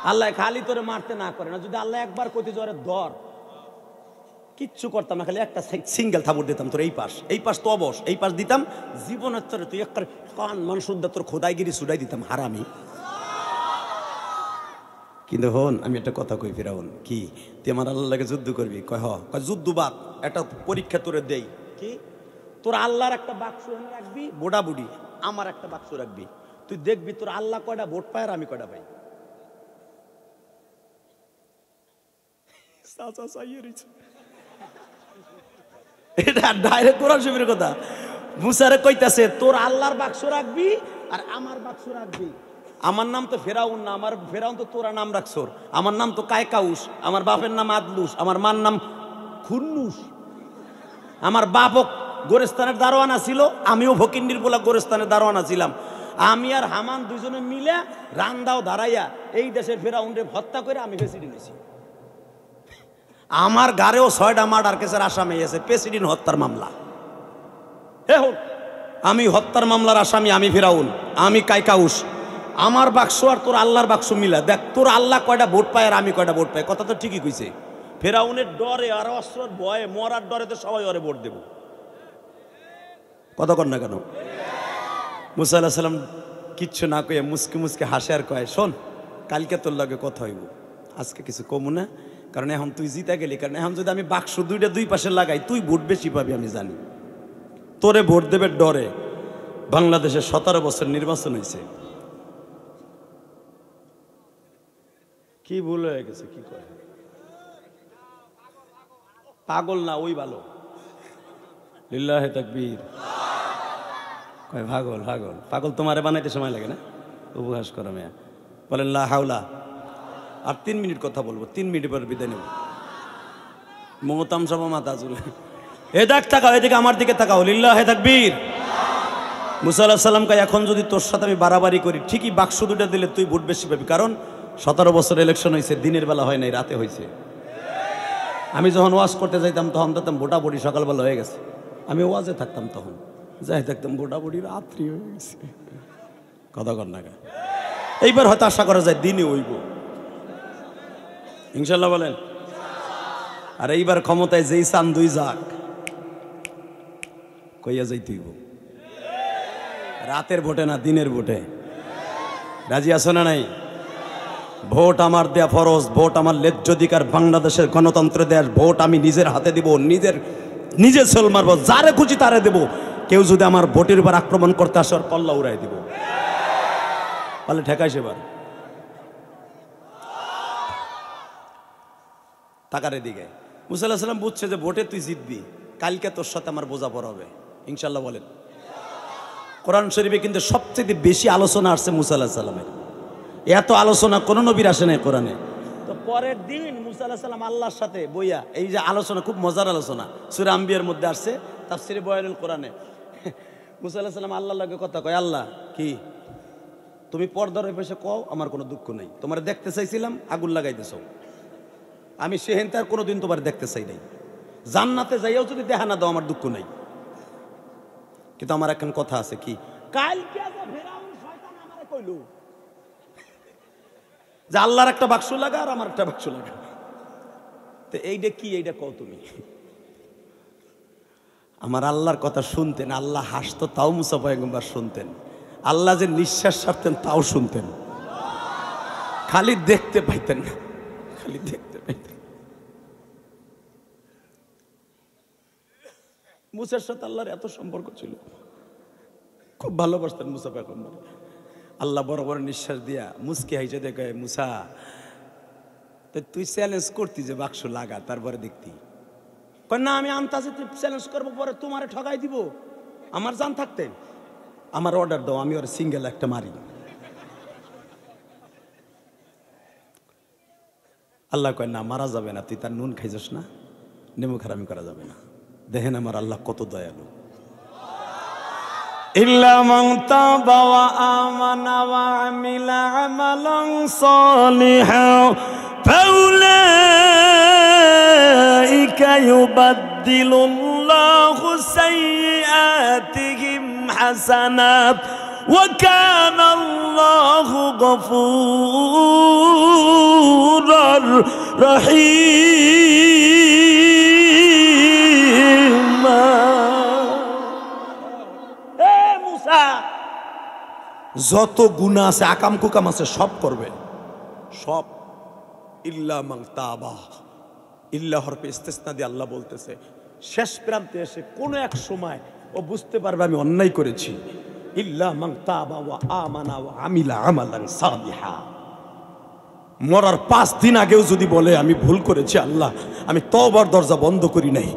আল্লাহ খালি তোরে মারতে না করে না, যদি আল্লাহ একবার কইতে জোরে ধর, কিচ্ছু করতাম না, খালি একটা সিঙ্গেল থাবুর দিতাম তোর এই পাশ তো অবশ, এই পাশ দিতাম, জীবনের তোরে তুই একটা কান মানুষুদ্দা তোর খোদাইগিরি সুডাই দিতাম হারামি। কিন্তু হন আমি একটা কথা কই ফেরাউন, কি তুই আমার আল্লাহ লাগে যুদ্ধ করবি? কয় যুদ্ধ বাদ, একটা পরীক্ষা তোরে দেই, কি তোর আল্লাহর একটা বাক্স রাখবি বোডা বুডি, আমার একটা বাক্স রাখবি, তুই দেখবি তোর আল্লাহ কয়টা ভোট পায় আর আমি কয়টা পাই। এটা ডাইরেক্ট কোরআন শরীফের কথা। মুসারে কইতাছে তোর আল্লাহর বাক্স রাখবি আর আমার বাক্স রাখবি। আমার নাম তো ফেরাউন না, আমার ফেরাউন তো তোরা নাম রাখছোর, আমার নাম তো কায়কাউস, আমার বাপের নাম আদলুস, আমার মার নাম খুন্নুস, আমার বাপও গোরেস্তানের দারোয়ানা ছিল, আমিও ভকিন্ডির বলা গোরেস্তানের দারোয়ানা ছিলাম। আমি আর হামান দুজনে মিলে রান্দাও দাঁড়াইয়া এই দেশের ফেরাউনরে হত্যা করে আমি প্রেসিডেন্ট হয়েছি। আমার গাড়েও 6টা মার্ডার কেসের আসামি আছে, প্রেসিডেন্ট হত্যার মামলা। আমি হত্যার মামলার আসামি, আমি ফেরাউন, আমি কায়কাউস। আমার বাক্স আর তোর আল্লাহর বাক্স মিলা দেখ, তোর আল্লাহ কয়টা ভোট পায় আর আমি কয়টা ভোট পাই। কথা তো ঠিকই কইছে। ফেরাউনের ডরে আর অস্ত্রের ভয়ে মরার ডরে তো সবাই ওরে ভোট দেব। কথা কর না কেন? মুসা আলাইহিস সালাম কিচ্ছু না কয়ে মুসকে মুসকে হাসে আর কয়, শোন কালকে তোর লগে কথা হইব, আজকে কিছু কমু না, কারণ এখন তুই জিতা গেলি। কারণ এখন যদি আমি বাক্স দুইটা দুই পাশে লাগাই তুই ভোট বেশি পাবি আমি জানি। তোরে ভোট দেবে ডরে বাংলাদেশে 17 বছর নির্বাচন হয়েছে। কি ভুল হয়ে গেছে, কি করে পাগল না ওই ভালো। লিল্লাহে তাকবীর। কয় পাগল পাগল পাগল তোমারে বানাইতে সময় লাগে না? উপহাস করো মেয়া। বলেন লা হাওলা। আর 3 মিনিট কথা বলবো, 3 মিনিট পর বিদায় নেব। মহতাম সব মাথা চুলে এ দেখ তাকাও, এদিকে আমার দিকে তাকাও। লিল্লাহে তাকবীর। মুসা আলাইহিস সালাম কয় এখন যদি তোর সাথে আমি বাড়াবাড়ি করি ঠিকই বাক্স দুটা দিলে তুই ভোট বেশি পাবি, কারণ 17 বছর ইলেকশন হয়েছে, দিনের বেলা হয় নাই, রাতে হয়েছে। আমি যখন ওয়াজ করতে যাইতাম তখন দেখতাম ভোটাভুটি সকালবেলা হয়ে গেছে। আমি ওয়াজে থাকতাম, তখন যাই দেখতাম ভোটাভুটি রাত্রি হয়ে গেছে। কথা কর না। এইবার হয়তো আশা করা যায় দিনে হইব, ইনশাল্লাহ বলেন। আর এইবার ক্ষমতায় যেই চান দুই যাক, কইয়া যাইতে হইব। রাতের ভোটে না, দিনের ভোটে। রাজি আছো না নাই? ভোট আমার দেয়া ফরজ, ভোট আমার ন্যায্য অধিকার, বাংলাদেশের গণতন্ত্র দেশ। ভোট আমি নিজের হাতে দিব, নিজে সেল মারবো, যারে খুশি তারে দেব। কেউ যদি আমার ভোটের উপর আক্রমণ করতে আসে, ওর পল্লা উড়াই দিব। বলে ঠেকাই সেবার টাকার দিকে। মুসা আলাইহিস সালাম বুঝছে যে ভোটে তুই জিতবি, কালকে তোর সাথে আমার বোঝা পড়া হবে, ইনশাল্লাহ বলেন। কোরআন শরীফে কিন্তু সবচেয়ে বেশি আলোচনা আসছে মুসা আলাইহিস সালামের। এত আলোচনা কোন নবীর আসে নাই কোরআনে। তো পরের দিন মুসা আলাইহিস সালাম আল্লাহর সাথে বইয়া এই যে আলোচনা, খুব মজার আলোচনা, সূরা আম্বিয়ার মধ্যে আসছে, তাফসীরে বয়ানুল কোরআনে। মুসা আলাইহিস সালাম আল্লাহর লগে কথা কয়, আল্লাহ কি তুমি পর্দার ওই পাশে কও, আমার কোনো দুঃখ নেই। তোমার দেখতে চাইছিলাম, আগুন লাগাইতেছ। আমি সেহেন তার কোনোদিন তোমার দেখতে চাই নাই। জান্নাতে যাইয়াও যদি দেখা না দাও, আমার দুঃখ নাই। কিন্তু আমার এখন কথা আছে, কি কালকে ফেরাউন শয়তান আমারে কইল যে আল্লাহর একটা বাক্স লাগা আর আমার একটা বাক্স লাগা। তো এইটা কি, এইটা কও তুমি। আমার আল্লাহর কথা শুনতেন, আল্লাহ হাসতো তাও মুসা পয়গম্বর শুনতেন। আল্লাহ যে নিঃশ্বাস ছাড়তেন তাও শুনতেন, খালি দেখতে পাইতেন না, খালি দেখতে পাইতেন। মুসার সাথে আল্লাহর এত সম্পর্ক ছিল, খুব ভালোবাসতেন মুসা পয়গম্বর। আল্লাহ বড় বড় নিঃশ্বাস দিয়া মুসকে হাইছে দেখে, মুসা তুই চ্যালেঞ্জ করতি যে বাক্স লাগা, তারপরে দেখতি। না আমি আনতাছি, তুই চ্যালেঞ্জ করবো, পরে তোমারে ঠগাই দিব। আমার জান থাকতেন, আমার অর্ডার দাও, আমি ওর সিঙ্গেল একটা মারি। আল্লাহ কয় না, মারা যাবে না, তুই তার নুন খাইছস না, নেমু খারামি করা যাবে না। দেখেন আমার আল্লাহ কত দয়ালু। ইল্লা মান তাবা ওয়া আমানা ওয়া আমিলা আমালান সালিহান ফাউলাইকা ইউবাদদিলুল্লাহু সাইয়্যাতিহিম হাসানাত ওয়া কানা আল্লাহু গফুরার রহিম। যত গুনাহ আছে, আকাম কুকাম আছে, সব করবে, সব। ইল্লা মান তাবা, ইল্লা হরফে ইস্তিসনা দিয়ে আল্লাহ বলতেছে, শেষ প্রান্তে এসে কোন এক সময় ও বুঝতে পারবে আমি অন্যায় করেছি। ইল্লা মান তাবা ওয়া আমানা ওয়া আমিলা আমালান সালিহা। মরার 5 দিন আগেও যদি বলে আমি ভুল করেছি আল্লাহ, আমি তওবার দরজা বন্ধ করি নাই,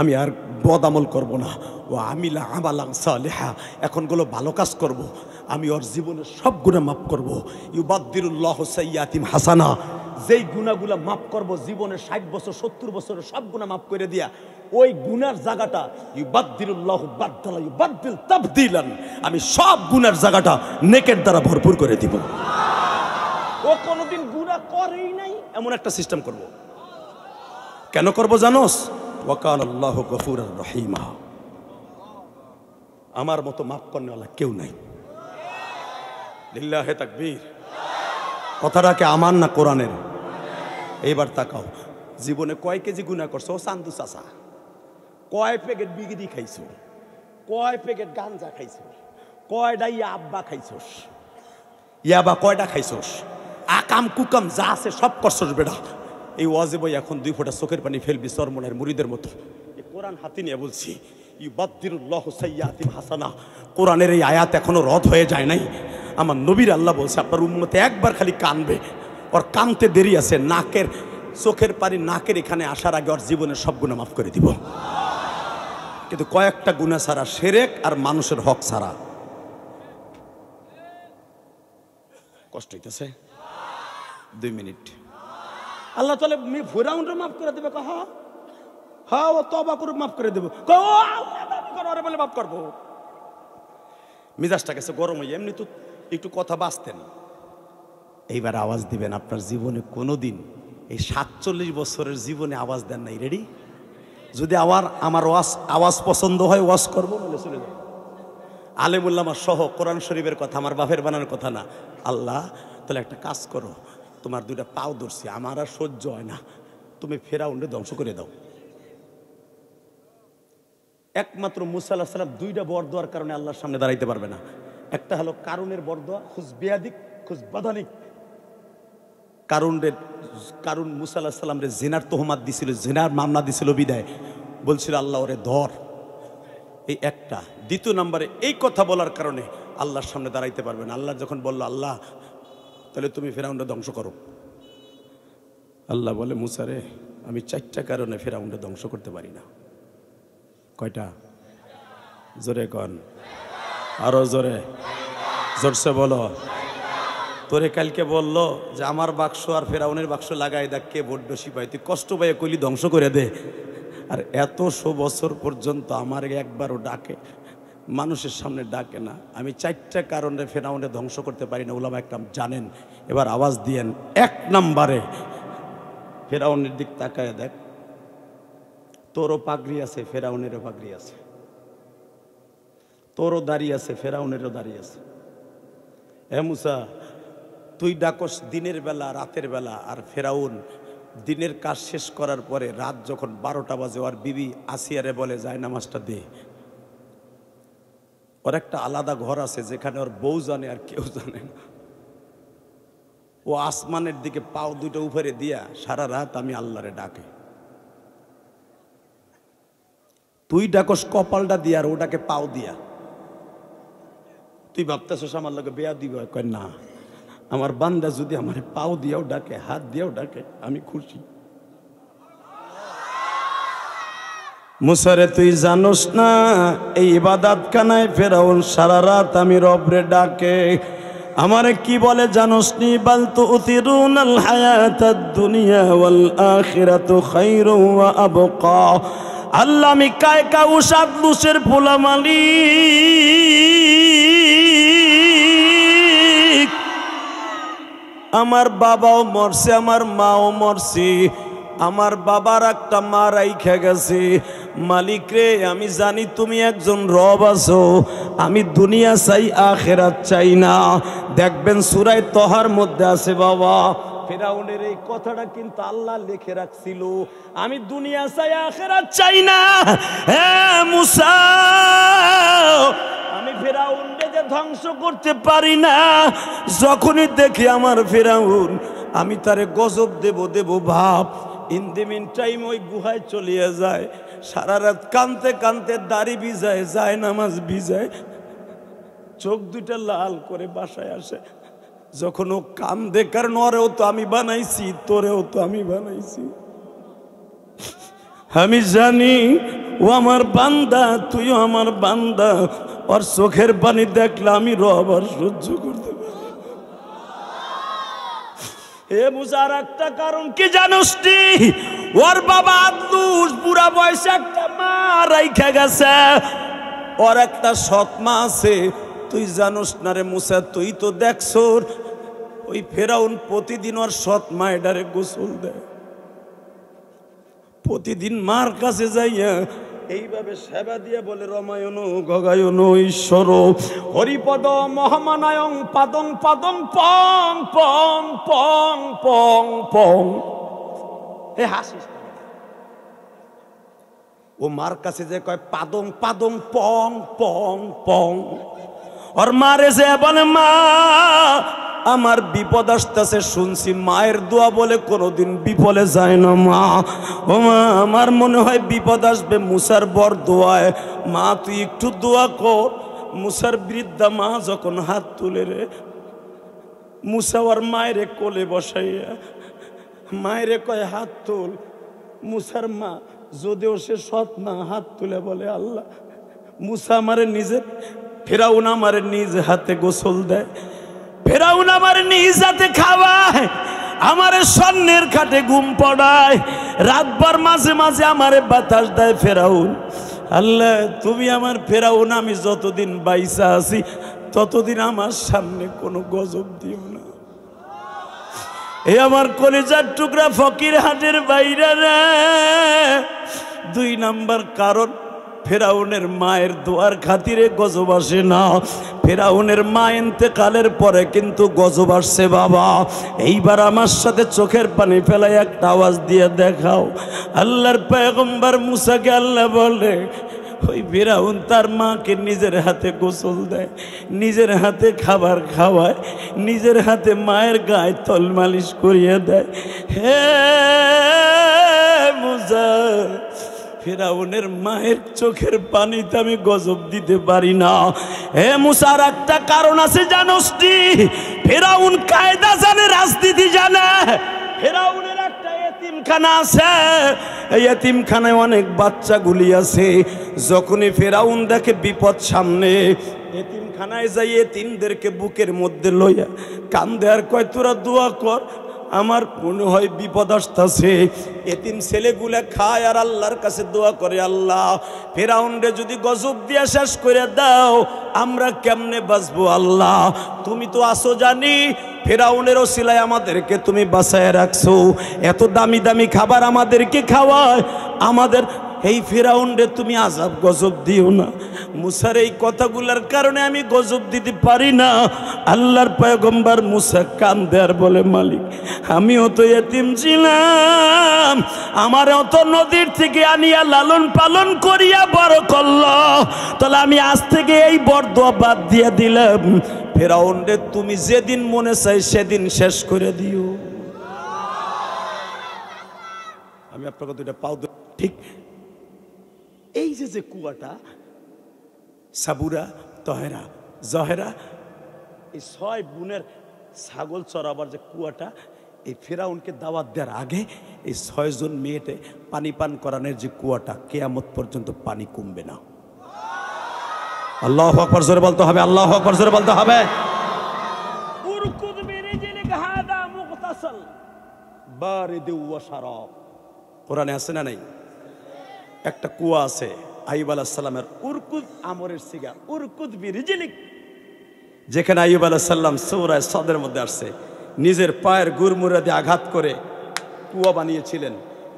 আমি আর বদ আমল করবো না, ও আমিলা আমালান সালিহা, এখন গুলো ভালো কাজ করব, আমি ওর জীবনের সব গুনাহ মাফ করব। ইউবাদদিলুল্লাহু সাইয়্যাতিহিম হাসানা, যেই গুনাহগুলো মাফ করব, জীবনের 60 বছর 70 বছরের সব গুনাহ মাফ করে দিয়া, ওই গুনার জায়গাটা ইউবাদদিলুল্লাহু বাদদালা ইউবাদদিল তাবদিলান, আমি সব গুনার জায়গাটা নেকের দ্বারা ভরপুর করে দিব। ও কোনোদিন গুনাহ করেই নাই এমন একটা সিস্টেম করব। কেন করব জানোস? ওয়া কানা আল্লাহু গফুরার রহিমা, আমার মতো মাফ করনেওয়ালা কেউ নাই। লিল্লাহে তাকবীর। কথাটাকে আমার না কোরআনের? এইবার তাকাও, জীবনে কয় কেজি গুনাহ করছো? ও চান্দু চাচা, কয় প্যাকেট বিগিরি খাইছো, কয় প্যাকেট গাঞ্জা খাইছো, কয়টা ইয়াব্বা খাইছোস, ইয়াবা কয়টা খাইছোস, আকাম কুকাম যা আছে সব করছোস বেটা। এই ওয়াজে বই এখন 2 ফোঁটা চোখের পানি ফেলবি চরমনের মুরিদের মতো। এই কোরআন হাতে নিয়ে বলছি, ইউবাদদিলুল্লাহু সাইয়্যাতিহিম হাসানা। কোরআনের এই আয়াত এখনো রদ হয়ে যায় নাই। আমার নবীর আল্লাহ বলছে, আপনার উম্মতে একবার খালি কানবে, ওর কানতে দেরি আছে, নাকের চোখের পানি নাকের এখানে আসার আগে ওর জীবনের সব গুনাহ মাফ করে দিব। কিন্তু কয়েকটা গুনাহ ছাড়া, শিরক আর মানুষের হক ছাড়া। কষ্ট হইতেছে? 2 মিনিট। আল্লাহ তাআলা ফিরাউনরে মাফ করে দেবে। হ্যাঁ হ্যাঁ, ও তওবা করে মাফ করে দেব। আল্লাহ বলে মাফ করবো। মিজাজটা গেছে গরম হয়ে, এমনি তো একটু কথা বাঁচতেন, এইবার আওয়াজ দিবেন। আপনার জীবনে কোনোদিন এই 47 বছরের জীবনে আওয়াজ দেন নাই। রেডি? যদি আমার আওয়াজ পছন্দ হয় ওয়াজ করবো, বলে চলে যাবো। আলেমুল্লামা সহ কোরআন শরীফের কথা, আমার বাপের বানানোর কথা না। আল্লাহ তাহলে একটা কাজ করো, তোমার দুইটা পাও ধরছি, আমার আর সহ্য হয় না, তুমি ফেরাউনকে ধ্বংস করে দাও। একমাত্র মুসা আলাইহিস সালাম দুইটা বরদোয়ার কারণে আল্লাহর সামনে দাঁড়াইতে পারবে না। একটা হলো কারুনের বরদোয়া, খুজ বেয়াদিক খুজ বাদানিক। কারুন মুসা আলাইহিস সালাম রে জিনার তোহমাত দিছিল, জিনার মামলা দিছিল, বিদায় বলছিল আল্লাহ ওরে ধর। এই একটা। দ্বিতীয় নম্বরে এই কথা বলার কারণে আল্লাহর সামনে দাঁড়াইতে পারবে না। আল্লাহ যখন বলল আল্লাহ তাহলে তুমি ফেরাউনকে ধ্বংস করো, আল্লাহ বলে মুসা রে আমি 4টা কারণে ফেরাউনকে ধ্বংস করতে পারি না। কয়টা? জোরে কন, আরো জোরে, জোরসে বলো। তোরে কালকে বললো যে আমার বাক্স আর ফেরাউনের বাক্স লাগাই দেখ কে ভোট বেশি পাই, তুই কষ্ট পাই কইলি ধ্বংস করে দে। আর 100 বছর পর্যন্ত আমার একবারও ডাকে, মানুষের সামনে ডাকে না। আমি 4টা কারণে ফেরাউনে ধ্বংস করতে পারি না। উলামা একরাম জানেন। এবার আওয়াজ দিয়েন। 1 নম্বরে ফেরাউনের দিক তাকায় দেখ, তোরও পাগড়ি আছে, ফেরাউনেরও পাগড়ি আছে, তোরও দাঁড়িয়ে আছে, ফেরাউনেরও দাঁড়িয়ে আছে। এ মুসা, তুই ডাকস দিনের বেলা রাতের বেলা, আর ফেরাউন দিনের কাজ শেষ করার পরে রাত যখন 12টা বাজে ওর বিবি আসিয়ারে বলে যায় নামাজটা দে। ওর একটা আলাদা ঘর আছে যেখানে ওর বউ জানে আর কেউ জানে না। ও আসমানের দিকে পাও দুটো উপরে দিয়া সারা রাত আমি আল্লাহরে ডাকে। তুই ডাকস কপালটা দিয়া আর ওটাকে পাও দিয়া। তুই ভাবতেছস আমার লোকে বেয়া দিব? কয় না, আমার বান্দা যদি আমার পাও দিয়েও ডাকে, হাত দিয়েও ডাকে, আমি খুশি। মুসারে তুই জানোস না এই ইবাদত খানায় ফেরাউন সারা রাত আমি রবরে ডাকে। আমারে কি বলে জানোস নি? বাল তুতিরুনাল হায়াতাদ দুনিয়া ওয়াল আখিরাতু খায়রুম ওয়া আবকা। আল্লাহ আমি কায়কা উসাদ লুসের পোলা মালিক। আমার বাবাও মরছে, আমার মাও মরছে, আমার বাবার একটা মা রাইখা গেছে। মালিক রে আমি জানি তুমি একজন রব আছো, আমি দুনিয়া চাই আখিরাত চাই না। দেখবেন সূরা তহার মধ্যে আছে বাবা, ফেরাউনের এই কথাটা কিন্তু আল্লাহ লিখে রাখছিল, আমি দুনিয়া চাই আখিরাত চাই না। হ্যাঁ মুসা, আমি ফেরাউনকে যে ধ্বংস করতে পারি না, যখনই দেখি আমার ফেরাউন আমি তারে গজব দেব ভাব। ইন দি মিন টাইম ওই গুহায় চলিয়ে যায়, সারা রাত কানতে কানতে দাড়ি ভিজায়, যায় নামাজ ভিজায়, চোখ দুইটা লাল করে বাসায় আসে। যখন ও কান্দে, কারণ ওরেও তো আমি বানাইছি, তোরেও তো আমি বানাইছি। আমি জানি ও আমার বান্দা, তুইও আমার বান্দা। ওর চোখের পানি দেখলে আমি রব আর সহ্য করতে পারি। এ মুসার একটা কারণ কি জানোস নি? ওর বাবা আব্দুস বুড়া বয়সে একটা মা রাইখা গেছে, ওর একটা সৎ মা আছে। তুই জানোস না রে মুসা, তুই তো দেখছ ওই ফেরাউন প্রতিদিন ওর সৎ মা এটারে গোসল দেয়। প্রতিদিন মার কাছে যাইয়া এইভাবে সেবা দিয়ে বলে রমায়ণ গগায়ন ঈশ্বর হরিপদ মহামানায়ং পাদং পাদং পং পং পং পং পং। এ হাসিস, ও মার কাছে যে কয় পাদং পাদং পং পং পং। ওর মারে যে বলে মা আমার বিপদ আসতেছে, শুনছি মায়ের দোয়া বলে কোনোদিন বিফলে যায় না মা। ও মা আমার মনে হয় বিপদ আসবে মুসার বর দোয়ায়, মা তুই একটু দোয়া কর। মুসার বৃদ্ধা মা যখন হাত তুলে রে, মুসা ওর মায়েরে কোলে বসাইয়া মায়েরে কয় হাত তুল। মুসার মা যদিও সে সৎ না, হাত তুলে বলে আল্লাহ মুসা আমারে নিজে, ফেরাউন আমারে নিজ হাতে গোসল দেয়, ফেরাউন আমার নিজ হাতে খাওয়ায়, আমারে স্বর্ণের খাটে ঘুম পড়ায়, রাতভর মাঝে মাঝে আমারে বাতাস দেয় ফেরাউন। আল্লাহ তুমি আমার ফেরাউন, আমি যতদিন বাইসা আছি ততদিন আমার সামনে কোনো গজব দিও না।
এ আমার কলিজার টুকরা ফকির হাটের বাইরে রে, 2 নাম্বার কারণ ফেরাউনের মায়ের দোয়ার খাতিরে গজব আসে না। ফেরাউনের মা ইন্তেকালের পরে কিন্তু গজব আসছে বাবা। এইবার আমার সাথে চোখের পানি ফেলাই একটা আওয়াজ দিয়ে দেখাও। আল্লাহর পয়গম্বর মুসাকে আল্লাহ বলে, ওই ফেরাউন তার মাকে নিজের হাতে গোসল দেয়, নিজের হাতে খাবার খাওয়ায়, নিজের হাতে মায়ের গায়ে তল মালিশ করিয়ে দেয়। হে মুসা, ফেরাউনের মায়ের চোখের পানিতে আমি গজব দিতে পারি না। হে মুসার একটা কারণ আছে জানোস নি? ফেরাউন কায়দা জানে, রাজনীতি জানে। ফেরাউনের একটা এতিমখানা আছে, এই এতিমখানায় অনেক বাচ্চাগুলি আছে। যখনই ফেরাউন দেখে বিপদ সামনে, এতিমখানায় যাই এতিমদেরকে বুকের মধ্যে লইয়া কান্দে আর কয়, তোরা দোয়া কর, আমার মনে হয় বিপদ আসতেছে। এতিম ছেলেগুলা খায় আর আল্লাহর কাছে দোয়া করে, আল্লাহ ফেরাউনরে যদি গজব দিয়া শেষ করে দাও, আমরা কেমনে বাঁচবো? আল্লাহ তুমি তো আসো জানি, ফেরাউনের ওসিলায় আমাদেরকে তুমি বাঁচায় রাখছো, এত দামি দামি খাবার আমাদেরকে খাওয়ায়, আমাদের এই ফেরাউনরে তুমি আযাব গজব দিও না। মুসার এই কথাগুলোর কারণে আমি গজব দিতে পারি না। আল্লাহর পয়গম্বর মুসা কান্দে আর বলে, মালিক আমিও তো এতিম ছিলাম, আমারও তো নদীর থেকে আনিয়া লালন পালন করিয়া বড় করলো, তাহলে আমি আজ থেকে এই বরদোয়া বাদ দিয়ে দিলাম, ফেরাউনরে তুমি যেদিন মনে চাই সেদিন শেষ করে দিও। আমি আপনাকে দুইটা পাও, ঠিক এই যে কুয়াটা, সাবুরা, তহেরা, জহেরা, এই 6 বোনের ছাগল চড়াবার যে কুয়াটা, এই ফেরাউনকে দাওয়াত দেওয়ার আগে এই 6 জন মেয়েটে পানি পান করানোর যে কুয়াটা, কিয়ামত পর্যন্ত পানি কমবে না। আল্লাহু আকবার জোরে বলতে হবে, আল্লাহু আকবার জোরে বলতে হবে। উরকুদ বিরিজলিক হাদা মুগতাসাল বারিদু ওয়া শারাব, কোরআনে আছে না নাই? একটা কুয়া আছে আইয়ুব আলাইহিস সালামের, উরকুদ আমরের সিগা, উরকুদ বিরিজলিক, যেখানে আইয়ুব আলাইহিস সালাম সূরা সাদের মধ্যে আসছে, নিজের পায়ের গুরমুরা দিয়ে আঘাত করে কুয়া বানিয়েছিলেন,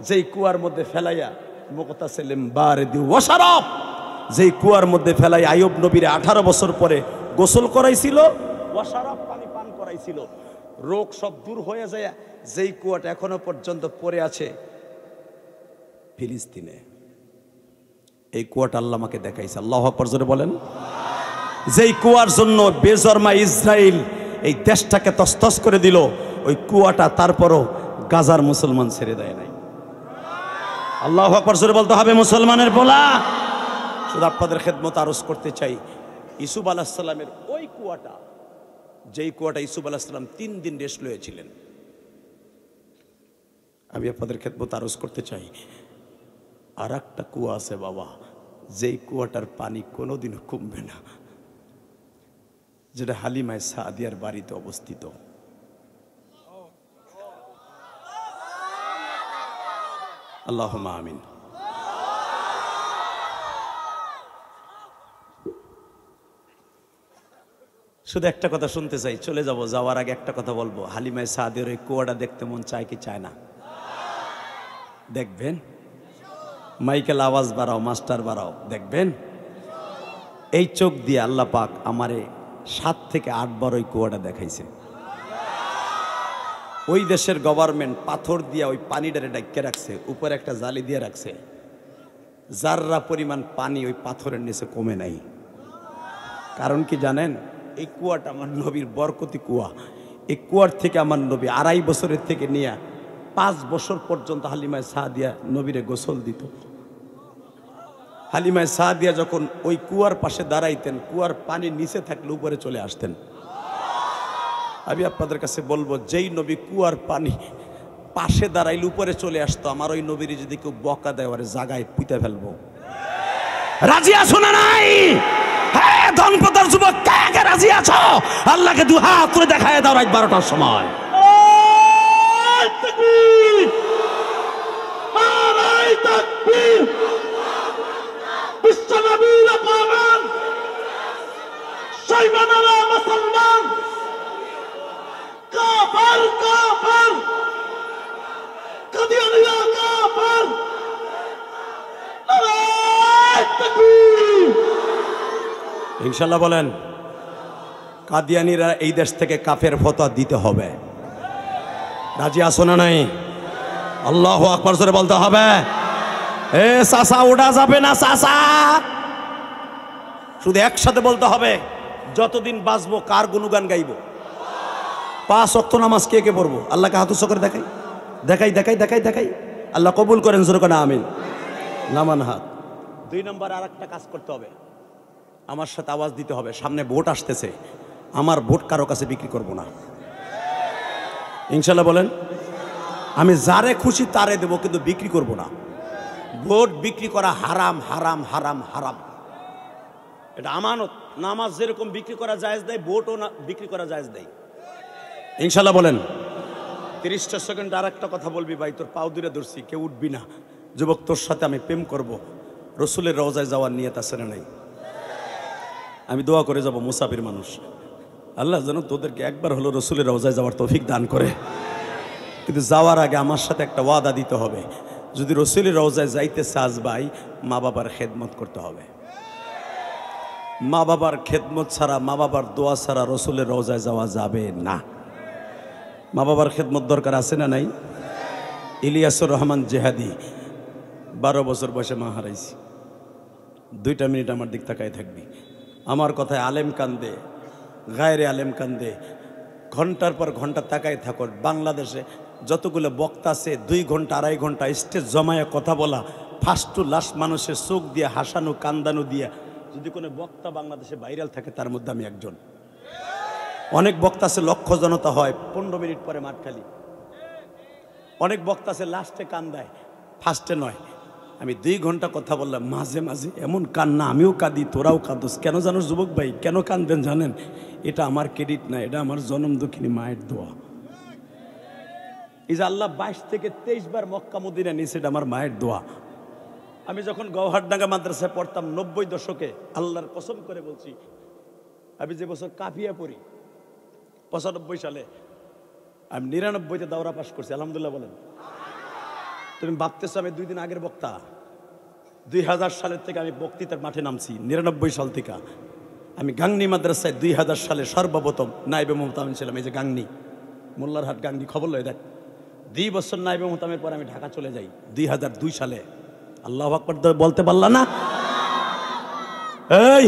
যেই কুয়ার মধ্যে ফেলাইয়া মুগতাসালিম বারিদু ওয়া শারাব, যেই কুয়ার মধ্যে ফেলাই আইয়ুব নবীর 18 বছর পরে গোসল করাইছিল, ওয়া শারাব পানি পান করাইছিল, রোগ সব দূর হয়ে যায়। যেই কুয়াটা এখনো পর্যন্ত পড়ে আছে ফিলিস্তিনে, এই কুয়াটা আল্লাহ আমাকে দেখাইছে। আল্লাহু আকবার জোরে বলেন। যেই কুয়ার জন্য বেজরমা ইসরাইল এই দেশটাকে তছতছ করে দিল, ওই কুয়াটা তারপরও গাজার মুসলমান ছেড়ে দেয় নাই। আল্লাহু আকবার জোরে বলতে হবে মুসলমানের বলা। শুধু আপনাদের খেদমত আরজ করতে চাই, ইউসুফ আলাইহিস সালামের ওই কুয়াটা, যেই কুয়াটা ইউসুফ আলাইহিস সালাম 3 দিন রেস্ট লয়েছিলেন, আমি আপনাদের খেদমত আরজ করতে চাই, আর একটা কুয়া আছে বাবা, যেই কুয়াটার পানি কোনোদিনও কমবে না, যেটা হালিমায়ে সাদিয়ার বাড়িতে অবস্থিত। আল্লাহুম্মা আমিন। শুধু একটা কথা শুনতে চাই, চলে যাব, যাওয়ার আগে একটা কথা বলবো, হালিমায়ে সাদিয়ার ওই কুয়াটা দেখতে মন চায় কি চায় না? দেখবেন? মাইকেল আওয়াজ বাড়াও, মাস্টার বাড়াও, দেখবেন? এই চোখ দিয়ে আল্লাহ পাক আমারে 7 থেকে 8 বার ওই কুয়াটা দেখাইছে। ওই দেশের গভর্নমেন্ট পাথর দিয়ে ওই পানিটারে ডাইকে রাখছে, উপরে একটা জালি দিয়ে রাখছে, জাররা পরিমাণ পানি ওই পাথরের নিচে কমে নাই। কারণ কি জানেন? এই কুয়াটা আমার নবীর বরকতি কুয়া। এই কুয়ার থেকে আমার নবী 2.5 বছরের থেকে নিয়ে 5 বছর পর্যন্ত হালিমায়ে সাদিয়া নবীরে গোসল দিত। হালিমায়ে সাদিয়া যখন ওই কুয়ার পাশে দাঁড়াইতেন, কুয়ার পানি নিচে থাকলে উপরে চলে আসতেন। আমি আপনাদের কাছে বলবো, যেই নবী কুয়ার পানি পাশে দাঁড়াইলে উপরে চলে আসতো, আমার ওই নবীর যদি কেউ বকা দেয় ওরে জাগায় পুঁতে ফেলবো। রাজি আছো না নাই? হ্যাঁ, ধনপতার যুবক, কে রাজি আছো? আল্লাহকে 2 হাত তুলে দেখায় দাও রাত 12টার সময়। মুসলমান কাফের কাফের কাদিয়ানিরা কাফের নারায়ে তাকবীর ইনশাআল্লাহ বলেন কাদিয়ানিরা এই দেশ থেকে কাফের ফতোয়া দিতে হবে রাজি আছো না নাই আল্লাহু আকবার জোরে বলতে হবে এ চাচা ওঠা যাবে না চাচা শুধু একসাথে বলতে হবে যতদিন বাঁচবো কার গুণগান গাইব 5 ওয়াক্ত নামাজ কে কে পড়বো আল্লাহকে হাত উঁচু করে দেখাই দেখাই দেখাই দেখাই দেখাই আল্লাহ কবুল করেন জোরে করে আমিন নামান হাত 2 নম্বর আরেকটা কাজ করতে হবে আমার সাথে আওয়াজ দিতে হবে সামনে ভোট আসতেছে আমার ভোট কারো কাছে বিক্রি করব না ইনশাআল্লাহ বলেন আমি যারে খুশি তারে দেব কিন্তু বিক্রি করব না ভোট বিক্রি করা হারাম হারাম হারাম হারাম এটা আমানত নামাজ যেরকম বিক্রি করা জায়েজ দেয় ভোটও না বিক্রি করা জায়েজ দেয় ইনশাআল্লাহ বলেন 30টা সেকেন্ড আর একটা কথা বলবি ভাই তোর পাও দূরে ধরছি কেউ উঠবি না যুবক তোর সাথে আমি প্রেম করব রসুলের রওজায় যাওয়ার নিয়ত আছে না নাই আমি দোয়া করে যাব মুসাফির মানুষ আল্লাহ যেন তোদেরকে একবার হলো রসুলের রওজায় যাওয়ার তৌফিক দান করে কিন্তু যাওয়ার আগে আমার সাথে একটা ওয়াদা দিতে হবে যদি রসুলের রওজায় যাইতে চাস ভাই মা বাবার খেদমত করতে হবে মা বাবার খেদমত ছাড়া মা বাবার দোয়া ছাড়া রসুলের রওজায় যাওয়া যাবে না মা বাবার খেদমত দরকার আছে না নাই ইলিয়াসুর রহমান জেহাদি 12 বছর বয়সে মা হারাইছি 2টা মিনিট আমার দিক তাকায় থাকবি আমার কথায় আলেম কান্দে গায়রে আলেম কান্দে ঘন্টার পর ঘন্টা তাকায় থাকো বাংলাদেশে যতগুলো বক্তা আছে 2 ঘন্টা 2.5 ঘন্টা স্টেজ জমায়ে কথা বলা ফার্স্ট টু লাস্ট মানুষের চোখ দিয়ে হাসানো কান্দানো দিয়ে যদি কোনো বক্তা বাংলাদেশে ভাইরাল থাকে তার মধ্যে আমি একজন অনেক বক্তা আছে লক্ষ জনতা হয় 15 মিনিট পরে মাঠ খালি অনেক বক্তা আছে লাস্টে কান্দায় ফার্স্টে নয় আমি 2 ঘন্টা কথা বললাম মাঝে মাঝে এমন কান্না আমিও কাঁদি তোরাও কাঁদোস কেন জানো যুবক ভাই কেন কাঁদেন জানেন এটা আমার ক্রেডিট না এটা আমার জনম দুঃখিনী মায়ের দোয়া এই যে আল্লাহ 22 থেকে 23 বার মক্কা মদিনা নিয়েছে এটা আমার মায়ের দোয়া আমি যখন গৌহারডাঙ্গা মাদ্রাসায় পড়তাম 90 দশকে আল্লাহর কসম করে বলছি আমি যে বছর কাফিয়া পড়ি 95 সালে আমি 99-তে দাওরা পাস করছি আলহামদুলিল্লাহ বলেন তুমি ভাবতেছো আমি 2 দিন আগের বক্তা 2000 সালের থেকে আমি বক্তৃতার মাঠে নামছি 99 সাল থেকে আমি গাংনী মাদ্রাসায় 2000 সালে সর্বপ্রথম নাইবে মোহতামিম ছিলাম এই যে গাংনী মোল্লারহাট গাংনী খবর লয় দেখ 2 বছর নাইবে মোহতামিমের পর আমি ঢাকা চলে যাই 2002 সালে আল্লাহু আকবার বলতে পারলা না এই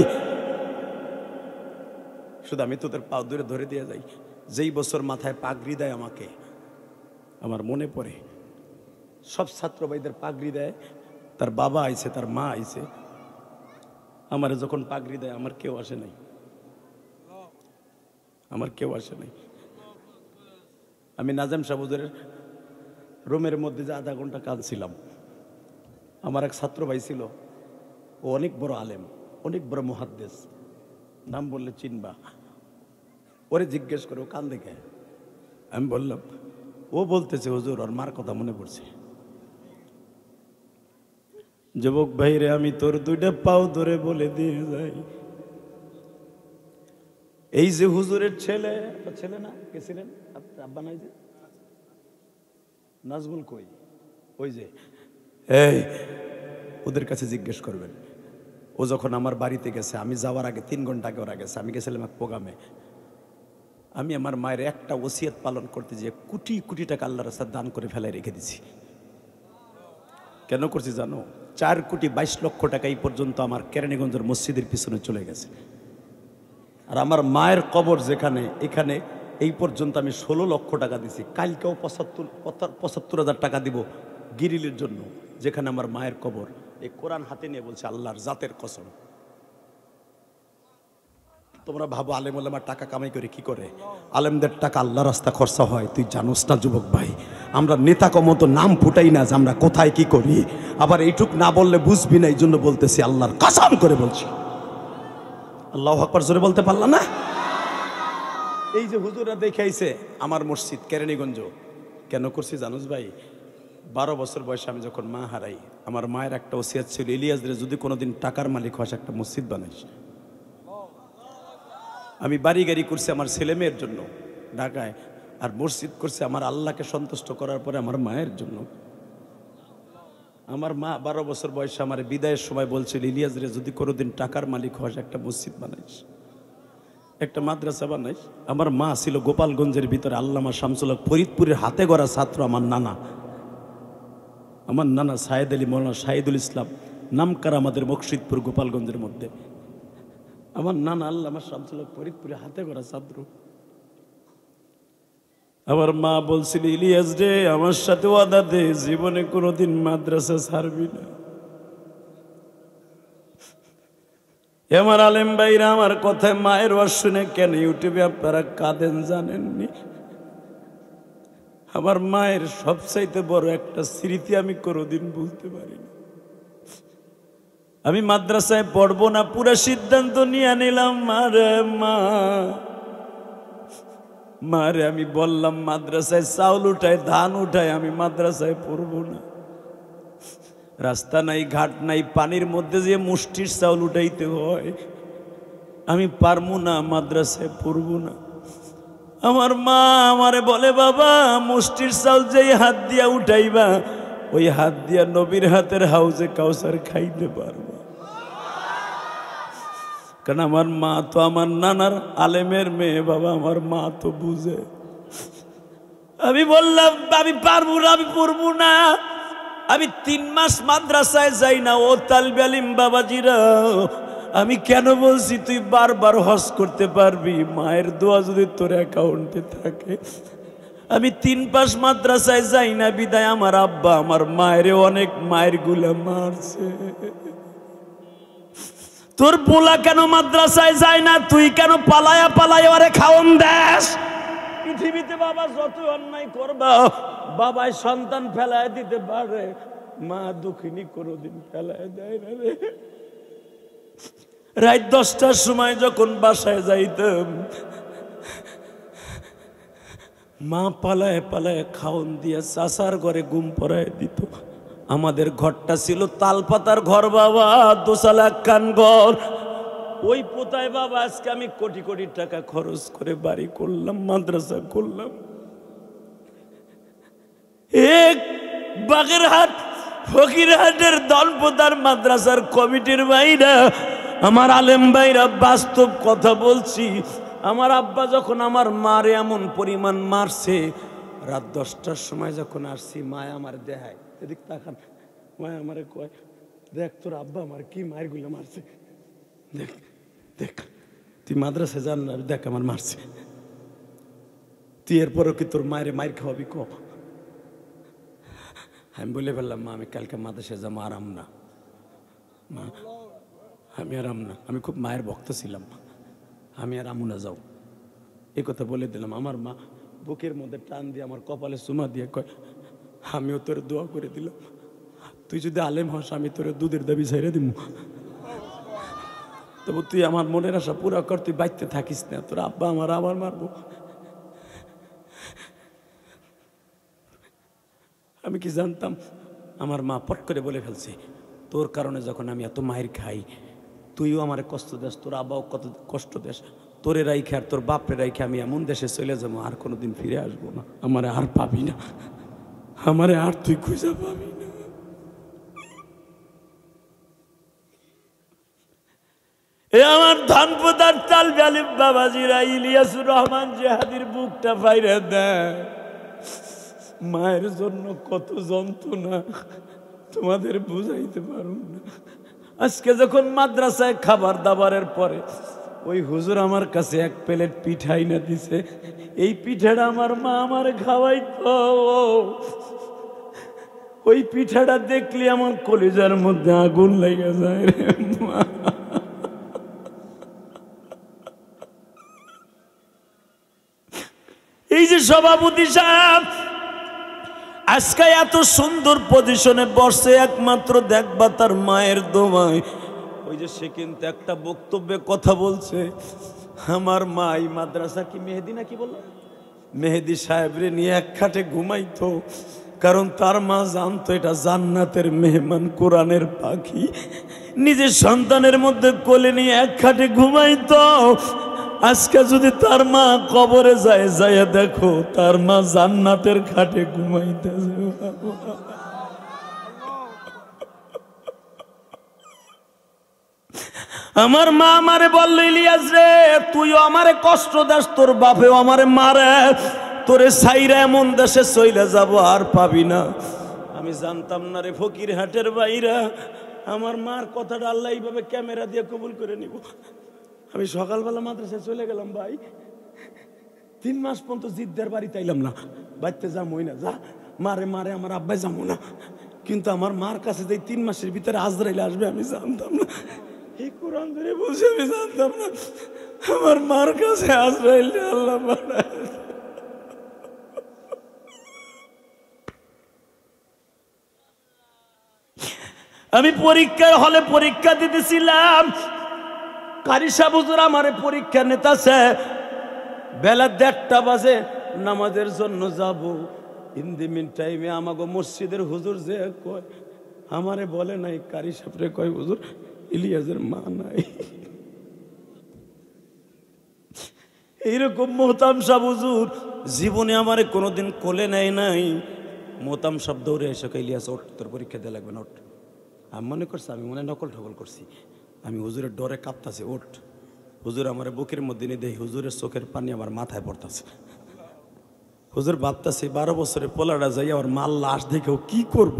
শুধু আমি তোদের পা দূরে ধরে দিয়ে যাই যেই বছর মাথায় পাগড়ি দেয় আমাকে আমার মনে পড়ে সব ছাত্র ভাইদের পাগড়ি দেয় তার বাবা আইছে তার মা আইছে আমার যখন পাগড়ি দেয় আমার কেউ আসে নাই আমার কেউ আসে নাই আমি নাজাম সাহেব হুজুরের রুমের মধ্যে যে আধা ঘন্টা কাঁদছিলাম আমার এক ছাত্র ভাই ছিল ও অনেক বড় আলেম অনেক বড় মুহাদ্দিস নাম বললে চিনবা ওরে জিজ্ঞেস করে ও কান দেখে আমি বললাম ও বলতেছে হুজুর ওর মার কথা মনে পড়ছে যুবক ভাইরে আমি তোর 2টা পাও ধরে বলে দিয়ে যাই এই যে হুজুরের ছেলে না কে ছিলেন আব্বা নাই যে নাজমুল কই ওই যে এই ওদের কাছে জিজ্ঞেস করবেন ও যখন আমার বাড়িতে গেছে আমি যাওয়ার আগে 3 ঘন্টা আগে ওরা গেছে আমি গেছিলাম এক প্রোগ্রামে আমি আমার মায়ের একটা ওসিয়ত পালন করতে যে কোটি কোটি টাকা আল্লাহর রাস্তায় দান করে ফেলায় রেখে দিছি কেন করছি জানো 4 কোটি 22 লক্ষ টাকা এই পর্যন্ত আমার কেরানীগঞ্জের মসজিদের পিছনে চলে গেছে আর আমার মায়ের কবর যেখানে এখানে এই পর্যন্ত আমি 16 লক্ষ টাকা দিছি কালকেও 75,000 টাকা দিব গিরিলের জন্য যেখানে আমার মায়ের কবর এই কোরআন হাতে নিয়ে বলছে আল্লাহর জাতের কসম তোমরা ভাবো আলেম ওলামা টাকা কামাই করে কি করে আলেমদের টাকা আল্লাহর রাস্তা খরচা হয় তুই জানোস না যুবক ভাই আমরা নেতা কমতো নাম ফুটাই না যে আমরা কোথায় কি করি আবার এইটুক না বললে বুঝবি না এই জন্য বলতেছি আল্লাহর কসম করে বলছি আল্লাহু আকবার জোরে বলতে পারলা না এই যে হুজুররা দেখাইছে আমার মসজিদ কেরানীগঞ্জ কেন করছি জানোস ভাই 12 বছর বয়সে আমি যখন মা হারাই আমার মায়ের একটা ওসিয়ত ছিল ইলিয়াসরে যদি কোনোদিন টাকার মালিক হস একটা মসজিদ বানাইস আমি বাড়ি গাড়ি করছি আমার ছেলে মেয়ের জন্য ঢাকায়
আর মসজিদ করছে আমার আল্লাহকে সন্তুষ্ট করার পরে আমার মায়ের জন্য। আমার মা 12 বছর বয়সে আমার বিদায়ের সময় বলছিল, ইলিয়াস রে যদি কোনোদিন টাকার মালিক হস একটা মসজিদ বানাইস, একটা মাদ্রাসা বানাইস। আমার মা ছিল গোপালগঞ্জের ভিতরে আল্লামা শামসুল হক ফরিদপুরের হাতে গড়া ছাত্র। আমার নানা সায়েদ আলী মৌলানা শাহিদুল ইসলাম নামকার আমাদের মকসিদপুর গোপালগঞ্জের মধ্যে। আমার নানা আল্লামা শামসুল হক ফরিদপুরের হাতে গড়া ছাত্র। আমার মা বলছিল, ইলিয়াস রে আমার সাথে ওয়াদা দে জীবনে কোনোদিন মাদ্রাসা ছাড়বি না। আমার আলেম ভাইরা আমার কথায় মায়ের ওয়াজ শুনে কেন ইউটিউবে আপনারা কাঁদেন জানেননি? আমার মায়ের সবচাইতে বড় একটা স্মৃতি আমি কোনোদিন ভুলতে পারিনি। আমি মাদ্রাসায় পড়বো না, পুরো সিদ্ধান্ত নিয়ে নিলাম। মারে আমি বললাম মাদ্রাসায় চাউল উঠায় ধান উঠায় আমি মাদ্রাসায় পড়বো না। রাস্তা নাই ঘাট নাই, পানির মধ্যে যে মুষ্টির চাউল উঠাইতে হয়, আমি পারবো না, মাদ্রাসায় পড়বো না। আমার মা আমারে বলে, বাবা মুষ্টির চাউল যেই হাত দিয়া উঠাইবা ওই হাত দিয়া নবীর হাতের হাউজে কাউসার খাইতে পারবা। কারণ আমার মা তো আমার নানার আলেমের মেয়ে, বাবা আমার মা তো বুঝে। আমি বললাম আমি পারবো না, আমি পড়বো না। আমি 3 মাস মাদ্রাসায় যাই না। ও তালবে আলিম বাবাজিরা, আমি কেন বলছি তুই বারবার হজ করতে পারবি, মায়ের দোয়া যদি তোর অ্যাকাউন্টে থাকে। আমি 3 মাস মাদ্রাসায় যাই না বিদায় আমার আব্বা আমার মায়ের অনেক মায়ের গুলা মারছে। তোর পোলা কেন মাদ্রাসায় যায় না, তুই কেন পালায়া পালায়া ওরে খাওন দেশ? পৃথিবীতে বাবা যত অন্যায় করবা বাবাই সন্তান ফেলায় দিতে পারে, মা দুঃখিনী কোনোদিন ফেলায় দেয় না রে। রাত 10টার সময় যখন বাসায় যাইতাম, মা পালায় পালায় খাওন দিয়া চাচার ঘরে ঘুম পড়ায় দিত। আমাদের ঘরটা ছিল তালপাতার ঘর বাবা, 2 একখান ঘর। ওই পোতায় বাবা আজকে আমি কোটি কোটি টাকা খরচ করে বাড়ি করলাম, মাদ্রাসা করলাম। এক বাগেরহাট ফকিরহাটের দলপোতার মাদ্রাসার কমিটির ভাইরা, আমার আলেম ভাইরা, বাস্তব কথা বলছি। আমার আব্বা যখন আমার মারে এমন পরিমাণ মারছে, রাত 10টার সময় যখন আসছি, মায় আমার দেখায়, এদিক তাকান, মায় আমারে কয়, দেখ তোর আব্বা আমার কি মায়ের গুলো মারছে, দেখ দেখ তুই মাদ্রাসায় যান না, দেখ আমার মারছে। তুই এরপরও কি তোর মায়ের মায়ের খাওয়াবি ক? আমি বলে ফেললাম, মা আমি কালকে মাদ্রাসায় যাবো, আরাম না মা, আমি আরাম না, আমি খুব মায়ের ভক্ত ছিলাম, আমি আর আমু না যাও, এই কথা বলে দিলাম। আমার মা বুকের মধ্যে টান দিয়ে আমার কপালে চুমা দিয়ে কয়, আমিও তোর দোয়া করে দিলাম, তুই যদি আলেম হস আমি তোর দুধের দাবি ছেড়ে দিব, তবু তুই আমার মনের আশা পুরা কর, তুই বাইতে থাকিস না, তোর আব্বা আমার আবার মারবো। আমি কি জানতাম? আমার মা পট করে বলে ফেলছে, তোর কারণে যখন আমি এত মায়ের খাই, তুইও আমার কষ্ট দেস, তোর আব্বাও কত কষ্ট দেস, তোরে রাইখে আর তোর বাপরে রাইখে আমি এমন দেশে চলে যাবো আর কোনোদিন ফিরে আসবো না, আমারে আর পাবি না, আমারে আর তুই খুঁজে পাবি না। এ আমার ধানপোতার তালবে আলিম বাবাজিরা, ইলিয়াসুর রহমান জিহাদির বুকটা ফাইরে দেয়। মায়ের জন্য কত যন্ত্রণা তোমাদের বুঝাইতে পারুন না। আজকে যখন মাদ্রাসায় খাবার দাবারের পরে ওই হুজুর আমার কাছে 1 প্লেট পিঠাই না দিছে, এই পিঠাটা আমার মা আমার খাওয়াইতো, ওই পিঠাটা দেখলে আমার কলিজার মধ্যে আগুন লেগে যায় রে মা। এই যে সভাপতি সাহেব আজকে এত সুন্দর পজিশনে বসে, একমাত্র দেখবা তার মায়ের দোয়ায়। ওই যে সে কিন্তু একটা বক্তব্যে কথা বলছে, আমার মা এই মাদ্রাসা কি মেহেদি নাকি বলল, মেহেদি সাহেবরে নিয়ে এক খাটে ঘুমাইতো, কারণ তার মা জানতো এটা জান্নাতের মেহমান, কোরআনের পাখি। নিজের সন্তানের মধ্যে কোলে নিয়ে এক খাটে ঘুমাইতো।
আজকে যদি তার মা কবরে যায়, যায় দেখো তার মা জান্নাতের খাটে ঘুমাইতেছে। আমার মা আমারে বলল, ইলিয়াস রে তুইও আমারে কষ্ট দাস, তোর বাপেও আমারে মারে, তোরে সাইরা এমন দেশে চইলা যাব আর পাবি না। আমি জানতাম না রে ফকির হাটের বাইরা আমার মার কথাটা আল্লাহ এইভাবে ক্যামেরা দিয়ে কবুল করে নিব। আমি সকালবেলা মাদ্রাসায় চলে গেলাম ভাই, 3 মাস পর্যন্ত জিদ্দার বাড়িতে আইলাম না, বাড়িতে যামই না, যা মারে মারে আমার আব্বাই যাবো না। কিন্তু আমার মার কাছে যে 3 মাসের ভিতরে আজরাইল আসবে আমি জানতাম না। এই কোরআন ধরে বলছে আমি জানতাম না আমার মার কাছে আজরাইল আল্লাহ বানায়। আমি পরীক্ষার হলে পরীক্ষা দিতেছিলাম, কারি সাহেব হুজুর আমারে পরীক্ষা নিতেছে, বেলা 1:30 বাজে, নামাজের জন্য যাব। ইন দি মিন টাইমে আমাগো মসজিদের হুজুর যে কয়, আমারে বলে নাই, কারি সাহেবরে কয় হুজুর ইলিয়াসের মা নাই। এইরকম মোহতাম সাহেব হুজুর জীবনে আমারে কোনোদিন কোলে নেয় নাই। মোহতাম সাহেব দৌড়ে এসে কয়, ইলিয়াস ওঠ, তোর পরীক্ষা দেওয়া লাগবে না, ওঠ। আমি মনে করছি আমি মনে নকল ঠকল করছি, আমি হুজুরের ডরে কাঁপতাছে, ওঠ। হুজুর আমার বুকের মধ্যে নিয়ে দেয়, হুজুরের চোখের পানি আমার মাথায় পড়তাছে। হুজুর ভাবতাছে 12 বছরের পোলাটা যাই আমার মাল লাশ দেখে ও কি করব,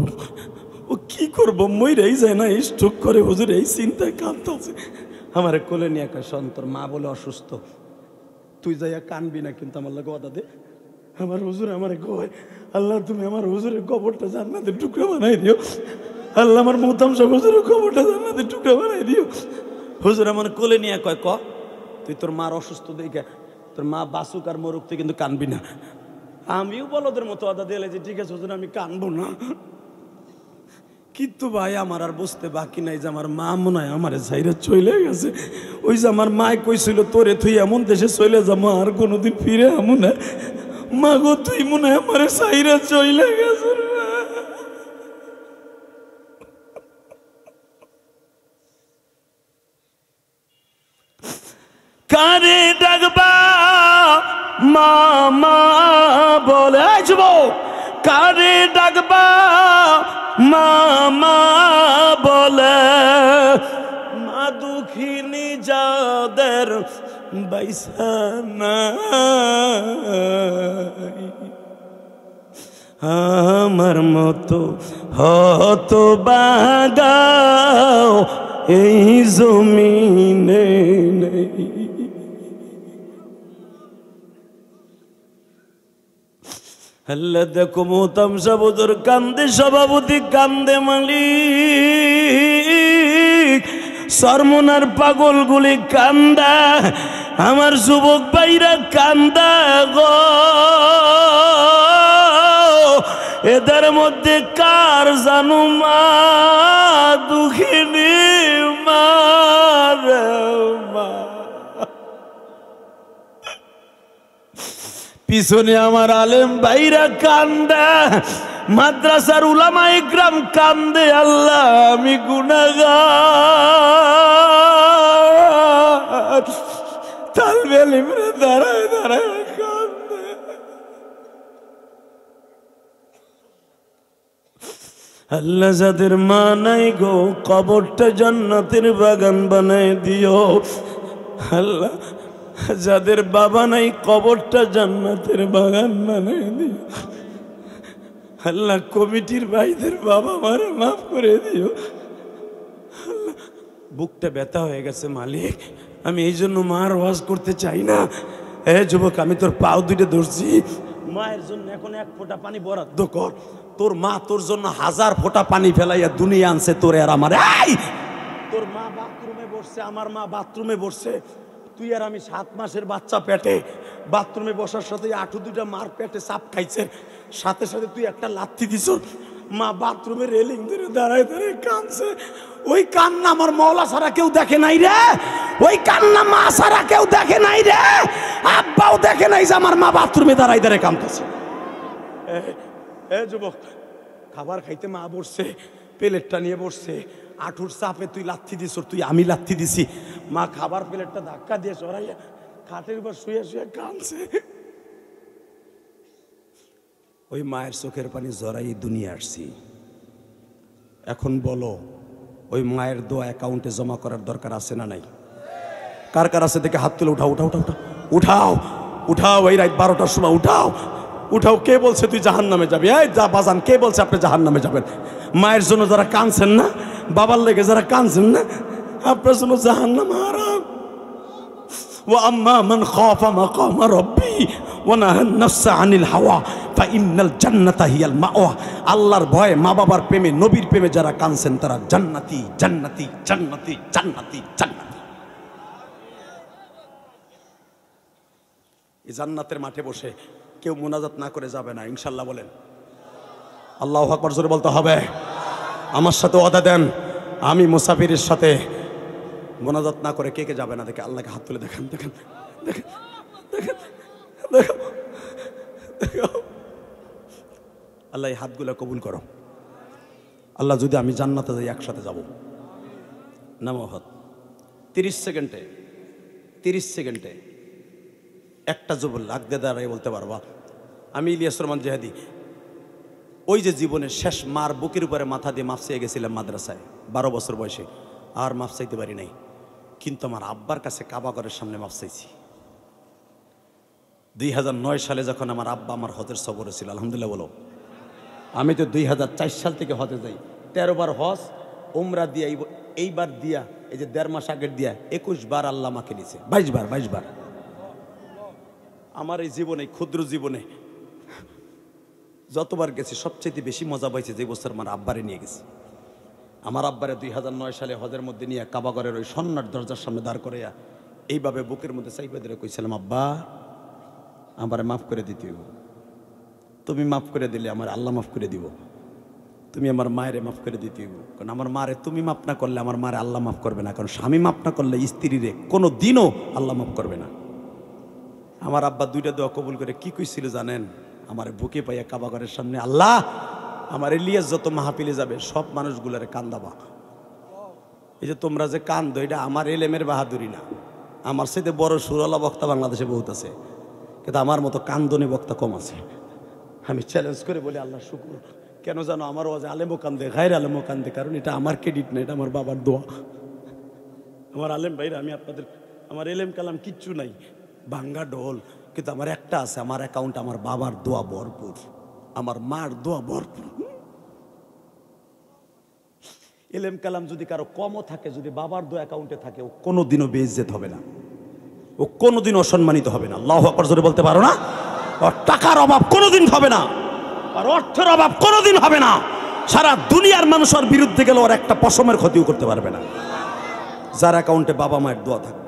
ও কি করব, মইরাই যায় না, স্ট্রোক করে। হুজুর এই চিন্তায় কাঁদতাছে। আমার কোলে নিয়ে একটা সন্তর মা বলে অসুস্থ, তুই যাইয়া কানবি না কিন্তু আমার লাগে ওদা দে। আমার হুজুর আমারে কয়, আল্লাহ তুমি আমার হুজুরের কবরটা জান্নাতের টুকরা বানাই দিও, আল্লাহ আমার মোহতাম সাহেব হুজুরের কবরটা জান্নাতের টুকরা বানাই দিও। হুজুর আমার কোলে নিয়ে কয়, তুই তোর মার অসুস্থ দেখে তোর মা বাসুক আর মরুক তুই কিন্তু কানবি না। আমিও বলদের মতো আদা দিলে যে ঠিক আছে হুজুর আমি কানবো না। কিন্তু ভাই আমার আর বুঝতে বাকি নাই যে আমার মা মনে হয় আমার ছাইরা চলে গেছে। ওই যে আমার মায় কইছিল তোরে তুই এমন দেশে চলে যাবো আর কোনোদিন ফিরে আমু না, মা গো তুই মনে হয় আমার ছাইরা চলে গেছে। কারে ডাকবা মামা বলে, যুবক কারে ডাকবা মামা বলে, মা দুঃখিনী যাদের বাইসানা, আমার মতো হত বাগাও এই জমিনে নেই। আল্লাহ দেখো মোহতাম সাহেব হুজুর কান্দে, সভাপতি কান্দে, মালিক সরমনার পাগলগুলি কান্দা, আমার যুবক ভাইরা কান্দা গো। এদের মধ্যে কার জানু মা দুঃখিনী মা রে মা। পিছনে আমার আলেম ভাইরা কান্দে, মাদ্রাসার উলামা ইকরাম কান্দে, আল্লাহ আমি গুনাহগার। তালবে ইলমে দাঁড়ায় দাঁড়ায় কান্দে। আল্লাহ যাদের মা নাই গো কবরটা জান্নাতের বাগান বানায় দিও। আল্লাহ যাদের বাবা নাই কবরটা জান্নাতের বাগান বানায় দিও। আল্লাহ কমিটির ভাইদের বাবা মারে মাফ করে দিও। আল্লাহ বুকটা ব্যথা হয়ে গেছে মালিক, আমি এই জন্য মার ওয়াজ করতে চাই না। এ যুবক আমি তোর পাও দুইটা ধরছি, মায়ের জন্য এখন 1 ফোঁটা পানি বরাদ্দ কর। তোর মা তোর জন্য 1000 ফোঁটা পানি ফেলাইয়া দুনিয়া আনছে তোরে আর আমার। তোর মা বাথরুমে বসছে, আমার মা বাথরুমে বসছে, তুই আর আমি 7 মাসের বাচ্চা পেটে, বাথরুমে বসার সাথে আঁঠু দুইটা মার পেটে চাপ খাইছে, সাথে সাথে তুই একটা লাথি দিছ। মা বাথরুমে রেলিং ধরে দাঁড়ায় দাঁড়ায় কাঁদছে। ওই কান্না আমার মওলা ছাড়া কেউ দেখে নাই রে, ওই কান্না মা ছাড়া কেউ দেখে নাই রে, আব্বাও দেখে নাই যে আমার মা বাথরুমে দাঁড়ায় দাঁড়ায় কাঁদতেছে। এ যুবক, খাবার খাইতে মা বসছে, প্লেটটা নিয়ে বসছে, আঁঠুর চাপে তুই লাথি দিস, তুই আমি লাথি দিছি। মা খাবার প্লেটটা ধাক্কা দিয়ে সরাইয়া
খাটের উপর শুয়ে শুয়ে কাঁদছে। ওই মায়ের চোখের পানি জড়াই দুনিয়া আসছি। এখন বলো, ওই মায়ের দোয়া অ্যাকাউন্টে জমা করার দরকার আছে না নাই? কার কার আছে দেখে হাত তুলে উঠাও, উঠাও, উঠাও, উঠাও, উঠাও। এই রাত 12টার সময় উঠাও, উঠাও। কে বলছে তুই জাহান্নামে যাবি? এই যা বাজান, কে বলছে আপনি জাহান্নামে যাবেন? মায়ের জন্য যারা কাঁদছেন না, বাবার লেগে যারা কাঁদছেন না, আপনার জন্য জাহান্নাম হারাম। ওয়া আম্মা মান খাফা মাকামা রাব্বি ওয়া নাহা নাফসা আনিল হাওয়া ফাইন্নাল জান্নাতা হিয়াল মাওয়া। আল্লাহর ভয়ে, মা বাবার প্রেমে, নবীর প্রেমে যারা কাঁদছেন তারা জান্নাতি, জান্নাতি, জান্নাতি, জান্নাতি, জান্নাতি। এই জান্নাতের মাঠে বসে কেউ মুনাজাত না করে যাবে না, ইনশাআল্লাহ বলেন। আল্লাহু আকবার জোরে বলতে হবে। আমার সাথে ওয়াদা দেন, আমি মুসাফিরের সাথে মোনাজাত না করে কে কে যাবে না? দেখে আল্লাহকে হাত তুলে দেখেন, দেখেন, দেখেন, দেখেন, দেখো, দেখো। আল্লাহ এই হাতগুলো কবুল করো। আল্লাহ যদি আমি জান্নাতে যাই একসাথে যাব। নামো হাত। 30 সেকেন্ডে, 30 সেকেন্ডে একটা যুবক লাগ দিয়ে দাঁড়াই বলতে পারবা, আমি ইলিয়াস রহমান জিহাদি ওই যে জীবনের শেষ মার বুকের উপরে মাথা দিয়ে মাফ চেয়ে গেছিলাম মাদ্রাসায় 12 বছর বয়সে, আর মাফ চাইতে পারি নাই। কিন্তু আমার আব্বার কাছে কাবাগরের সামনে মাফ চাইছি। 2009 সালে যখন আমার আব্বা আমার হজের সফরে ছিল, আলহামদুলিল্লাহ বলো। আমি তো 2004 সাল থেকে হজে যাই, 13 বার হজ উমরা দিয়া, এইবার দিয়া, এই যে 1.5 মাস আগের দিয়া 21 বার আল্লাহ আমাকে নিয়েছে। 22 বার, 22 বার। আমার এই জীবনে, ক্ষুদ্র জীবনে যতবার গেছি সবচেয়ে বেশি মজা পাইছে যে বছর আমার আব্বারে নিয়ে গেছি। আমার আব্বারে 2009 সালে হজের মধ্যে নিয়ে কাবাগরের ওই সন্ন্যার দরজার সামনে দাঁড় করাইয়া এইভাবে বুকের মধ্যে চাইপে ধরে কইছিলাম, আব্বা আমারে মাফ করে দিতে হইব। তুমি মাফ করে দিলে আমার আল্লাহ মাফ করে দিব। তুমি আমার মায়েরে মাফ করে দিতে হইব, কারণ আমার মারে তুমি মাফ না করলে আমার মারে আল্লাহ মাফ করবে না, কারণ স্বামী মাফ না করলে স্ত্রীরে কোনো দিনও আল্লাহ মাফ করবে না। আমার আব্বা 2টা দোয়া কবুল করে কি কইছিল জানেন? আমার বুকে পাইয়া কাবাগরের সামনে, আল্লাহ আমার ইলিয়াস যত মাহফিলে যাবে সব মানুষগুলারে কান্দাবা। এই যে তোমরা যে কান্দো, এটা আমার এলেমের বাহাদুরি না। আমার সাথে বড় সুরলা বক্তা বাংলাদেশে বহুত আছে, কিন্তু আমার মতো কান্দনী বক্তা কম আছে। আমি চ্যালেঞ্জ করে বলি আল্লাহ শুকুর, কেন জানো আমার ওয়াজে আলেমও কান্দে, গায়ের আলেমও কান্দে, কারণ এটা আমার ক্রেডিট না, এটা আমার বাবার দোয়া। আমার আলেম ভাইরা, আমি আপনাদের, আমার এলেম কালাম কিচ্ছু নাই, ভাঙ্গা ঢোল, কিন্তু আমার একটা আছে, আমার অ্যাকাউন্ট আমার বাবার দোয়া ভরপুর, আমার মার দোয়া ভরপুর। এলেম কালাম যদি কারো কমও থাকে, যদি বাবার দোয়া অ্যাকাউন্টে থাকে, ও কোনোদিনও বেইজ্জত হবে না, ও কোনোদিন অসম্মানিত হবে না। আল্লাহু আকবার জোরে বলতে পারো না? ওর টাকার অভাব কোনোদিন হবে না, আর অর্থের অভাব কোনোদিন হবে না। সারা দুনিয়ার মানুষ ওর বিরুদ্ধে গেলে ওর একটা পশমের ক্ষতিও করতে পারবে না, যার অ্যাকাউন্টে বাবা মায়ের দোয়া থাকবে।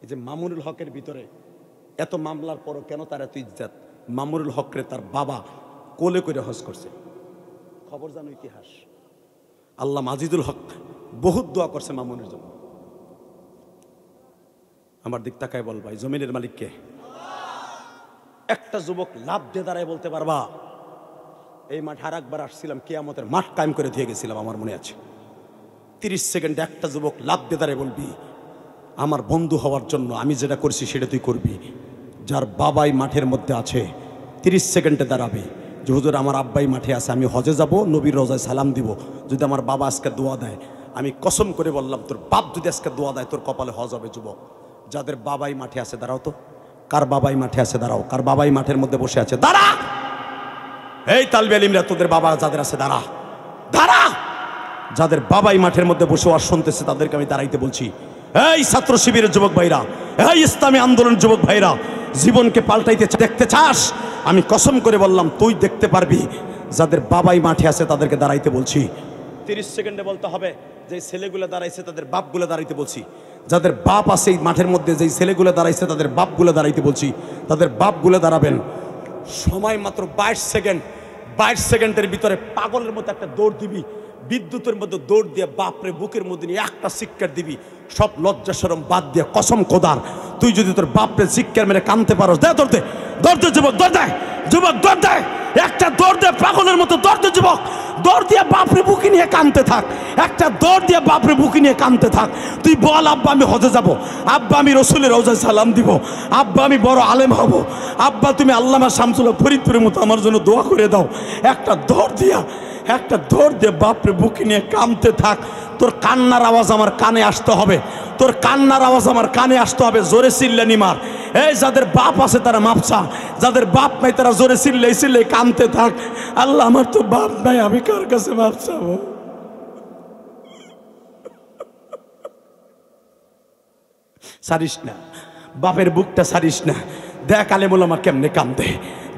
এই যে মামুনুল হকের ভিতরে এত মামলার পরও কেন তার এত ইজ্জত? মামুনুল হকরে তার বাবা কোলে করে হজ করছে, খবর জানো, ইতিহাস। আল্লাহ আজিজুল হক বহুত দোয়া করছে মামুনের জন্য। আমার দিক তাকায় বল, ভাই জমিনের মালিককে? একটা যুবক লাভ দিয়ে দাঁড়ায় বলতে পারবা, এই মাঠে আর একবার আসছিলাম, কিয়ামতের মাঠ কায়েম করে দিয়ে গেছিলাম, আমার মনে আছে। 30 সেকেন্ডে একটা যুবক লাভ দিয়ে দাঁড়ায় বলবি, আমার বন্ধু হওয়ার জন্য আমি যেটা করছি সেটা তুই করবি। যার বাবাই মাঠের মধ্যে আছে 30 সেকেন্ডে দাঁড়াবে যে হুজুর আমার আব্বাই মাঠে আছে, আমি হজে যাব, নবীর রোজায় সালাম দিব, যদি আমার বাবা আজকে দোয়া দেয়, আমি কসম করে বললাম তোর বাপ যদি আজকে দোয়া দেয় তোর কপালে হজ হবে। যুবক যাদের বাবাই মাঠে আছে দাঁড়াও তো, কার বাবাই মাঠে আছে দাঁড়াও, কার বাবাই মাঠের মধ্যে বসে আছে দাঁড়া। এই তালবে আলিমরা তোদের বাবা যাদের আছে দাঁড়া, দাঁড়া। যাদের বাবাই মাঠের মধ্যে বসে আর শুনতেছে তাদেরকে আমি দাঁড়াইতে বলছি। এই ছাত্র শিবিরের যুবক ভাইরা, এই ইসলামী আন্দোলন যুবক ভাইরা, জীবনকে পাল্টাইতে দেখতে চাস? আমি কসম করে বললাম তুই দেখতে পারবি। যাদের বাবাই মাঠে আছে তাদেরকে দাঁড়াইতে বলছি। 30 সেকেন্ডে বলতে হবে যে ছেলেগুলো দাঁড়াইছে তাদের বাপগুলো দাঁড়াইতে বলছি। যাদের বাপ আছে এই মাঠের মধ্যে, যেই ছেলেগুলো দাঁড়াইছে তাদের বাপগুলো দাঁড়াইতে বলছি, তাদের বাপগুলো দাঁড়াবেন। সময় মাত্র 22 সেকেন্ড। 22 সেকেন্ডের ভিতরে পাগলের মতো একটা দৌড় দিবি, বিদ্যুতের মধ্যে দৌড় দিয়ে বাপরে বুকের মধ্যে নিয়ে একটা শিক্ষার দিবি, সব লজ্জা শরম বাদ দিয়ে। কসম খোদার, তুই যদি তোর বাপরে শিক্ষার মেরে কানতে পারো, দে দৌড় দে, দৌড় দে যুবক, দৌড় দে যুবক, দৌড় দে, একটা দৌড় দে, পাগলের মতো দৌড় দে যুবক।
দৌড় দিয়ে বাপরে বুকে নিয়ে কাঁদতে থাক, একটা দৌড় দিয়ে বাপরে বুকে নিয়ে কাঁদতে থাক। তুই বল, আব্বা আমি হজে যাব, আব্বা আমি রসুলের রওজায় সালাম দিব, আব্বা আমি বড় আলেম হব, আব্বা তুমি আল্লামা শামসুল হক ফরিদপুরের মতো আমার জন্য দোয়া করে দাও। একটা দৌড় দিয়ে বাপরে বুকে নিয়ে কাঁদতে থাক। তোর কান্নার আওয়াজ আমার কানে আসতে হবে, তোর কান্নার আওয়াজ আমার কানে আসতে হবে। জোরে চিল্লানি মার। এই যাদের বাপ আছে তারা মাপ চা, যাদের বাপ নাই তারা জোরে চিল্লাই কাঁদতে থাক। আল্লাহ আমার তো বাপ নাই, আমি কার কাছে মাপ চাবো? সারিস না, বাপের বুকটা সারিস না। দেখ আলেম ওলামা কেমনে কান্দে,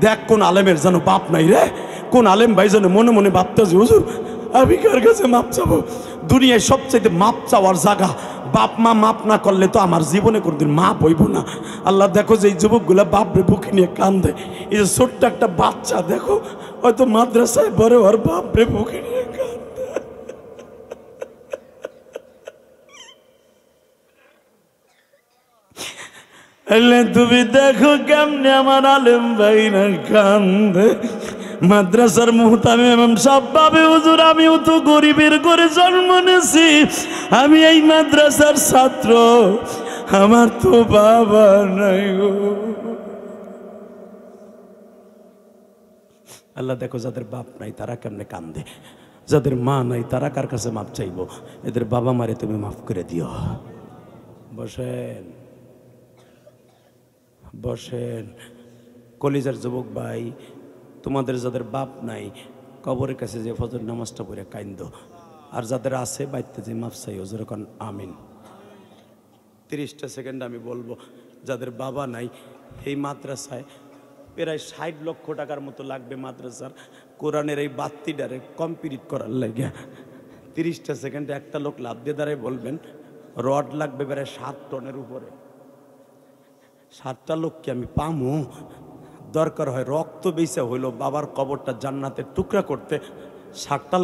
দেখ কোন আলেমের যেন বাপ নাই রে, কোন আলেম ভাই যেন মনে মনে ভাবতেছে হুজুর আমি কার কাছে মাপ চাবো? দুনিয়ায় সবচেয়ে মাপ চাওয়ার জায়গা। বাপ মা মাপ না করলে তো আমার জীবনে কোনদিন মাপ হইব না। আল্লাহ দেখো যে এই যুবকগুলা বাপরে বুকে নিয়ে কান্দে, এই যে ছোট্ট একটা বাচ্চা দেখো হয়তো মাদ্রাসায় বড় ওর বাপরে বুকে নিয়ে কান্দে। তুমি দেখো কেমনে আমার আলেম ভাই না কান্দে। মাদ্রাসার মুহতামিম ইমাম সাহেব ভাবে হুজুর আমিও তো গরিবের ঘরে জন্ম নিয়েছি, আমি এই মাদ্রাসার ছাত্র, আমার তো বাবা নাই গো। আল্লাহ দেখো যাদের বাপ নাই তারা কেমনে কান্দে, যাদের মা নাই তারা কার কাছে মাপ চাইব? এদের বাবা মারে তুমি মাফ করে দিও। বসেন বসেন। কলিজার যুবক ভাই, তোমাদের যাদের বাপ নাই কবরের কাছে যে ফজর নামাজটা পড়ে কাইন্দো, আর যাদের আছে বাইতে যে মাফ চাইও, যেরকম আমিন। 30টা সেকেন্ড আমি বলবো। যাদের বাবা নাই, এই মাদ্রাসায় প্রায় 60 লক্ষ টাকার মতো লাগবে মাদ্রাসার কোরআনের এই বাত্তিটারে কমপ্লিট করার লাগে। 30টা সেকেন্ডে একটা লোক লাভ দিয়ে দাঁড়ায় বলবেন রড লাগবে প্রায় 7 টনের উপরে। 7টা লোককে আমি পামু? দরকার হয় রক্ত বেচা হইলো বাবার কবরটা জান্নাতের টুকরা করতে। 7টা লোক